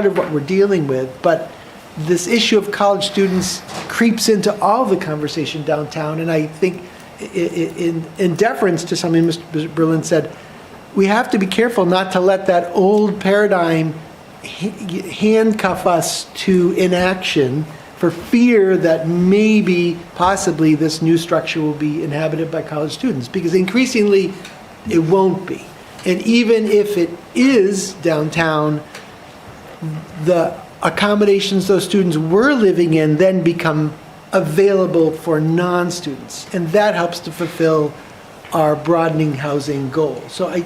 of what we're dealing with. But this issue of college students creeps into all the conversation downtown, and I think in deference to something Mr. Berlin said, we have to be careful not to let that old paradigm handcuff us to inaction for fear that maybe, possibly, this new structure will be inhabited by college students, because increasingly it won't be. And even if it is downtown, the accommodations those students were living in then become available for non-students, and that helps to fulfill our broadening housing goal. So I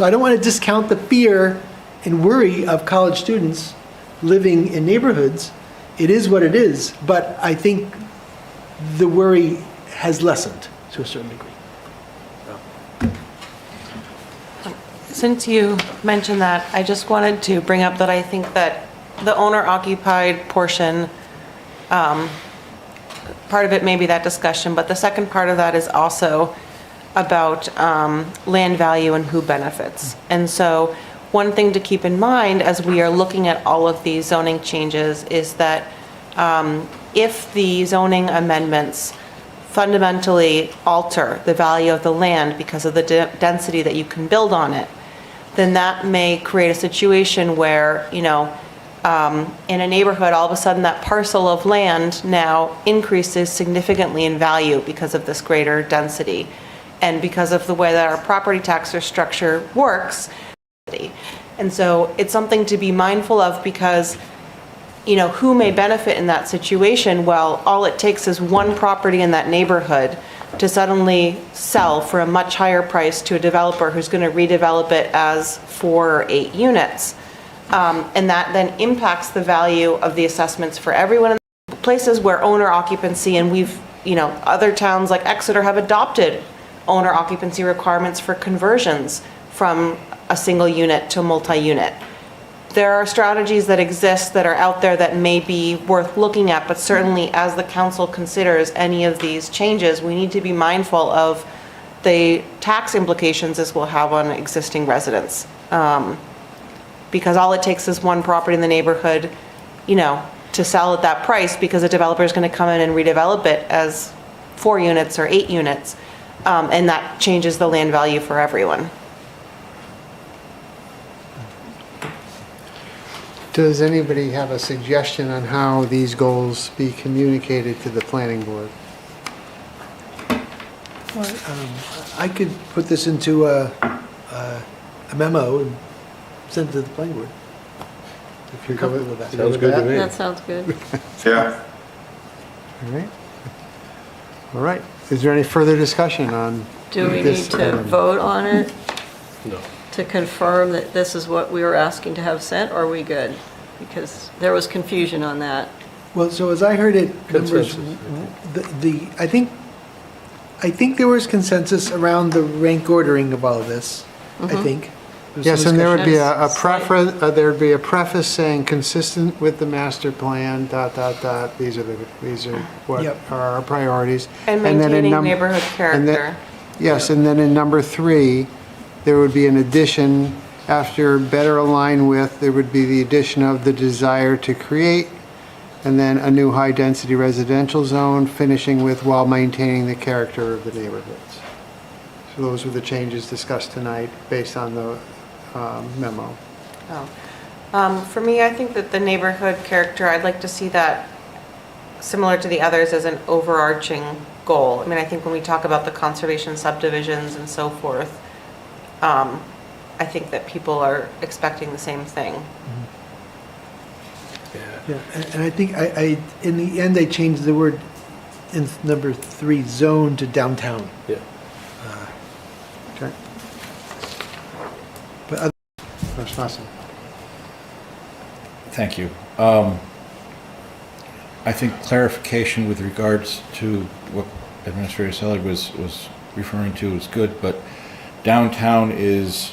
don't want to discount the fear and worry of college students living in neighborhoods. It is what it is, but I think the worry has lessened to a certain degree. Since you mentioned that, I just wanted to bring up that I think that the owner-occupied portion, part of it may be that discussion, but the second part of that is also about land value and who benefits. And so one thing to keep in mind as we are looking at all of these zoning changes is that if the zoning amendments fundamentally alter the value of the land because of the density that you can build on it, then that may create a situation where, you know, in a neighborhood, all of a sudden that parcel of land now increases significantly in value because of this greater density. And because of the way that our property tax structure works. And so it's something to be mindful of because, you know, who may benefit in that situation? Well, all it takes is one property in that neighborhood to suddenly sell for a much higher price to a developer who's going to redevelop it as 4 or 8 units. And that then impacts the value of the assessments for everyone in places where owner occupancy, and we've, you know, other towns like Exeter have adopted owner occupancy requirements for conversions from a single unit to multi-unit. There are strategies that exist that are out there that may be worth looking at, but certainly as the council considers any of these changes, we need to be mindful of the tax implications this will have on existing residents. Because all it takes is one property in the neighborhood, you know, to sell at that price because a developer is going to come in and redevelop it as 4 units or 8 units. And that changes the land value for everyone. Does anybody have a suggestion on how these goals be communicated to the planning board? Well, I could put this into a memo and send it to the planning board. If you're comfortable with that. Sounds good to me. That sounds good. Yeah. All right. All right. Is there any further discussion on Do we need this to item? vote on it No. to confirm that this is what we were asking to have sent, or are we good? Because there was confusion on that. Well, so as I heard it, numbers, Consensus, I think there was consensus around the rank ordering of all of this, I think. There was Yes, some and there would be a discussion. preference, there would be a preface saying consistent with the master plan, ... These are what Yep. are our priorities. And then in maintaining num- neighborhood and then- character. Yes, and then in number 3, there would be an addition after better align with, there would be the addition of the desire to create, and then a new high-density residential zone, finishing with while maintaining the character of the neighborhoods. So those were the changes discussed tonight based on the memo. For me, I think that the neighborhood character, I'd like to see that similar to the others as an overarching goal. I mean, I think when we talk about the conservation subdivisions and so forth, I think that people are expecting the same thing. Yeah, and I think in the end, I changed the word in number 3, zone to downtown. Yeah. Okay. But Commissioner Swanson. Thank you. I think clarification with regards to what Administrator Selig was referring to is good, but downtown is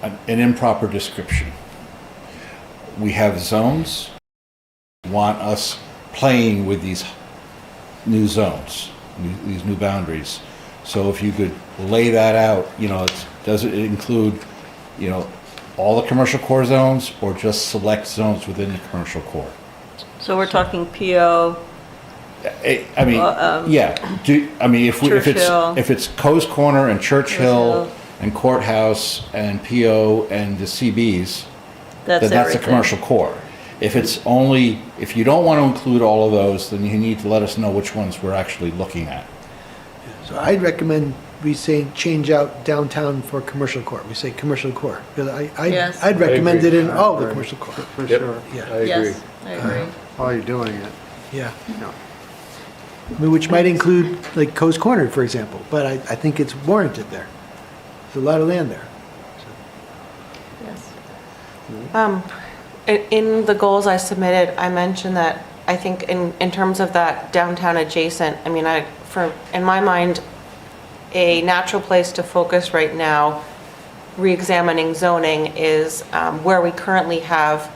an improper description. We have zones, want us playing with these new zones, these new boundaries. So if you could lay that out, you know, does it include, you know, all the commercial core zones or just select zones within the commercial core? So we're talking PO, I mean, yeah. Churchill. If it's Coe's Corner and Churchill Churchill. and Courthouse and PO and the CBs, that's then that's the everything. commercial core. If you don't want to include all of those, then you need to let us know which ones we're actually looking at. So I'd recommend we say change out downtown for commercial core. We say commercial core. Because Yes. I'd recommend agree. it in all the Right. commercial core. For Yep. sure. Yeah. I agree. Yes, I agree. While you're doing it. Yeah. No. I mean, which might include like Coe's Corner, for example, but I think it's warranted there. There's a lot of land there. Yes. In the goals I submitted, I mentioned that I think in terms of that downtown adjacent, I mean, in my mind, a natural place to focus right now, re-examining zoning, is where we currently have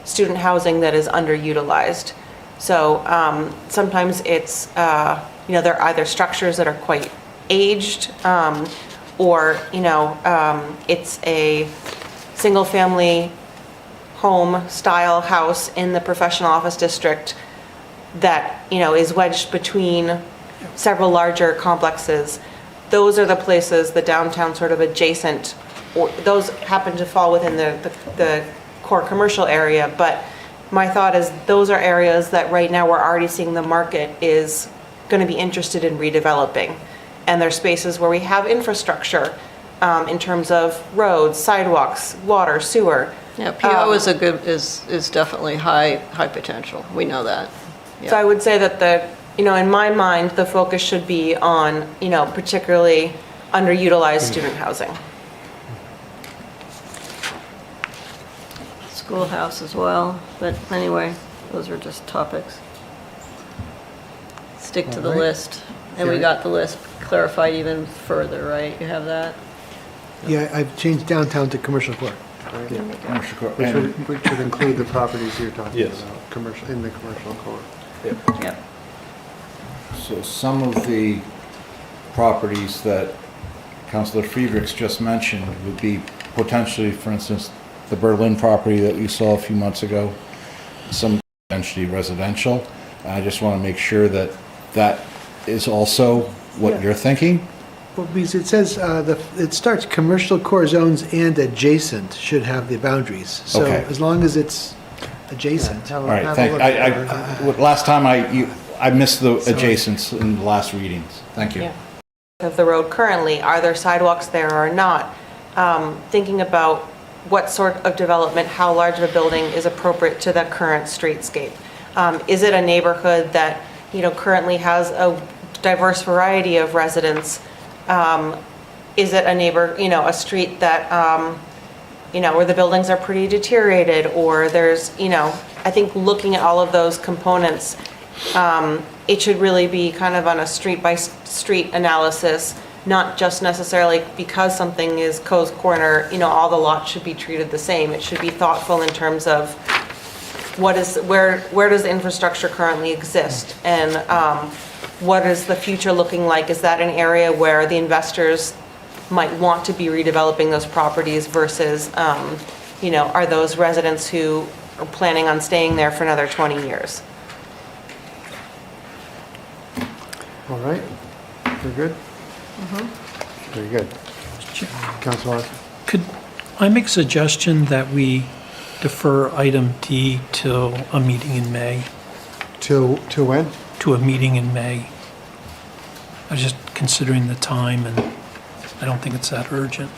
student housing that is underutilized. So sometimes it's, they're either structures that are quite aged, or, it's a single-family home style house in the professional office district that, is wedged between several larger complexes. Those are the places, the downtown sort of adjacent, or those happen to fall within the core commercial area, but my thought is those are areas that right now we're already seeing the market is going to be interested in redeveloping. And they're spaces where we have infrastructure in terms of roads, sidewalks, water, sewer. Yeah, PO is definitely high potential. We know that. So I would say that in my mind, the focus should be on, particularly underutilized student housing. Schoolhouse as well, but anyway, those are just topics. Stick to the All right. list. And we got the list clarified even further, right? You have that? Yeah, I've changed downtown to commercial court. Right? Commercial court. Which would include the properties you're talking Yes. about, in the commercial core. Yep. So some of the properties that Councilor Friedrichs just mentioned would be potentially, for instance, the Berlin property that we saw a few months ago, some potentially residential. I just want to make sure that that is also what Yeah. you're thinking. Well, because it says, it starts commercial core zones and adjacent should have the boundaries. So Okay. as long as it's adjacent. All right, thank, last time I missed the adjacents in the last readings. Thank you. Yeah. Of the road currently, are there sidewalks there or not? Thinking about what sort of development, how large of a building is appropriate to the current streetscape. Is it a neighborhood that, currently has a diverse variety of residents? Is it a street that, where the buildings are pretty deteriorated, or there's, I think looking at all of those components, it should really be kind of on a street-by-street analysis, not just necessarily because something is Coe's Corner, all the lots should be treated the same. It should be thoughtful in terms of where does the infrastructure currently exist, and what is the future looking like? Is that an area where the investors might want to be redeveloping those properties versus, are those residents who are planning on staying there for another 20 years? All right, we're good? Very good. Councilor? Could I make a suggestion that we defer item D till a meeting in May? To when? To a meeting in May. I was just considering the time, and I don't think it's that urgent.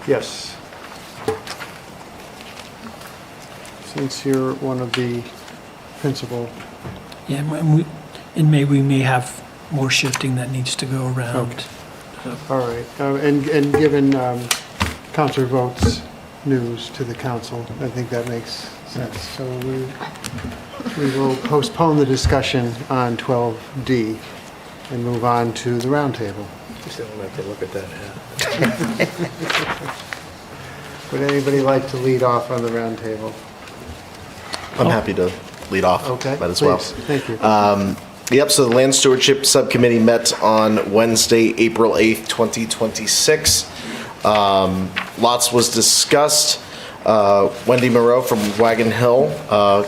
Yes. Since you're one of the principal. Yeah, in May, we may have more shifting that needs to go around. Okay. All right, and given Councilor Voigt's news to the council, I think that makes sense. So we will postpone the discussion on 12D and move on to the roundtable. You still don't have to look at that hat. Would anybody like to lead off on the roundtable? I'm happy to lead off. Okay, Might as well. please. Thank you. Yep, so the Land Stewardship Subcommittee met on Wednesday, April 8th, 2026. Lots was discussed. Wendy Moreau from Wagon Hill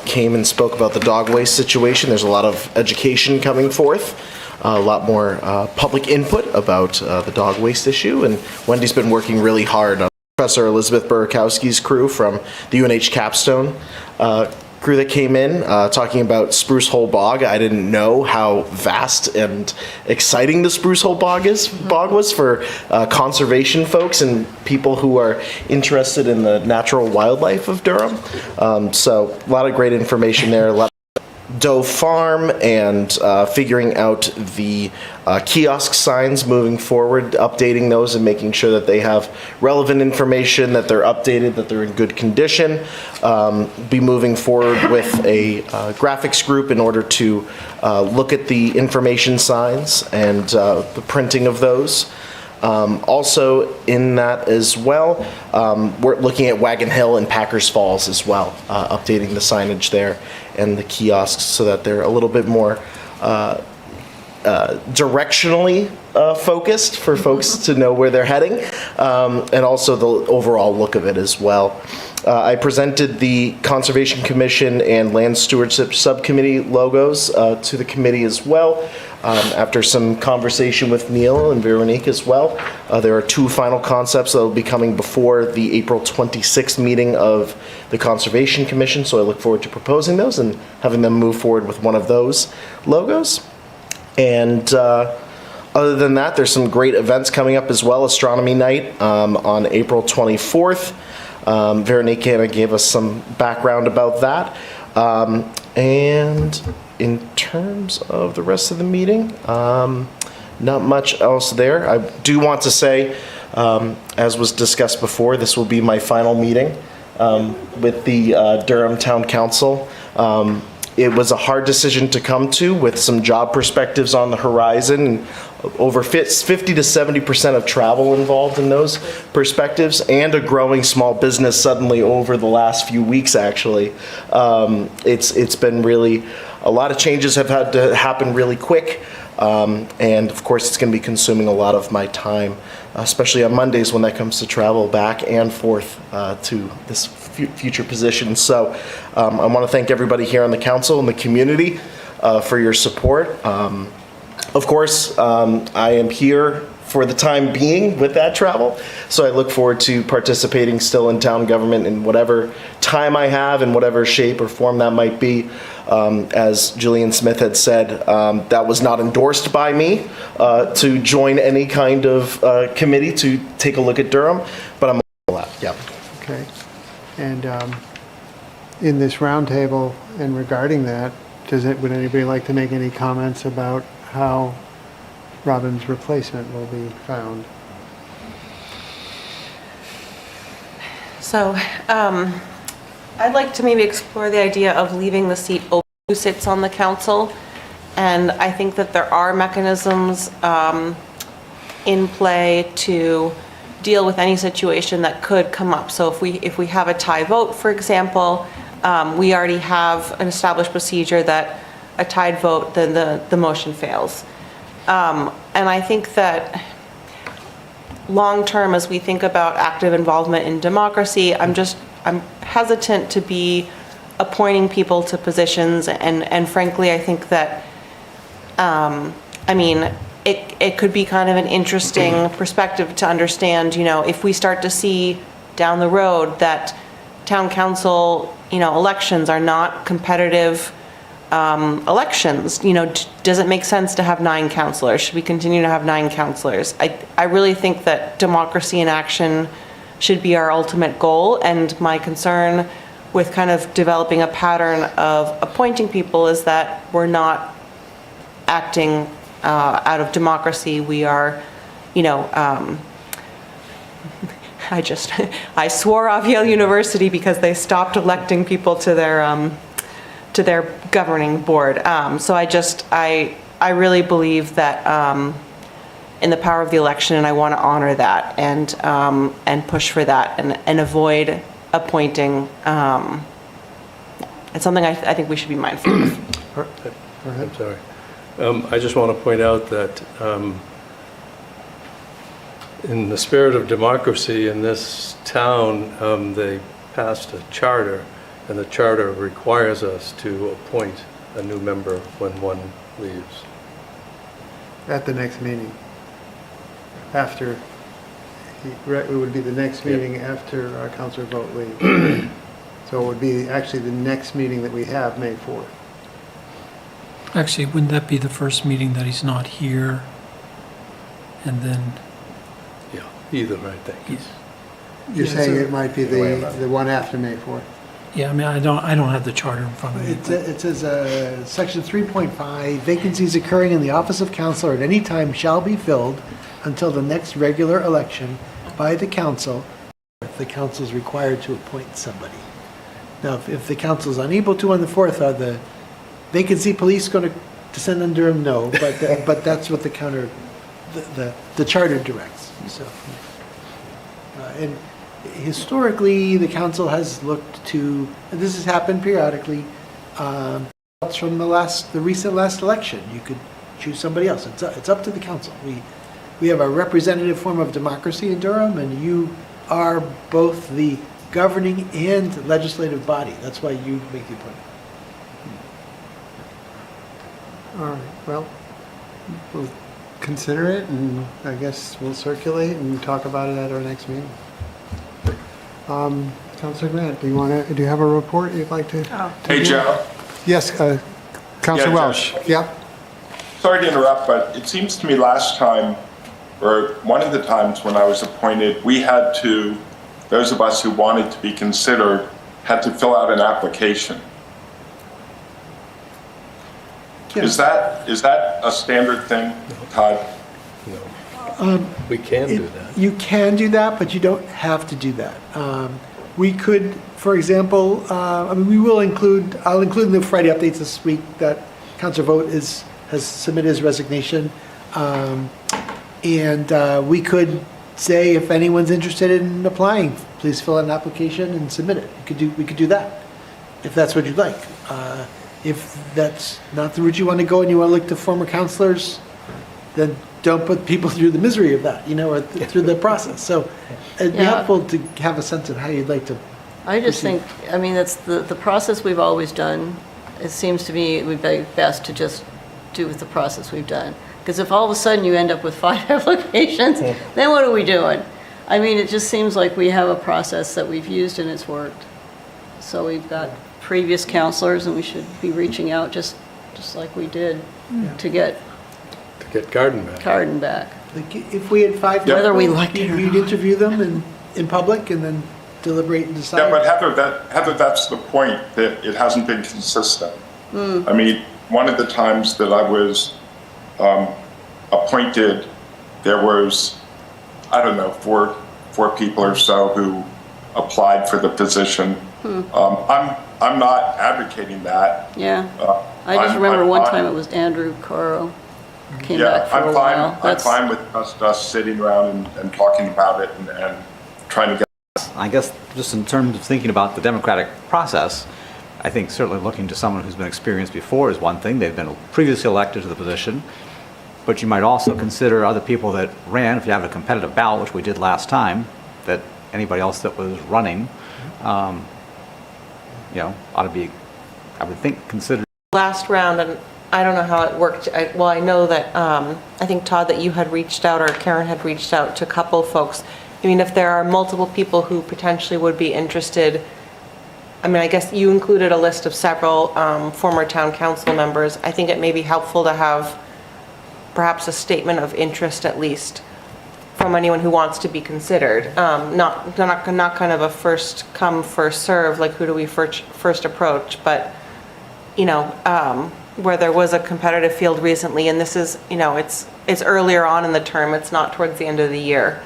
came and spoke about the dog waste situation. There's a lot of education coming forth, a lot more public input about the dog waste issue, and Wendy's been working really hard on Professor Elizabeth Burkowski's crew from the UNH Capstone crew that came in, talking about Spruce Hole Bog. I didn't know how vast and exciting the Spruce Hole Bog was for conservation folks and people who are interested in the natural wildlife of Durham. So a lot of great information there. A lot Doe Farm and figuring out the kiosk signs moving forward, updating those and making sure that they have relevant information, that they're updated, that they're in good condition. Be moving forward with a graphics group in order to look at the information signs and the printing of those. Also in that as well, we're looking at Wagon Hill and Packers Falls as well, updating the signage there and the kiosks so that they're a little bit more directionally focused for folks to know where they're heading, and also the overall look of it as well. I presented the Conservation Commission and Land Stewardship Subcommittee logos to the committee as well. After some conversation with Neil and Veronique as well, there are 2 final concepts that will be coming before the April 26th meeting of the Conservation Commission, so I look forward to proposing those and having them move forward with one of those logos. And other than that, there's some great events coming up as well. Astronomy Night on April 24th. Veronique kind of gave us some background about that. And in terms of the rest of the meeting, not much else there. I do want to say, as was discussed before, this will be my final meeting with the Durham Town Council. It was a hard decision to come to with some job perspectives on the horizon, over 50 to 70% of travel involved in those perspectives, and a growing small business suddenly over the last few weeks, actually. It's been really, a lot of changes have had to happen really quick. And of course, it's going to be consuming a lot of my time, especially on Mondays when that comes to travel back and forth to this future position. So I want to thank everybody here on the council and the community for your support. Of course, I am here for the time being with that travel, so I look forward to participating still in town government in whatever time I have, in whatever shape or form that might be. As Julian Smith had said, that was not endorsed by me to join any kind of committee to take a look at Durham, but I'm all that. Yeah. Okay. And in this roundtable and regarding that, would anybody like to make any comments about how Robin's replacement will be found? So, I'd like to maybe explore the idea of leaving the seat open who sits on the council. And I think that there are mechanisms in play to deal with any situation that could come up. So if we have a tie vote, for example, we already have an established procedure that a tied vote, then the motion fails. And I think that long-term, as we think about active involvement in democracy, I'm hesitant to be appointing people to positions, and frankly, I think that, it could be kind of an interesting perspective to understand, if we start to see down the road that town council, elections are not competitive elections, does it make sense to have 9 councilors? Should we continue to have 9 councilors? I really think that democracy in action should be our ultimate goal, and my concern with kind of developing a pattern of appointing people is that we're not acting out of democracy. We are, I swore off Yale University because they stopped electing people to their governing board. So I really believe that in the power of the election, and I want to honor that and push for that and avoid appointing. It's something I think we should be mindful of. I'm sorry. I just want to point out that in the spirit of democracy in this town, they passed a charter, and the charter requires us to appoint a new member when one leaves. At the next meeting. After, it would be the next meeting after our councilor vote leaves. So it would be actually the next meeting that we have, May 4th. Actually, wouldn't that be the first meeting that he's not here? And then... Yeah, either, I think. You're saying it might be the one after May 4th? Yeah, I don't have the charter in front of me. It says, section 3.5, vacancies occurring in the office of councilor at any time shall be filled until the next regular election by the council. The council is required to appoint somebody. Now, if the council is unable to on the 4th, are the vacancy police going to descend on Durham? No, but that's what the the charter directs. So, and historically, the council has looked to, and this has happened periodically, from the recent last election. You could choose somebody else. It's up to the council. We have a representative form of democracy in Durham, and you are both the governing and legislative body. That's why you make the appointment. All right, well, we'll consider it, and I guess we'll circulate and talk about it at our next meeting. Councilor Grant, do you have a report you'd like to? Hey, Joe. Yes, Councilor Yeah, Welsh. Yeah. Sorry to interrupt, but it seems to me last time, or one of the times when I was appointed, we had to, those of us who wanted to be considered, had to fill out an application. Is that a standard thing, Todd? We can do that. You can do that, but you don't have to do that. We could, for example, I'll include in the Friday updates this week that Councilor Vogt has submitted his resignation. And we could say, if anyone's interested in applying, please fill out an application and submit it. We could do that, if that's what you'd like. If that's not the route you want to go and you want to look to former counselors, then don't put people through the misery of that, or through the process. So it'd be helpful to have a sense of how you'd like to I just proceed. think, that's the process we've always done. It seems to me it would be best to just do with the process we've done. Because if all of a sudden you end up with 5 applications, then what are we doing? It just seems like we have a process that we've used and it's worked. So we've got previous counselors, and we should be reaching out just like we did to get Carden back. Like if we had 5 Whether we people, liked it or you'd interview them in public and then deliberate and decide. Yeah, but Heather, that's the point, that it hasn't been consistent. One of the times that I was appointed, there was, I don't know, four people or so who applied for the position. I'm not advocating that. Yeah. I just remember one time it was Andrew Coro came back for a while. I'm fine with us sitting around and talking about it and trying to get. I guess just in terms of thinking about the democratic process, I think certainly looking to someone who's been experienced before is one thing. They've been previously elected to the position. But you might also consider other people that ran, if you have a competitive ballot, which we did last time, that anybody else that was running, ought to be, I would think, considered. Last round, and I don't know how it worked. I know that, I think, Todd, that you had reached out, or Karen had reached out to a couple of folks. If there are multiple people who potentially would be interested, I guess you included a list of several former town council members. I think it may be helpful to have perhaps a statement of interest, at least, from anyone who wants to be considered. Not kind of a first come, first serve, like who do we first approach, but, where there was a competitive field recently, and this is, it's earlier on in the term, it's not towards the end of the year.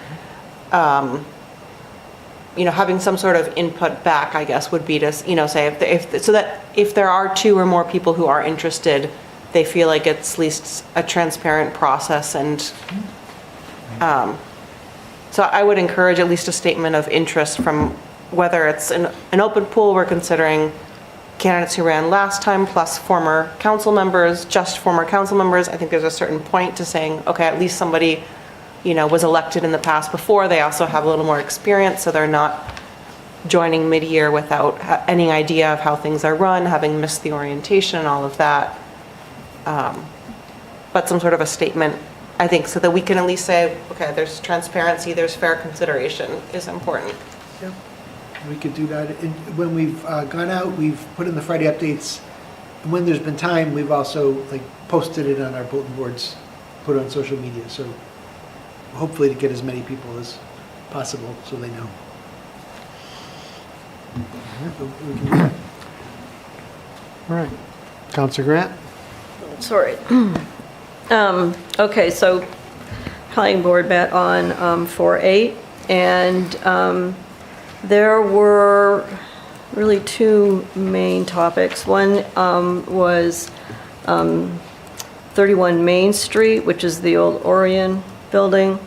Having some sort of input back, I guess, would be to, say so that if there are 2 or more people who are interested, they feel like it's at least a transparent process. And so I would encourage at least a statement of interest from, whether it's an open pool, we're considering candidates who ran last time plus former council members, just former council members. I think there's a certain point to saying, okay, at least somebody was elected in the past before. They also have a little more experience, so they're not joining mid-year without any idea of how things are run, having missed the orientation and all of that. But some sort of a statement, I think, so that we can at least say, okay, there's transparency, there's fair consideration is important. Yeah, we could do that. And when we've gone out, we've put in the Friday updates. And when there's been time, we've also posted it on our bulletin boards, put it on social media. So hopefully to get as many people as possible so they know. We can do that. All right. Councilor Grant? Sorry. Okay, so planning board met on 4/8, and there were really 2 main topics. One was 31 Main Street, which is the old Orion building.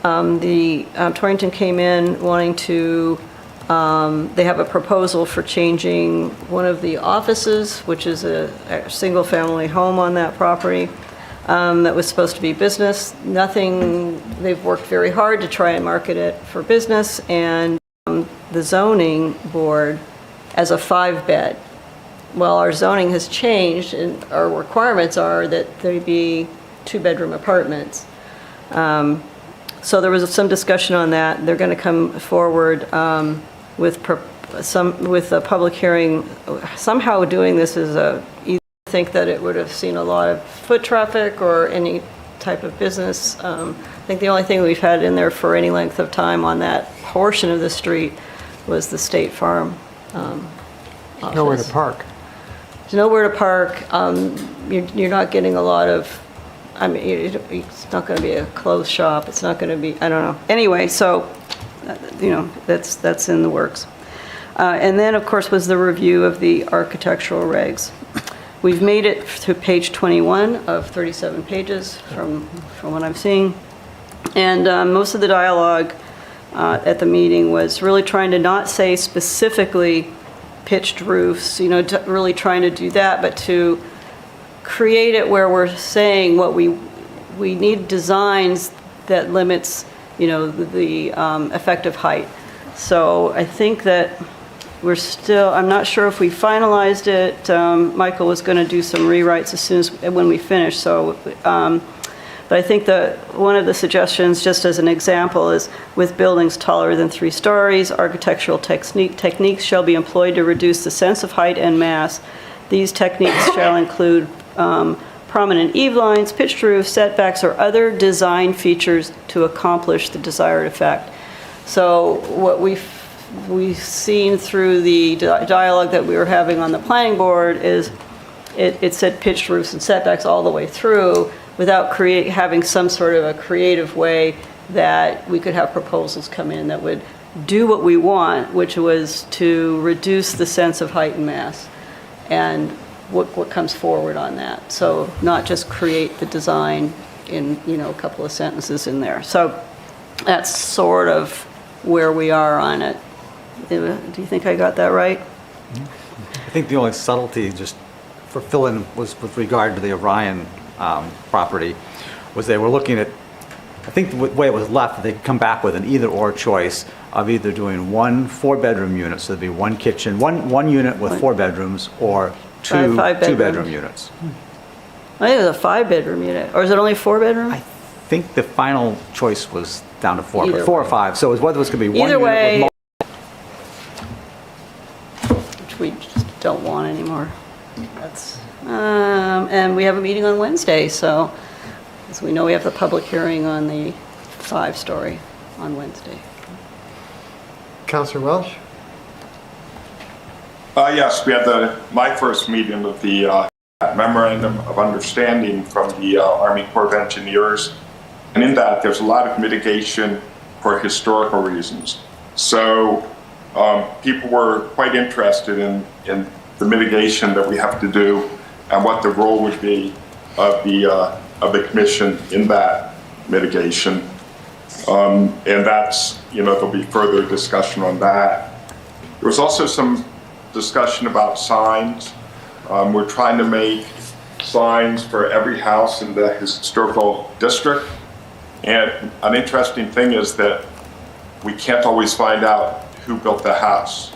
Torrington came in wanting to, they have a proposal for changing one of the offices, which is a single-family home on that property, that was supposed to be business. Nothing, they've worked very hard to try and market it for business, and the zoning board as a 5-bed. Well, our zoning has changed, and our requirements are that they be 2-bedroom apartments. So there was some discussion on that. They're going to come forward with a public hearing. Somehow doing this is either think that it would have seen a lot of foot traffic or any type of business. I think the only thing we've had in there for any length of time on that portion of the street was the State Farm office. Nowhere to park. There's nowhere to park. You're not getting a lot of, I mean, it's not going to be a clothes shop. It's not going to be, I don't know. Anyway, so, that's in the works. And then, of course, was the review of the architectural regs. We've made it to page 21 of 37 pages from what I'm seeing. And most of the dialogue at the meeting was really trying to not say specifically pitched roofs, really trying to do that, but to create it where we're saying what we need designs that limits, the effective height. So I think that we're still, I'm not sure if we finalized it. Michael was going to do some rewrites when we finish. So, but I think that one of the suggestions, just as an example, is with buildings taller than 3 stories, architectural techniques shall be employed to reduce the sense of height and mass. These techniques shall include prominent eave lines, pitched roofs, setbacks, or other design features to accomplish the desired effect. So what we've seen through the dialogue that we were having on the planning board is it said pitched roofs and setbacks all the way through without having some sort of a creative way that we could have proposals come in that would do what we want, which was to reduce the sense of height and mass, and what comes forward on that. So not just create the design in, a couple of sentences in there. So that's sort of where we are on it. Do you think I got that right? I think the only subtlety, just for fill-in, was with regard to the Orion property, was they were looking at, I think the way it was left, they could come back with an either-or choice of either doing 1 4-bedroom unit, so there'd be 1 kitchen, one unit with 4 bedrooms, or 2 2-bedroom units. I think it was a 5-bedroom unit, or is it only 4 bedroom? I think the final choice was down to 4, Either but 4 or way. 5. So it was whether it was going to be one Either unit way, with which we just don't want anymore. And we have a meeting on Wednesday, so as we know, we have the public hearing on the 5-story on Wednesday. Councillor Welsh? Yes, we had my first meeting of the memorandum of understanding from the Army Corps of Engineers. And in that, there's a lot of mitigation for historical reasons. So people were quite interested in the mitigation that we have to do and what the role would be of the commission in that mitigation. And that's, there'll be further discussion on that. There was also some discussion about signs. We're trying to make signs for every house in the historical district. And an interesting thing is that we can't always find out who built the house.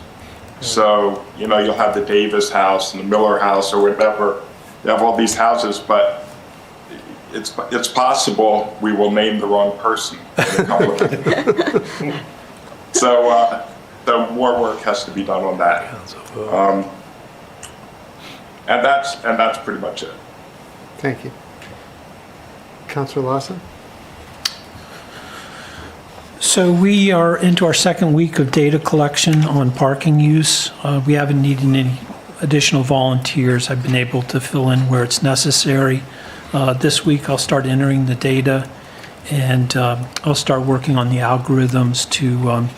So, you'll have the Davis house and the Miller house or whatever. You have all these houses, but it's possible we will name the wrong person in a couple of them. So more work has to be done on that. And that's pretty much it. Thank you. Councillor Lawson? So we are into our second week of data collection on parking use. We haven't needed any additional volunteers. I've been able to fill in where it's necessary. This week I'll start entering the data, and I'll start working on the algorithms to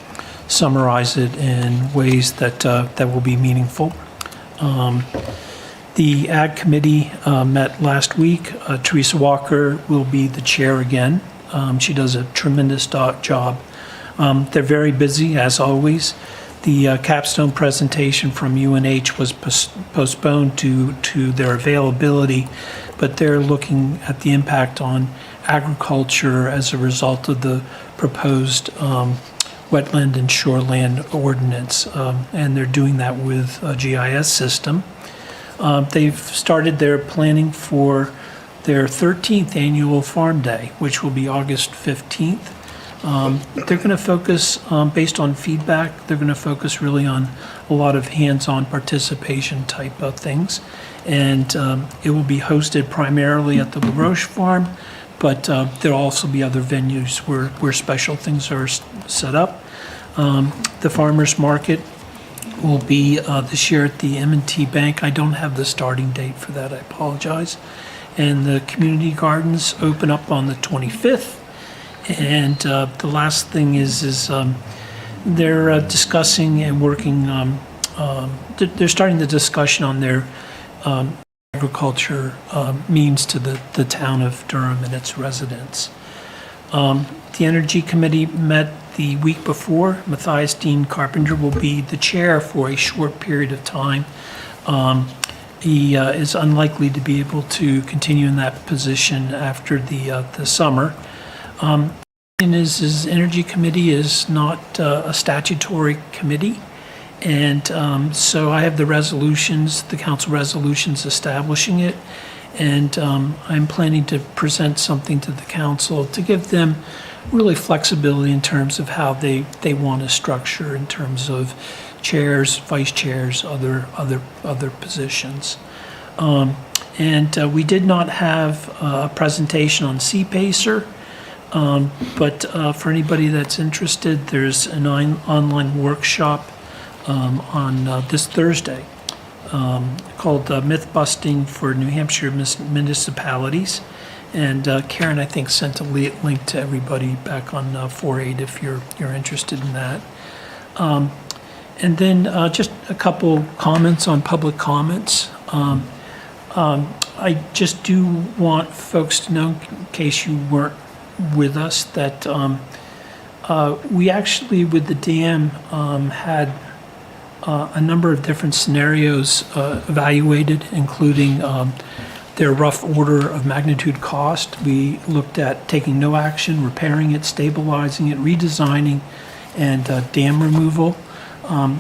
summarize it in ways that will be meaningful. The Ag Committee met last week. Teresa Walker will be the chair again. She does a tremendous job. They're very busy, as always. The capstone presentation from UNH was postponed to their availability, but they're looking at the impact on agriculture as a result of the proposed wetland and shoreland ordinance, and they're doing that with a GIS system. They've started their planning for their 13th annual Farm Day, which will be August 15th. They're going to focus, based on feedback, they're going to focus really on a lot of hands-on participation type of things. And it will be hosted primarily at the LaRoche Farm, but there'll also be other venues where special things are set up. The farmers market will be this year at the M&T Bank. I don't have the starting date for that, I apologize. And the community gardens open up on the 25th. And the last thing is they're discussing and working, they're starting the discussion on their agriculture means to the town of Durham and its residents. The Energy Committee met the week before. Matthias Dean Carpenter will be the chair for a short period of time. He is unlikely to be able to continue in that position after the summer. His Energy Committee is not a statutory committee, and so I have the resolutions, the council resolutions establishing it, and I'm planning to present something to the council to give them really flexibility in terms of how they want to structure in terms of chairs, vice chairs, other positions. And we did not have a presentation on CPACER. But for anybody that's interested, there's an online workshop on this Thursday called Myth Busting for New Hampshire Municipalities. And Karen, I think, sent a link to everybody back on 4.8 if you're interested in that. And then just a couple comments on public comments. I just do want folks to know, in case you weren't with us, that we actually, with the dam, had a number of different scenarios evaluated, including their rough order of magnitude cost. We looked at taking no action, repairing it, stabilizing it, redesigning, and dam removal.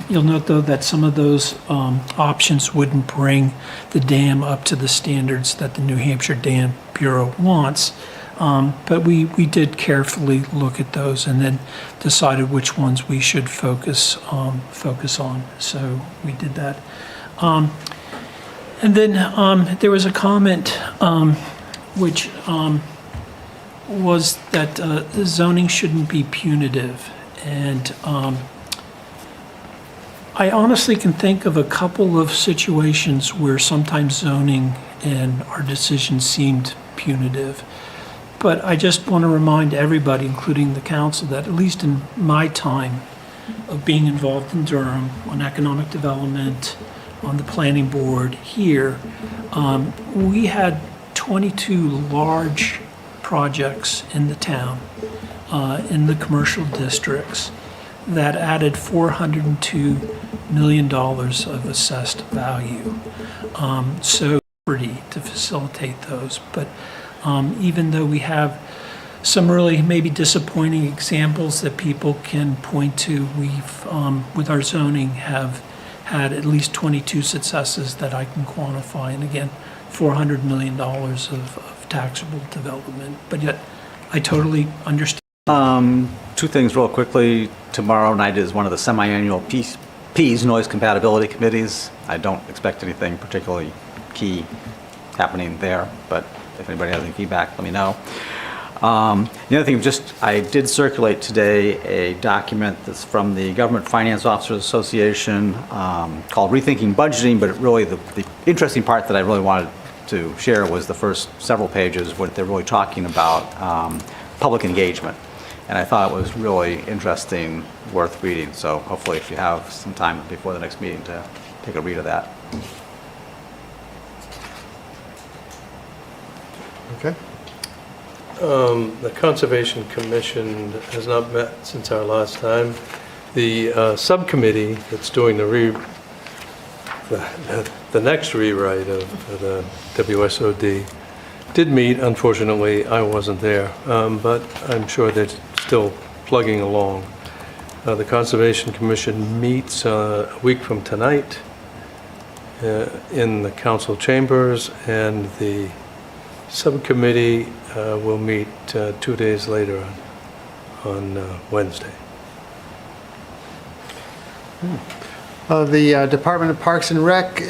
You'll note, though, that some of those options wouldn't bring the dam up to the standards that the New Hampshire Dam Bureau wants. But we did carefully look at those and then decided which ones we should focus on. So we did that. And then there was a comment which was that zoning shouldn't be punitive. And I honestly can think of a couple of situations where sometimes zoning and our decisions seemed punitive. But I just want to remind everybody, including the council, that at least in my time of being involved in Durham on economic development, on the planning board here, we had 22 large projects in the town, in the commercial districts, that added $402 million of assessed value. So pretty to facilitate those, but even though we have some really maybe disappointing examples that people can point to, we've, with our zoning, have had at least 22 successes that I can quantify, and again, $400 million of taxable development. But yet, I totally understand. Two things real quickly. Tomorrow night is one of the semi-annual PEAS noise compatibility committees. I don't expect anything particularly key happening there, but if anybody has any feedback, let me know. The other thing, I did circulate today a document that's from the Government Finance Officers Association called Rethinking Budgeting, but really the interesting part that I really wanted to share was the first several pages where they're really talking about public engagement. And I thought it was really interesting, worth reading. So hopefully if you have some time before the next meeting to take a read of that. Okay. The Conservation Commission has not met since our last time. The subcommittee that's doing the next rewrite of the WSOD did meet. Unfortunately, I wasn't there, but I'm sure they're still plugging along. The Conservation Commission meets a week from tonight in the council chambers, and the subcommittee will meet 2 days later on Wednesday. The Department of Parks and Rec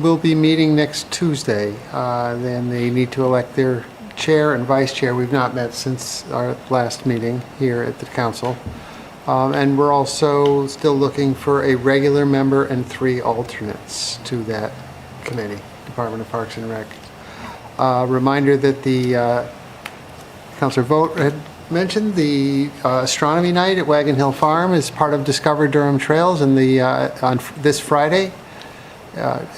will be meeting next Tuesday. Then they need to elect their chair and vice chair. We've not met since our last meeting here at the council. And we're also still looking for a regular member and 3 alternates to that committee, Department of Parks and Rec. Reminder that the Councilor Vogt had mentioned the astronomy night at Wagon Hill Farm is part of Discover Durham Trails, and on this Friday,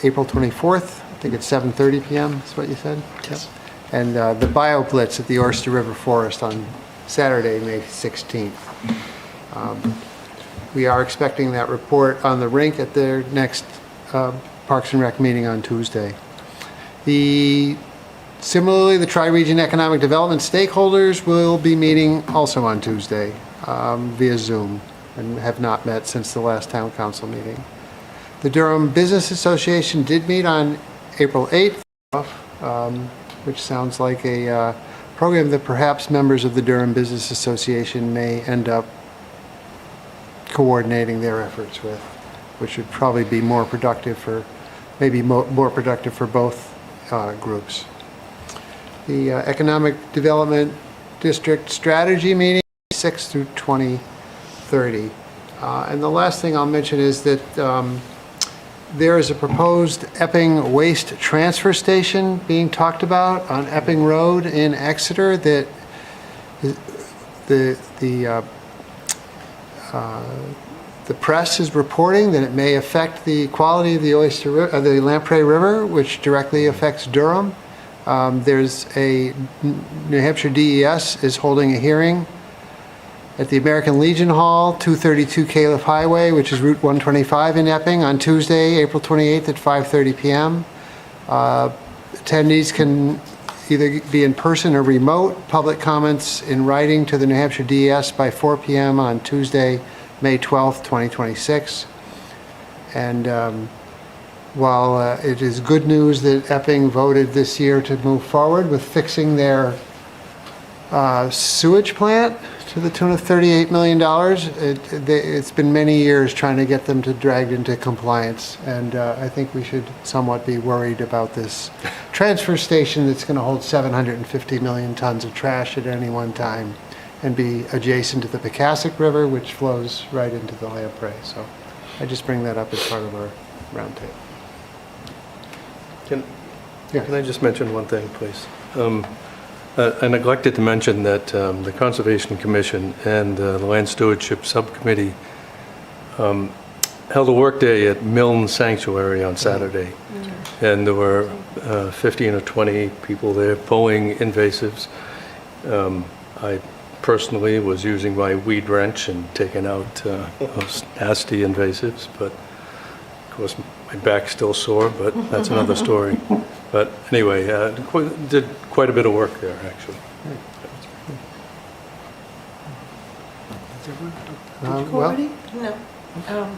April 24th, I think it's 7:30 p.m. is what you said? Yes. And the Bio Blitz at the Oyster River Forest on Saturday, May 16th. We are expecting that report on the rink at their next Parks and Rec meeting on Tuesday. Similarly, the Tri-Region Economic Development stakeholders will be meeting also on Tuesday via Zoom, and have not met since the last town council meeting. The Durham Business Association did meet on April 8th, which sounds like a program that perhaps members of the Durham Business Association may end up coordinating their efforts with, which would probably be more productive for, maybe more productive for both groups. The Economic Development District Strategy meeting, 6 through 2030. And the last thing I'll mention is that there is a proposed Epping Waste Transfer Station being talked about on Epping Road in Exeter that the press is reporting that it may affect the quality of the the Lamprey River, which directly affects Durham. There's a New Hampshire DES is holding a hearing at the American Legion Hall, 232 Calif Highway, which is Route 125 in Epping, on Tuesday, April 28th at 5:30 p.m. Attendees can either be in person or remote. Public comments in writing to the New Hampshire DES by 4 p.m. on Tuesday, May 12th, 2026. And while it is good news that Epping voted this year to move forward with fixing their sewage plant to the tune of $38 million, it's been many years trying to get them to dragged into compliance. And I think we should somewhat be worried about this transfer station that's going to hold 750 million tons of trash at any one time and be adjacent to the Pecassac River, which flows right into the Lamprey. So I just bring that up as part of our roundtable. Can I just mention one thing, please? I neglected to mention that the Conservation Commission and the Land Stewardship Subcommittee held a workday at Milne Sanctuary on Saturday. And there were 15 or 20 people there pulling invasives. I personally was using my weed wrench and taking out those nasty invasives, but of course my back's still sore, but that's another story. But anyway, did quite a bit of work there, actually. Well, No.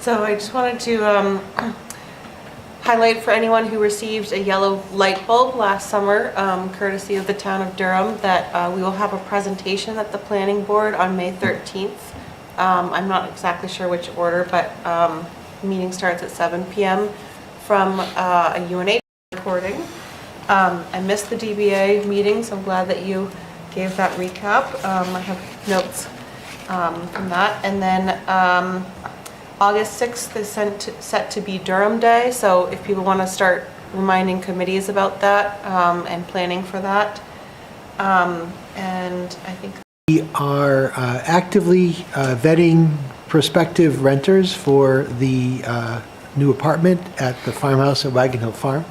So I just wanted to highlight for anyone who received a yellow light bulb last summer, courtesy of the town of Durham, that we will have a presentation at the planning board on May 13th. I'm not exactly sure which order, but the meeting starts at 7 p.m. from a UNH recording. I missed the DBA meeting, so I'm glad that you gave that recap. I have notes from that. And then August 6th is set to be Durham Day, so if people want to start reminding committees about that and planning for that. And I think we are actively vetting prospective renters for the new apartment at the farmhouse at Wagon Hill Farm.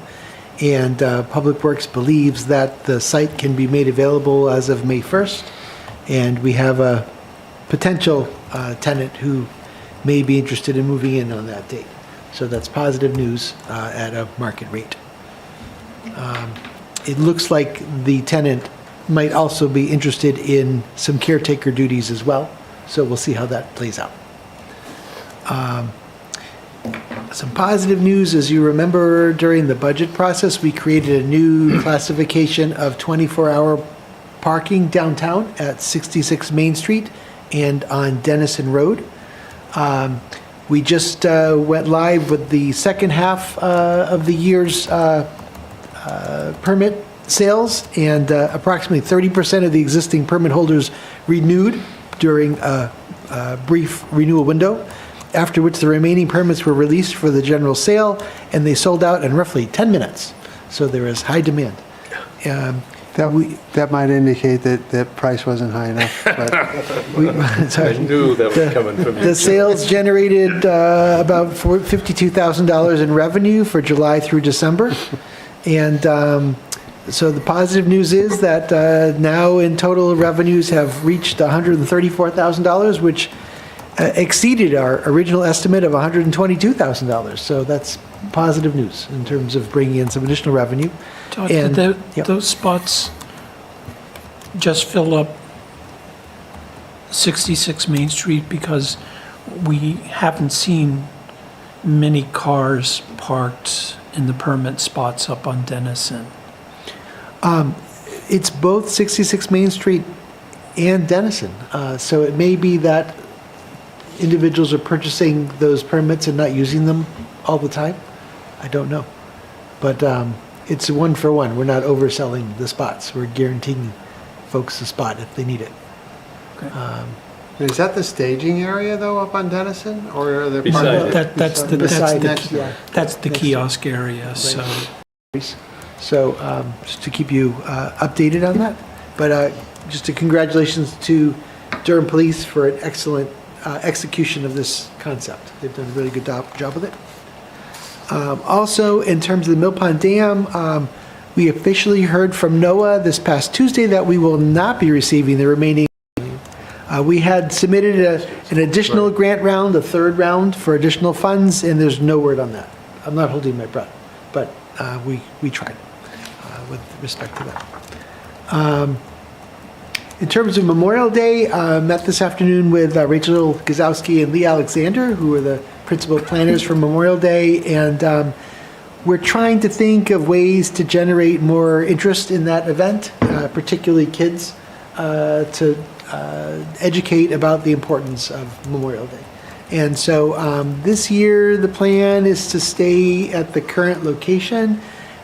And Public Works believes that the site can be made available as of May 1st. And we have a potential tenant who may be interested in moving in on that date. So that's positive news at a market rate. It looks like the tenant might also be interested in some caretaker duties as well. So we'll see how that plays out. Some positive news, as you remember, during the budget process, we created a new classification of 24-hour parking downtown at 66 Main Street and on Dennison Road. We just went live with the second half of the year's permit sales, and approximately 30% of the existing permit holders renewed during a brief renewal window, after which the remaining permits were released for the general sale, and they sold out in roughly 10 minutes. So there is high demand. That might indicate that price wasn't high enough. But I knew that was coming from you. The sales generated about $52,000 in revenue for July through December. And so the positive news is that now in total revenues have reached $134,000, which exceeded our original estimate of $122,000. So that's positive news in terms of bringing in some additional revenue. Todd, And did yep. those spots just fill up 66 Main Street? Because we haven't seen many cars parked in the permit spots up on Dennison. It's both 66 Main Street and Dennison. So it may be that individuals are purchasing those permits and not using them all the time. I don't know. But it's one for one. We're not overselling the spots. We're guaranteeing folks the spot if they need it. Is that the staging area, though, up on Dennison? Or are there Beside it. That's the Next kiosk area, so. So just to keep you updated on that. But just a congratulations to Durham Police for an excellent execution of this concept. They've done a really good job with it. Also, in terms of the Mill Pond Dam, we officially heard from NOAA this past Tuesday that we will not be receiving the remaining. We had submitted an additional grant round, a third round for additional funds, and there's no word on that. I'm not holding my breath, but we tried with respect to that. In terms of Memorial Day, met this afternoon with Rachel Gazowski and Lee Alexander, who are the principal planners for Memorial Day, and we're trying to think of ways to generate more interest in that event, particularly kids, to educate about the importance of Memorial Day. And so this year, the plan is to stay at the current location,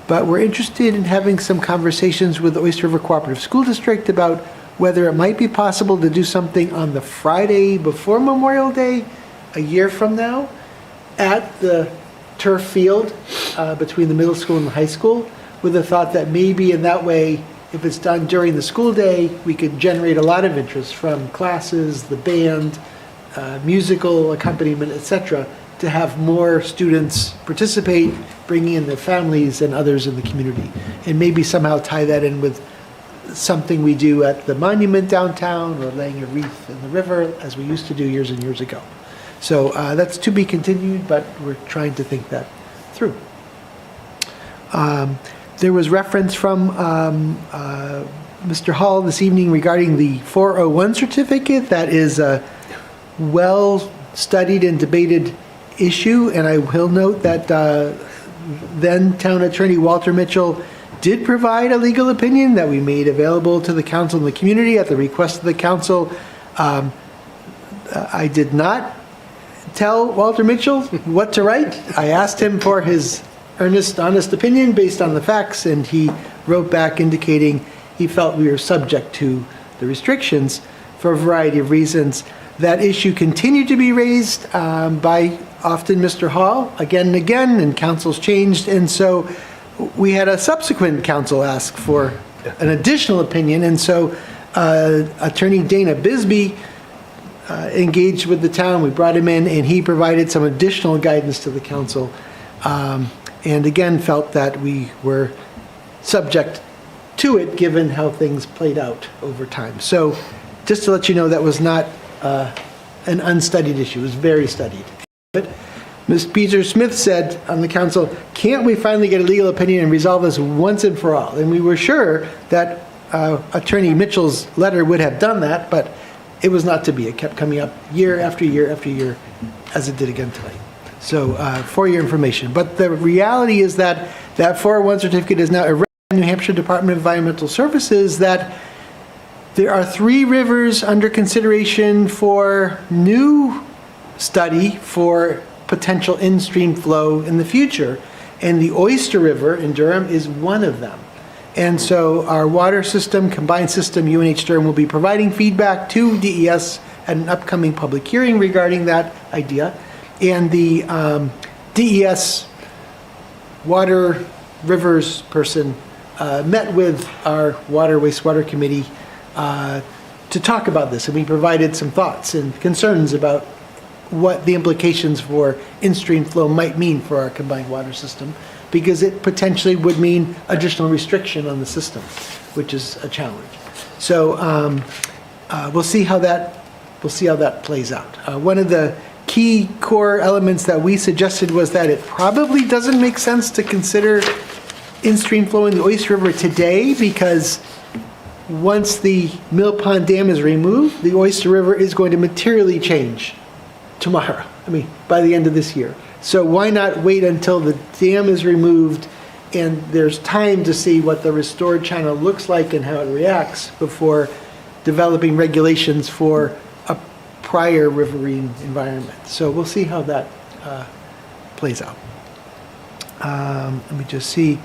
but we're interested in having some conversations with the Oyster River Cooperative School District about whether it might be possible to do something on the Friday before Memorial Day, a year from now, at the turf field between the middle school and the high school, with the thought that maybe in that way, if it's done during the school day, we could generate a lot of interest from classes, the band, musical accompaniment, etc., to have more students participate, bringing in their families and others in the community, and maybe somehow tie that in with something we do at the monument downtown or laying a wreath in the river, as we used to do years and years ago. So that's to be continued, but we're trying to think that through. There was reference from Mr. Hall this evening regarding the 401 certificate. That is a well-studied and debated issue, and I will note that then Town Attorney Walter Mitchell did provide a legal opinion that we made available to the council and the community at the request of the council. I did not tell Walter Mitchell what to write. I asked him for his earnest, honest opinion based on the facts, and he wrote back indicating he felt we were subject to the restrictions for a variety of reasons. That issue continued to be raised by often Mr. Hall again and again, and councils changed, and so we had a subsequent council ask for an additional opinion, and so Attorney Dana Bisbee engaged with the town. We brought him in, and he provided some additional guidance to the council. and again felt that we were subject to it given how things played out over time. So just to let you know, that was not an unstudied issue. It was very studied. But Ms. Peter-Smith said on the council, can't we finally get a legal opinion and resolve this once and for all? And we were sure that Attorney Mitchell's letter would have done that, but it was not to be. It kept coming up year after year after year, as it did again tonight. So for your information. But the reality is that that 401 certificate is now a New Hampshire Department of Environmental Services, that there are 3 rivers under consideration for new study for potential in-stream flow in the future. And the Oyster River in Durham is one of them. And so our water system, combined system, UNH Durham, will be providing feedback to DES at an upcoming public hearing regarding that idea. And the DES Water Rivers person met with our Water Wastewater Committee to talk about this. And we provided some thoughts and concerns about what the implications for in-stream flow might mean for our combined water system, because it potentially would mean additional restriction on the system, which is a challenge. So we'll see how that plays out. One of the key core elements that we suggested was that it probably doesn't make sense to consider in-stream flow in the Oyster River today, because once the Mill Pond Dam is removed, the Oyster River is going to materially change tomorrow, by the end of this year. So why not wait until the dam is removed and there's time to see what the restored channel looks like and how it reacts before developing regulations for a prior riverine environment. So we'll see how that plays out. Let me just see.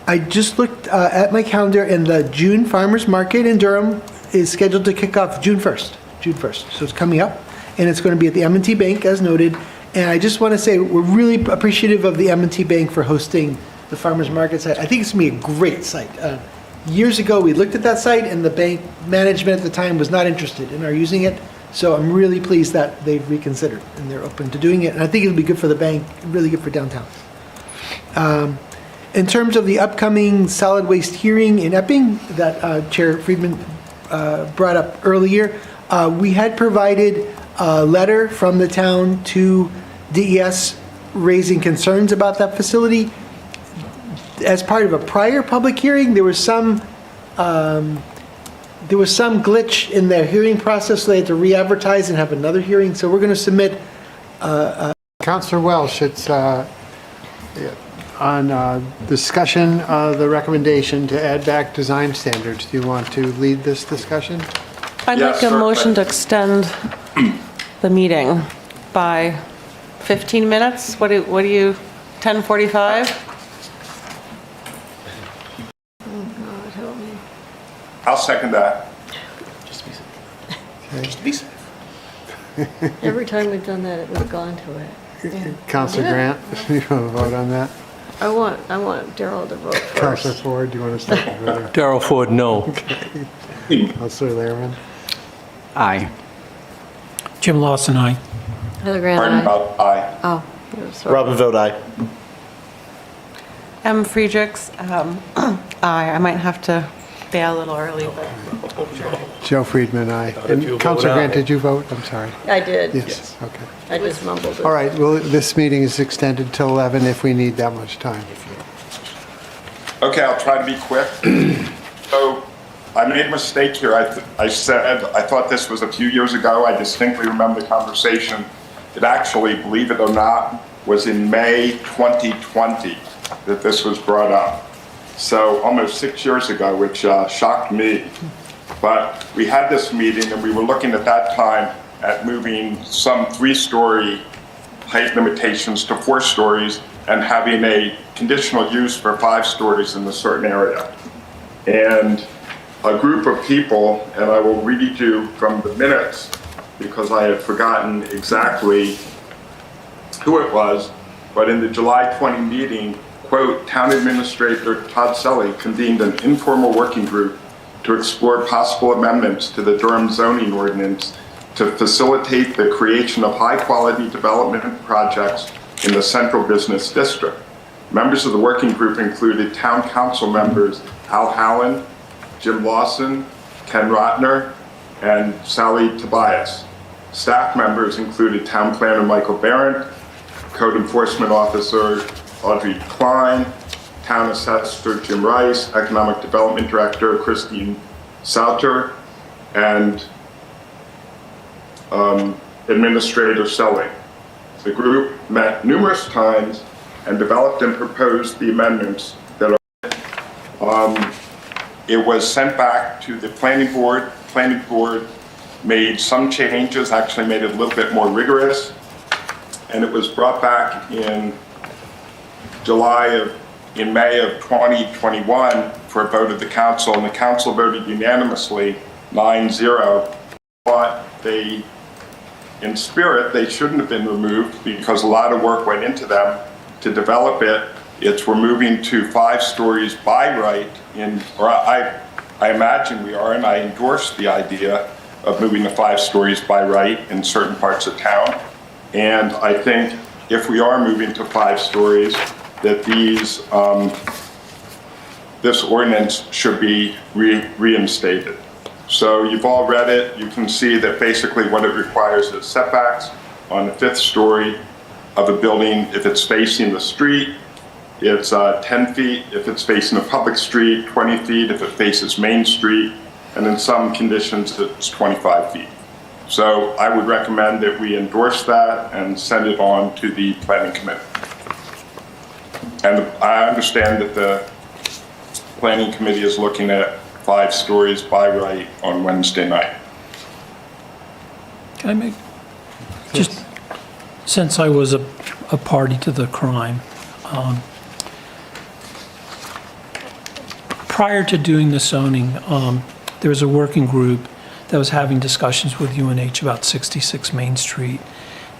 I just looked at my calendar, and the June Farmers Market in Durham is scheduled to kick off June 1st. June 1st. So it's coming up, and it's going to be at the M&T Bank, as noted. And I just want to say we're really appreciative of the M&T Bank for hosting the Farmers Market site. I think it's going to be a great site. Years ago, we looked at that site, and the bank management at the time was not interested in our using it. So I'm really pleased that they've reconsidered, and they're open to doing it. And I think it'll be good for the bank, really good for downtown. In terms of the upcoming solid waste hearing in Epping that Chair Friedman brought up earlier, we had provided a letter from the town to DES raising concerns about that facility. As part of a prior public hearing, there was some glitch in their hearing process, so they had to re-advertise and have another hearing. So we're going to submit. Councilor Welsh, it's on discussion of the recommendation to add back design standards. Do you want to lead this discussion? I'd like a motion to extend the meeting by 15 minutes. What do you, 10:45? I'll second that. Just be safe. Every time we've done that, we've gone to it. Yeah. Councilor Grant, you want to vote on that? I want Daryl to vote first. Councilor Ford, do you want to start? Darrell Ford, no. Okay. Councilor Lehrman? Aye. Jim Lawson, aye. Heather Grant, Martin aye. Belt, aye. Oh, sorry. Robin vote aye. M. Friedrichs, aye. I might have to bail a little early, but. Joe Friedman, aye. did you And vote Councilor Grant, aye? did you vote? I'm sorry. I did. Yes, okay. I just mumbled it. All right, well, this meeting is extended till 11 if we need that much time. Okay, I'll try to be quick. So I made a mistake here. I said, I thought this was a few years ago. I distinctly remember the conversation. It actually, believe it or not, was in May 2020 that this was brought up. So almost 6 years ago, which shocked me. But we had this meeting, and we were looking at that time at moving some 3-story height limitations to 4 stories and having a conditional use for 5 stories in a certain area. And a group of people, and I will read you from the minutes because I had forgotten exactly who it was, but in the July 20 meeting, quote, Town Administrator Todd Selly convened an informal working group to explore possible amendments to the Durham zoning ordinance to facilitate the creation of high-quality development projects in the central business district. Members of the working group included town council members Al Hallen, Jim Lawson, Ken Rotner, and Sally Tobias. Staff members included town planner Michael Barrett, code enforcement officer Audrey Klein, town assessor Jim Rice, economic development director Christine Sauter, and Administrator Selling. The group met numerous times and developed and proposed the amendments that are. It was sent back to the planning board. Planning board made some changes, actually made it a little bit more rigorous, and it was brought back in May of 2021 for a vote of the council, and the council voted unanimously 9-0. But in spirit, they shouldn't have been removed because a lot of work went into them to develop it. We're moving to 5 stories by right I imagine we are, and I endorse the idea of moving to 5 stories by right in certain parts of town. And I think if we are moving to 5 stories, that this ordinance should be reinstated. So you've all read it. You can see that basically what it requires is setbacks on the 5th story of a building. If it's facing the street, it's 10 feet. If it's facing a public street, 20 feet. If it faces Main Street, and in some conditions, it's 25 feet. So I would recommend that we endorse that and send it on to the planning committee. And I understand that the planning committee is looking at 5 stories by right on Wednesday night. Can I make, just since I was a party to the crime, prior to doing the zoning, there was a working group that was having discussions with UNH about 66 Main Street.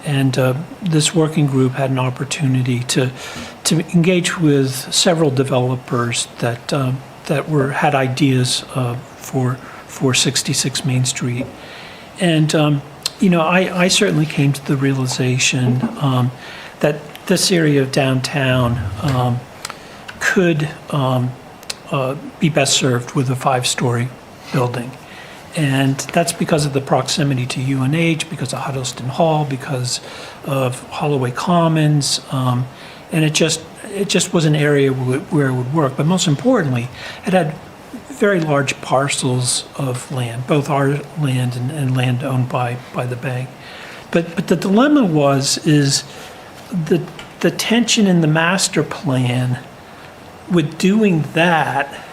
And this working group had an opportunity to engage with several developers that had ideas for 66 Main Street. And I certainly came to the realization that this area of downtown could be best served with a 5-story building. And that's because of the proximity to UNH, because of Huddleston Hall, because of Holloway Commons, and it just was an area where it would work. But most importantly, it had very large parcels of land, both our land and land owned by the bank. But the dilemma is the tension in the master plan with doing that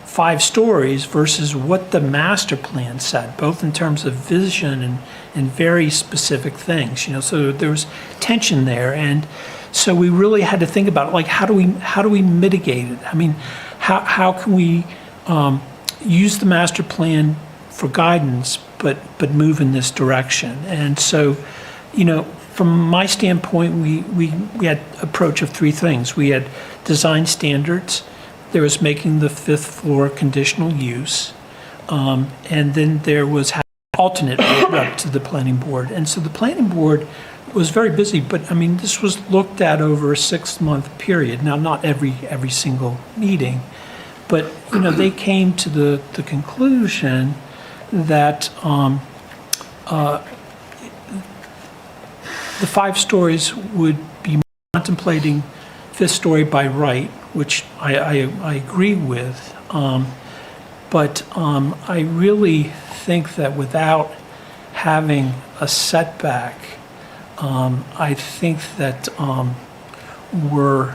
5 stories versus what the master plan said, both in terms of vision and very specific things. So there was tension there, and so we really had to think about, like, how do we mitigate it? I mean, how can we use the master plan for guidance, but move in this direction? And so, from my standpoint, we had approach of 3 things. We had design standards. There was making the 5th floor conditional use, and then there was alternate rep to the planning board. And so the planning board was very busy, but I mean, this was looked at over a 6-month period. Now, not every single meeting, but they came to the conclusion that the 5 stories would be contemplating 5th story by right, which I agree with, but I really think that without having a setback, I think that we're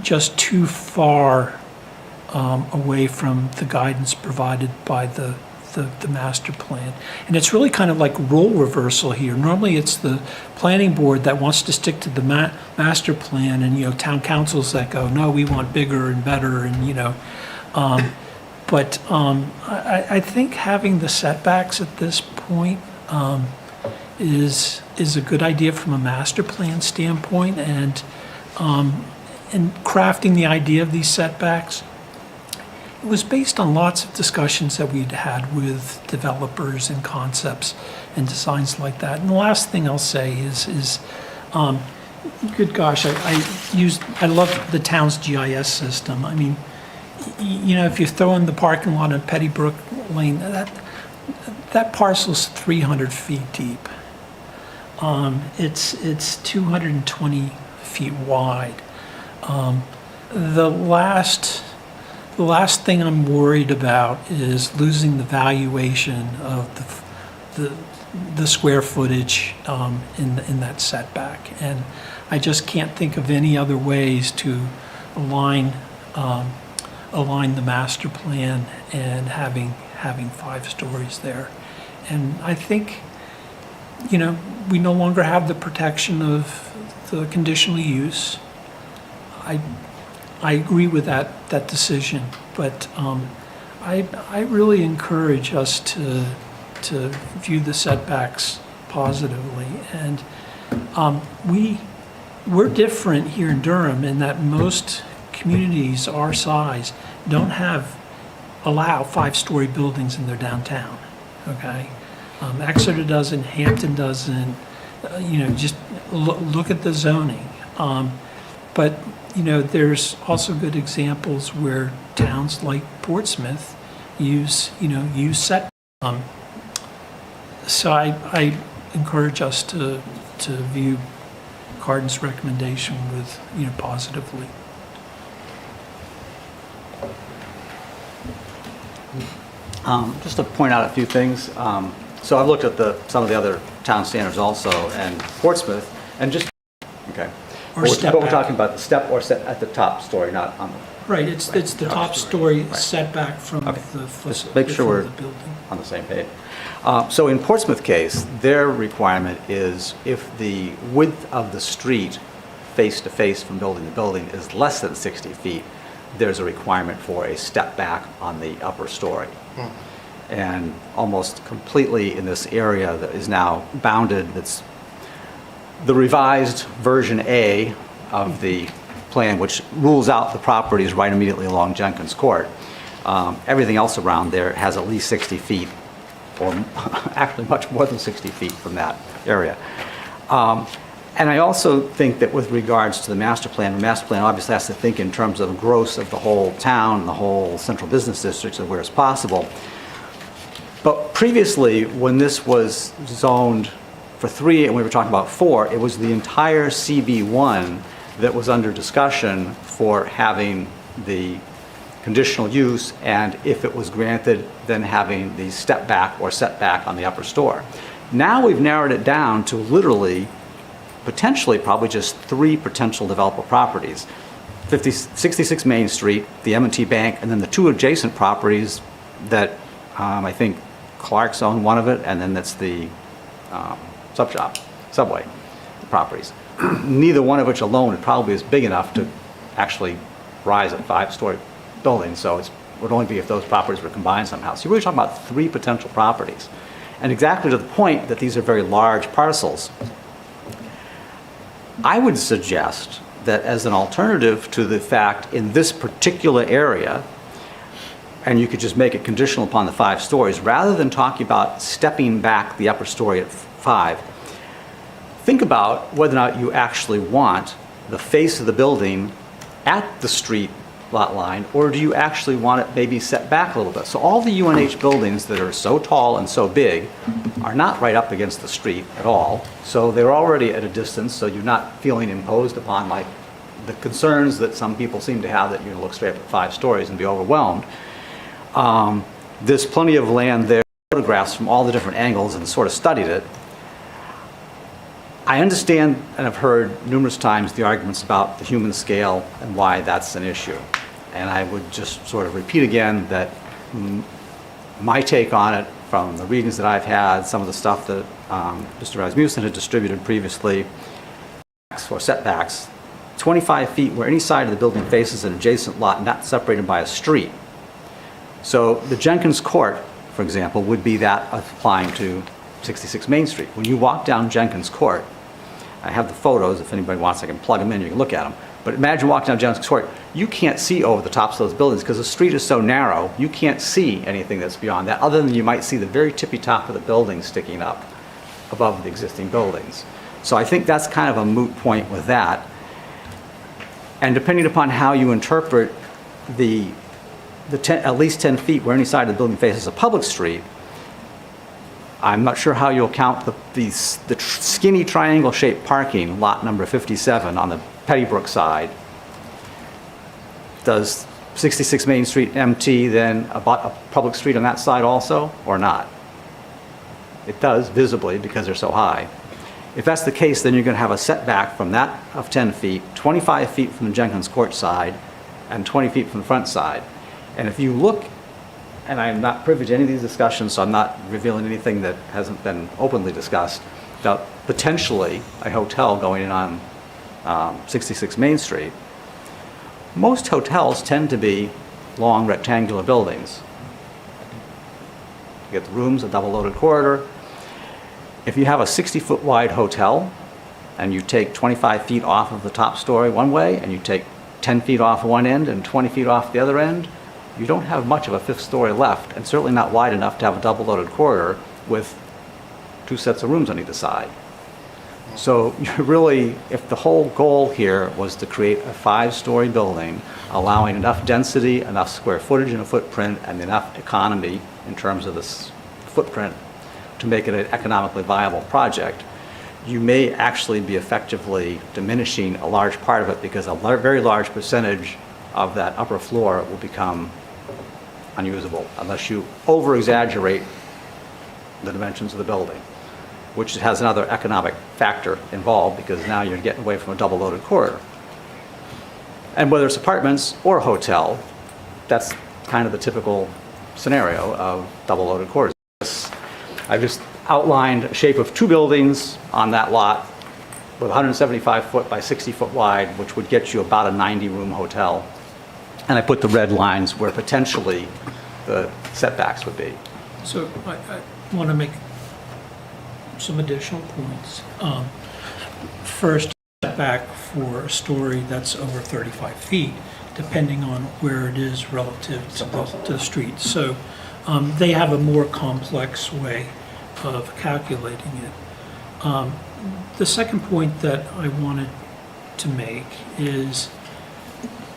just too far away from the guidance provided by the master plan. And it's really kind of like role reversal here. Normally it's the planning board that wants to stick to the master plan, and town councils that go, no, we want bigger and better, and but I think having the setbacks at this point is a good idea from a master plan standpoint, and crafting the idea of these setbacks. It was based on lots of discussions that we'd had with developers and concepts and designs like that. And the last thing I'll say is good gosh, I love the town's GIS system. I mean, you know, if you throw in the parking lot in Pettybrook Lane, that parcel's 300 feet deep. It's 220 feet wide. The last thing I'm worried about is losing the valuation of the square footage in that setback. And I just can't think of any other ways to align the master plan and having 5 stories there. And I think, you know, we no longer have the protection of the conditional use. I agree with that decision, but I really encourage us to view the setbacks positively. And we're different here in Durham in that most communities our size don't allow 5-story buildings in their downtown. Okay, Exeter doesn't, Hampton doesn't. You know, just look at the zoning. But you know, there's also good examples where towns like Portsmouth use set. So I encourage us to view Cardin's recommendation with, you know, positively. Just to point out a few things. So I've looked at some of the other town standards also, and Portsmouth, and just, okay. Or step But we're back. talking about the step or set at the top story, not on the. Right, it's the top story setback from Okay. the Just make sure we're the building. on the same page. So in Portsmouth case, their requirement is if the width of the street face to face from building to building is less than 60 feet, there's a requirement for a step back on the upper story. And almost completely in this area that is now bounded, that's the revised version A of the plan, which rules out the properties right immediately along Jenkins Court. Everything else around there has at least 60 feet, or actually much more than 60 feet from that area. And I also think that with regards to the master plan obviously has to think in terms of gross of the whole town, the whole central business districts, and where it's possible. But previously, when this was zoned for 3 and we were talking about 4, it was the entire CB1 that was under discussion for having the conditional use, and if it was granted, then having the step back or setback on the upper store. Now we've narrowed it down to literally, potentially probably just 3 potential developable properties. 66 Main Street, the M&T Bank, and then the 2 adjacent properties that I think Clark's owned one of it, and then that's the Subway properties. Neither one of which alone probably is big enough to actually rise a 5-story building, so it would only be if those properties were combined somehow. So you're really talking about 3 potential properties. And exactly to the point that these are very large parcels, I would suggest that as an alternative to the fact in this particular area, and you could just make it conditional upon the 5 stories, rather than talking about stepping back the upper story at 5, think about whether or not you actually want the face of the building at the street lot line, or do you actually want it maybe set back a little bit? So all the UNH buildings that are so tall and so big are not right up against the street at all. So they're already at a distance, so you're not feeling imposed upon like the concerns that some people seem to have that you're gonna look straight up at 5 stories and be overwhelmed. There's plenty of land there, photographs from all the different angles, and sort of studied it. I understand and have heard numerous times the arguments about the human scale and why that's an issue. And I would just sort of repeat again that my take on it from the readings that I've had, some of the stuff that Mr. Rasmussen had distributed previously, or setbacks, 25 feet where any side of the building faces an adjacent lot not separated by a street. So the Jenkins Court, for example, would be that applying to 66 Main Street. When you walk down Jenkins Court, I have the photos, if anybody wants I can plug them in, you can look at them. But imagine walking down Jenkins Court, you can't see over the tops of those buildings because the street is so narrow, you can't see anything that's beyond that, other than you might see the very tippy top of the building sticking up above the existing buildings. So I think that's kind of a moot point with that. And depending upon how you interpret at least 10 feet where any side of the building faces a public street, I'm not sure how you'll count the skinny triangle-shaped parking, lot number 57 on the Pettybrook side. Does 66 Main Street MT then a public street on that side also, or not? It does, visibly, because they're so high. If that's the case, then you're going to have a setback from that of 10 feet, 25 feet from the Jenkins Court side, and 20 feet from the front side. And if you look, and I'm not privy to any of these discussions, so I'm not revealing anything that hasn't been openly discussed, about potentially a hotel going in on 66 Main Street. Most hotels tend to be long rectangular buildings. You get the rooms, a double-loaded corridor. If you have a 60-foot wide hotel and you take 25 feet off of the top story one way and you take 10 feet off one end and 20 feet off the other end, you don't have much of a fifth story left, and certainly not wide enough to have a double-loaded corridor with 2 sets of rooms on either side. So you're really, if the whole goal here was to create a 5-story building, allowing enough density, enough square footage in a footprint, and enough economy in terms of this footprint to make it an economically viable project, you may actually be effectively diminishing a large part of it because a very large percentage of that upper floor will become unusable unless you over-exaggerate the dimensions of the building, which has another economic factor involved because now you're getting away from a double-loaded corridor. And whether it's apartments or a hotel, that's kind of the typical scenario of double-loaded corridors. I've just outlined a shape of 2 buildings on that lot with 175 foot by 60 foot wide, which would get you about a 90-room hotel. And I put the red lines where potentially the setbacks would be. So I want to make some additional points. First, setback for a story that's over 35 feet, depending on where it is relative to the street. So they have a more complex way of calculating it. The second point that I wanted to make is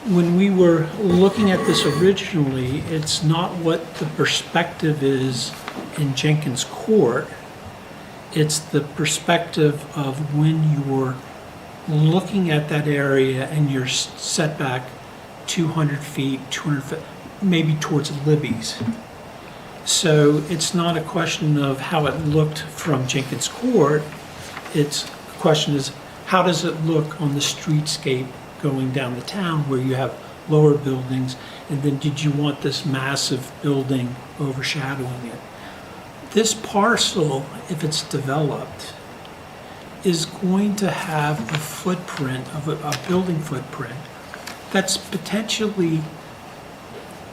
when we were looking at this originally, it's not what the perspective is in Jenkins Court. It's the perspective of when you're looking at that area and you're set back 200 feet, 200 feet, maybe towards Libby's. So it's not a question of how it looked from Jenkins Court. It's the question is, how does it look on the streetscape going down the town where you have lower buildings, and then did you want this massive building overshadowing it? This parcel, if it's developed, is going to have a footprint of a building footprint that's potentially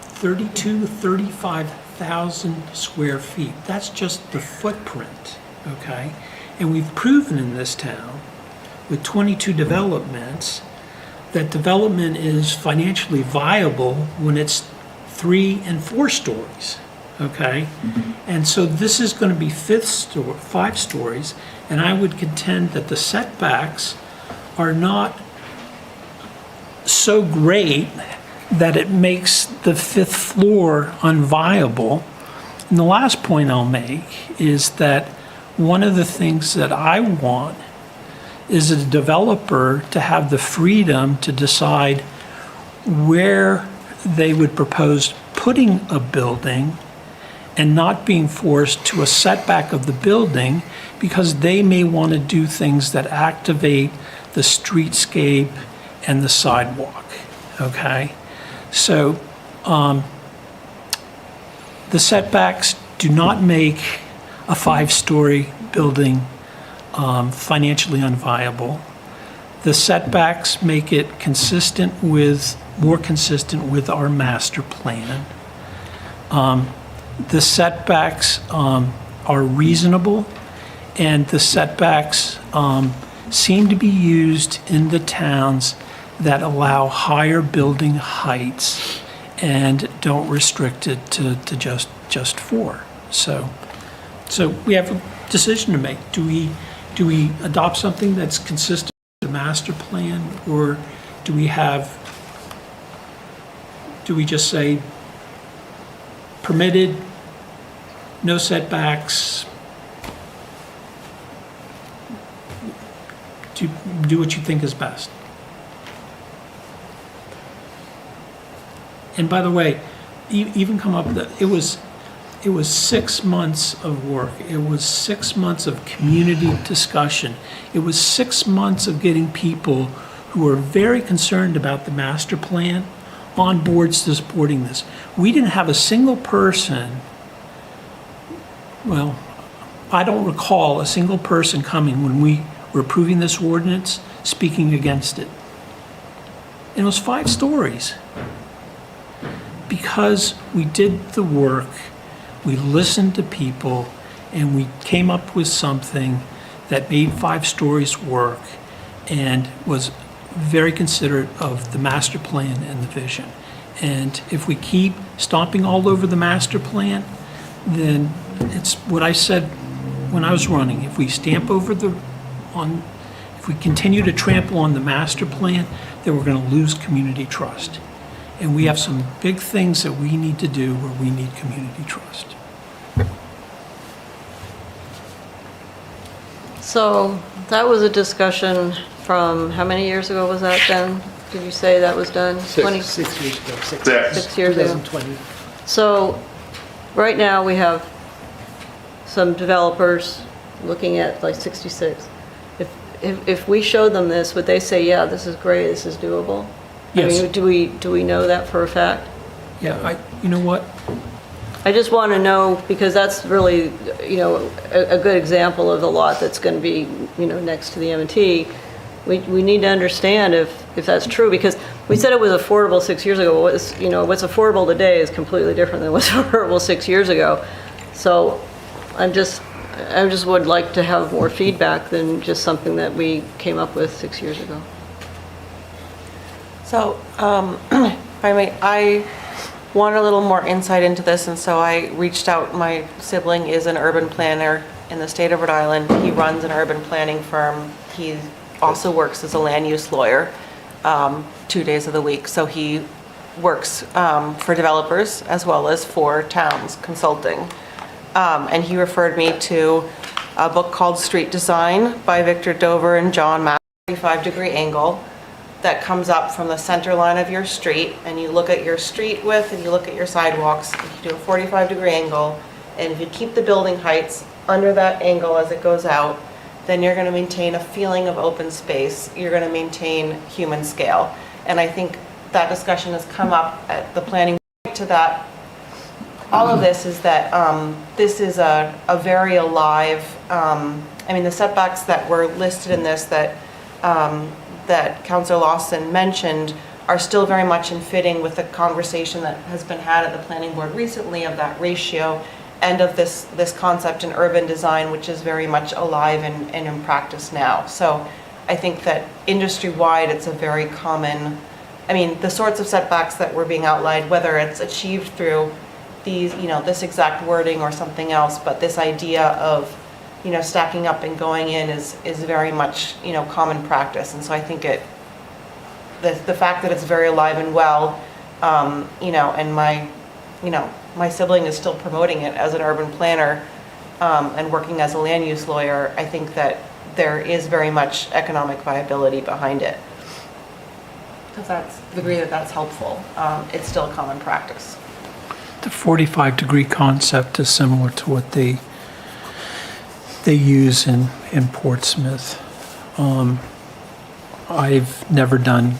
32, 35,000 square feet. That's just the footprint, okay? And we've proven in this town with 22 developments that development is financially viable when it's 3 and 4 stories, okay? And so this is going to be 5 stories, and I would contend that the setbacks are not so great that it makes the 5th floor unviable. And the last point I'll make is that one of the things that I want is a developer to have the freedom to decide where they would propose putting a building and not being forced to a setback of the building because they may want to do things that activate the streetscape and the sidewalk, okay? So the setbacks do not make a 5-story building financially unviable. The setbacks make it more consistent with our master plan. The setbacks are reasonable, and the setbacks seem to be used in the towns that allow higher building heights and don't restrict it to just 4. So we have a decision to make. Do do we adopt something that's consistent with the master plan, or do we just say permitted, no setbacks, do what you think is best? And by the way, even come up with that, it was 6 months of work. It was 6 months of community discussion. It was 6 months of getting people who were very concerned about the master plan on boards to supporting this. We didn't have a single person, well, I don't recall a single person coming when we were approving this ordinance speaking against it. And it was 5 stories. Because we did the work, we listened to people, and we came up with something that made 5 stories work and was very considerate of the master plan and the vision. And if we keep stomping all over the master plan, then it's what I said when I was running. If we if we continue to trample on the master plan, then we're going to lose community trust. And we have some big things that we need to do where we need community trust. So that was a discussion from, how many years ago was that then? Did you say that was done? 6 years ago. 6 years ago. 2020. So right now we have some developers looking at like 66. If we showed them this, would they say, yeah, this is great, this is doable? Yes. I mean, do we know that for a fact? Yeah, you know what? I just want to know, because that's really, a good example of the lot that's going to be, next to the M&T. We need to understand if that's true, because we said it was affordable 6 years ago. What's affordable today is completely different than what's affordable 6 years ago. So I just would like to have more feedback than just something that we came up with 6 years ago. So, if I may, I want a little more insight into this, and so I reached out. My sibling is an urban planner in the state of Rhode Island. He runs an urban planning firm. He also works as a land use lawyer 2 days of the week. So he works for developers as well as for towns consulting. And he referred me to a book called Street Design by Victor Dover and John Mack, 45-degree angle, that comes up from the center line of your street, and you look at your street width and you look at your sidewalks, and you do a 45-degree angle, and if you keep the building heights under that angle as it goes out, then you're going to maintain a feeling of open space. You're going to maintain human scale. And I think that discussion has come up at the planning board to that. All of this is that this is a very alive, the setbacks that were listed in this that Councilor Lawson mentioned are still very much in fitting with the conversation that has been had at the planning board recently of that ratio and of this concept in urban design, which is very much alive and in practice now. So I think that industry-wide, it's a very common, the sorts of setbacks that were being outlined, whether it's achieved through these, this exact wording or something else, but this idea of stacking up and going in is very much, common practice. And so I think the fact that it's very alive and well, and my sibling is still promoting it as an urban planner and working as a land use lawyer, I think that there is very much economic viability behind it. Because that's the degree that that's helpful. It's still a common practice. The 45-degree concept is similar to what they use in Portsmouth. I've never done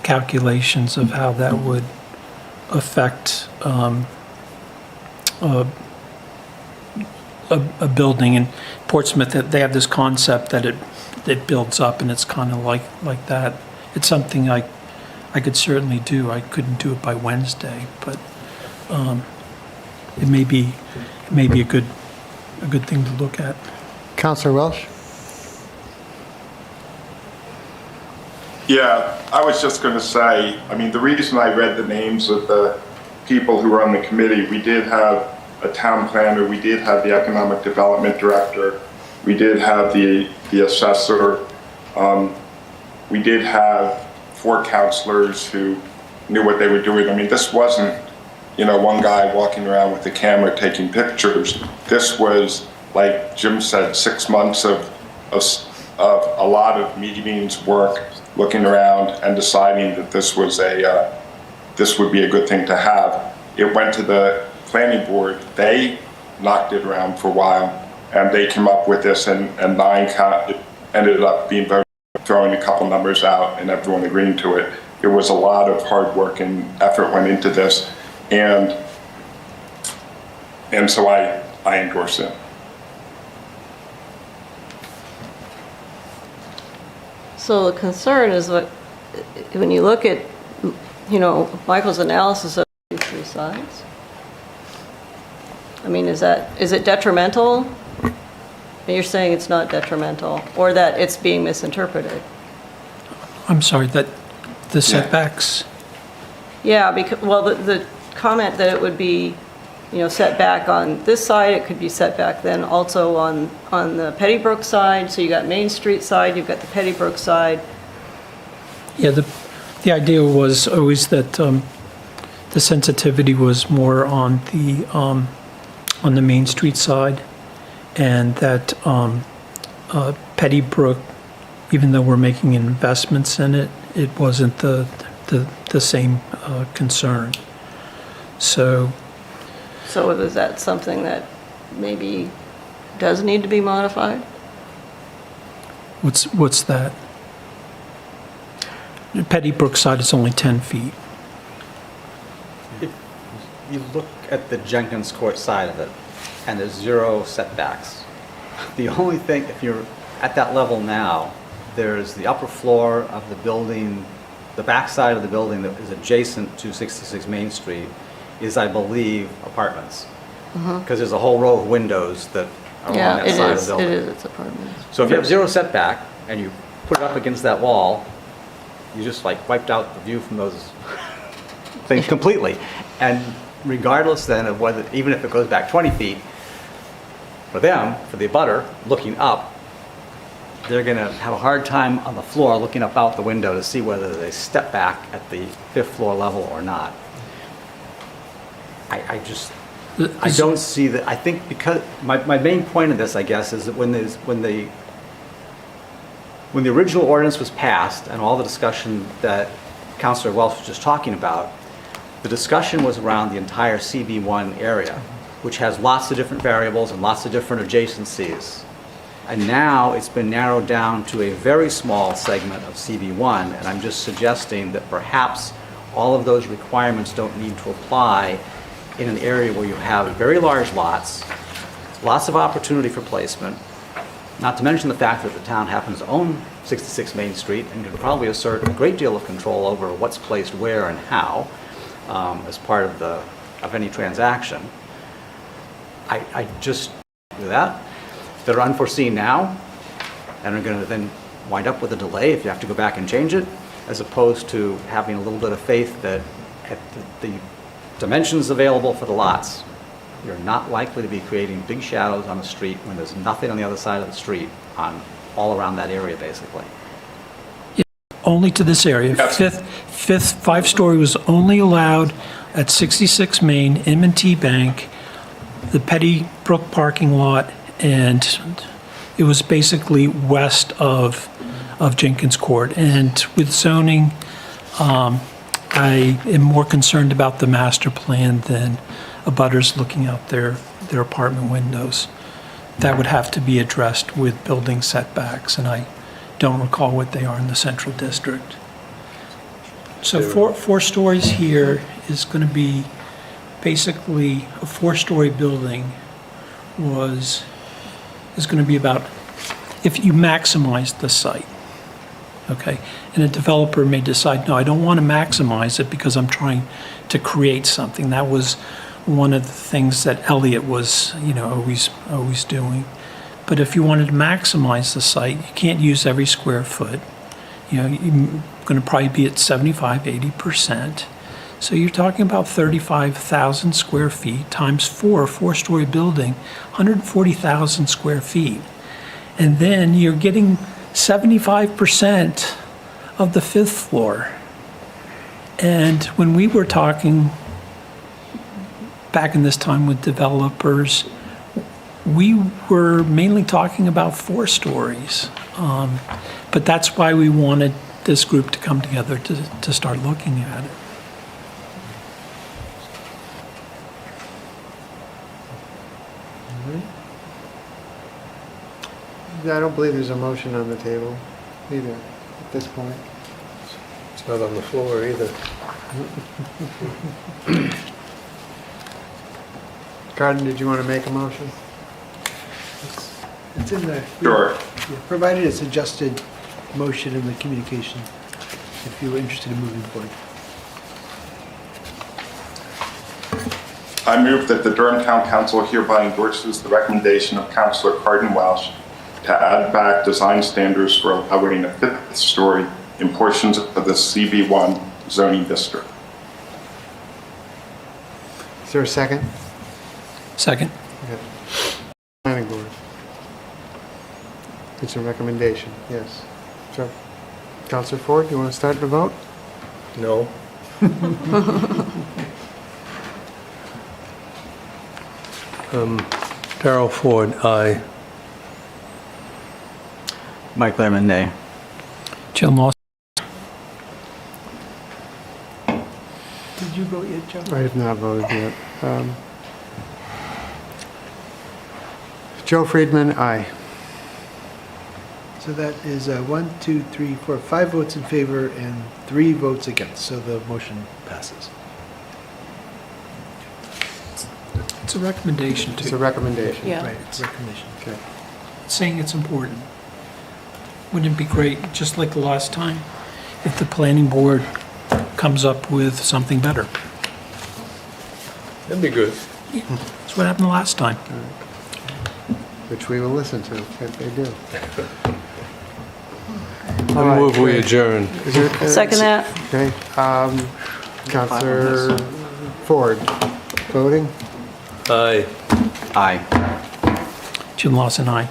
calculations of how that would affect a building. In Portsmouth, they have this concept that it builds up, and it's kind of like that. It's something I could certainly do. I couldn't do it by Wednesday, but it may be a good thing to look at. Councilor Welsh? Yeah, I was just going to say, the reason I read the names of the people who were on the committee, we did have a town planner, we did have the economic development director, We did have the assessor. We did have 4 counselors who knew what they were doing. I mean, this wasn't, one guy walking around with a camera taking pictures. This was, like Jim said, 6 months of a lot of meetings, work, looking around and deciding that this would be a good thing to have. It went to the planning board. They knocked it around for a while, and they came up with this, and 9 it ended up being very, throwing a couple numbers out and everyone agreeing to it. It was a lot of hard work and effort went into this, and so I endorse it. So the concern is that when you look at, Michael's analysis of 3 sides, I mean, is it detrimental? And you're saying it's not detrimental, or that it's being misinterpreted? I'm sorry, that the setbacks? Yeah, because, well, the comment that it would be, set back on this side, it could be set back then also on the Pettybrook side. So you got Main Street side, you've got the Pettybrook side. Yeah, the idea was always that the sensitivity was more on the Main Street side, and that Pettybrook, even though we're making investments in it, it wasn't the same concern. So is that something that maybe does need to be modified? What's that? The Pettybrook side is only 10 feet. If you look at the Jenkins Court side of it, and there's 0 setbacks. The only thing, if you're at that level now, there's the upper floor of the building, the back side of the building that is adjacent to 66 Main Street is, I believe, apartments. Because there's a whole row of windows that are on that side of the building. It is, it's apartments. So if you have 0 setback and you put it up against that wall, you just like wiped out the view from those things completely. And regardless then of whether, even if it goes back 20 feet, for them, for the abutter, looking up, they're going to have a hard time on the floor looking up out the window to see whether they step back at the 5th floor level or not. I don't see that. I think because my main point of this, I guess, is that when the original ordinance was passed and all the discussion that Councilor Welch was just talking about, the discussion was around the entire CB1 area, which has lots of different variables and lots of different adjacencies. And now it's been narrowed down to a very small segment of CB1, and I'm just suggesting that perhaps all of those requirements don't need to apply in an area where you have very large lots, lots of opportunity for placement, not to mention the fact that the town happens to own 66 Main Street and can probably assert a great deal of control over what's placed where and how as part of any transaction. I just do that. That are unforeseen now and are going to then wind up with a delay if you have to go back and change it, as opposed to having a little bit of faith that at the dimensions available for the lots, you're not likely to be creating big shadows on the street when there's nothing on the other side of the street all around that area, basically. Only to this area. Fifth 5-story was only allowed at 66 Main, M&T Bank, the Pettybrook parking lot, and it was basically west of Jenkins Court. And with zoning, I am more concerned about the master plan than abutters looking out their apartment windows. That would have to be addressed with building setbacks, and I don't recall what they are in the central district. So four stories here is going to be basically a 4-story building is going to be about, if you maximize the site, okay? And a developer may decide, no, I don't want to maximize it because I'm trying to create something. That was one of the things that Elliott was, always doing. But if you wanted to maximize the site, you can't use every square foot. You're going to probably be at 75, 80%. So you're talking about 35,000 square feet times 4 4-story building, 140,000 square feet. And then you're getting 75% of the 5th floor. And when we were talking back in this time with developers, we were mainly talking about 4 stories. But that's why we wanted this group to come together to start looking at it. I don't believe there's a motion on the table either at this point. It's not on the floor either. Gordon, did you want to make a motion? It's in there. Sure. Yeah, provided it's adjusted motion in the communication, if you were interested in moving forward. I move that the Durham Town Council hereby endorses the recommendation of Councilor Cardin Welsh to add back design standards for allowing a 5th story in portions of the CB1 zoning district. Is there a second? Second. Okay. Planning board. It's a recommendation, yes. So, Councilor Ford, you want to start the vote? No. Darrell Ford, aye. Mike Lerman, nay. Jim Lawson. Did you vote yet, Joe? I have not voted yet. Joe Friedman, aye. So that is 1, 2, 3, 4, 5 votes in favor and 3 votes against, so the motion passes. It's a recommendation It's a too. recommendation. Yeah. Right, it's a recommendation, okay. Saying it's important. Wouldn't it be great, just like the last time, if the planning board comes up with something better? That'd be good. That's what happened the last time. Which we will listen to if they do. I move we adjourn. Is there- Second that. Okay, Councilor Ford, voting? Aye. Aye. Jim Lawson, aye.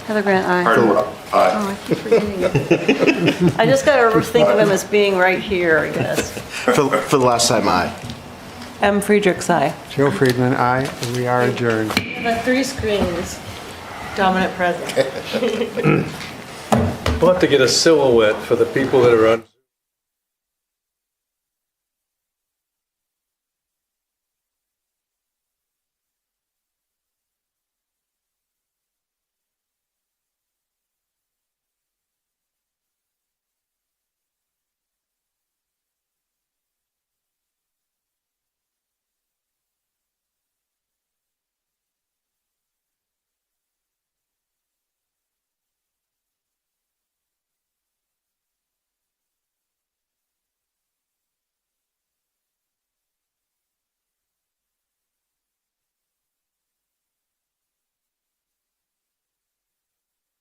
Heather Grant, aye. Cardin Welsh, aye. Oh, I keep forgetting it. I just gotta think of him as being right here, I guess. For the last time, aye. M. Friedrichs, aye. Joe Friedman, aye, and we are adjourned. The 3 screens. Dominant presence. We'll have to get a silhouette for the people that are on.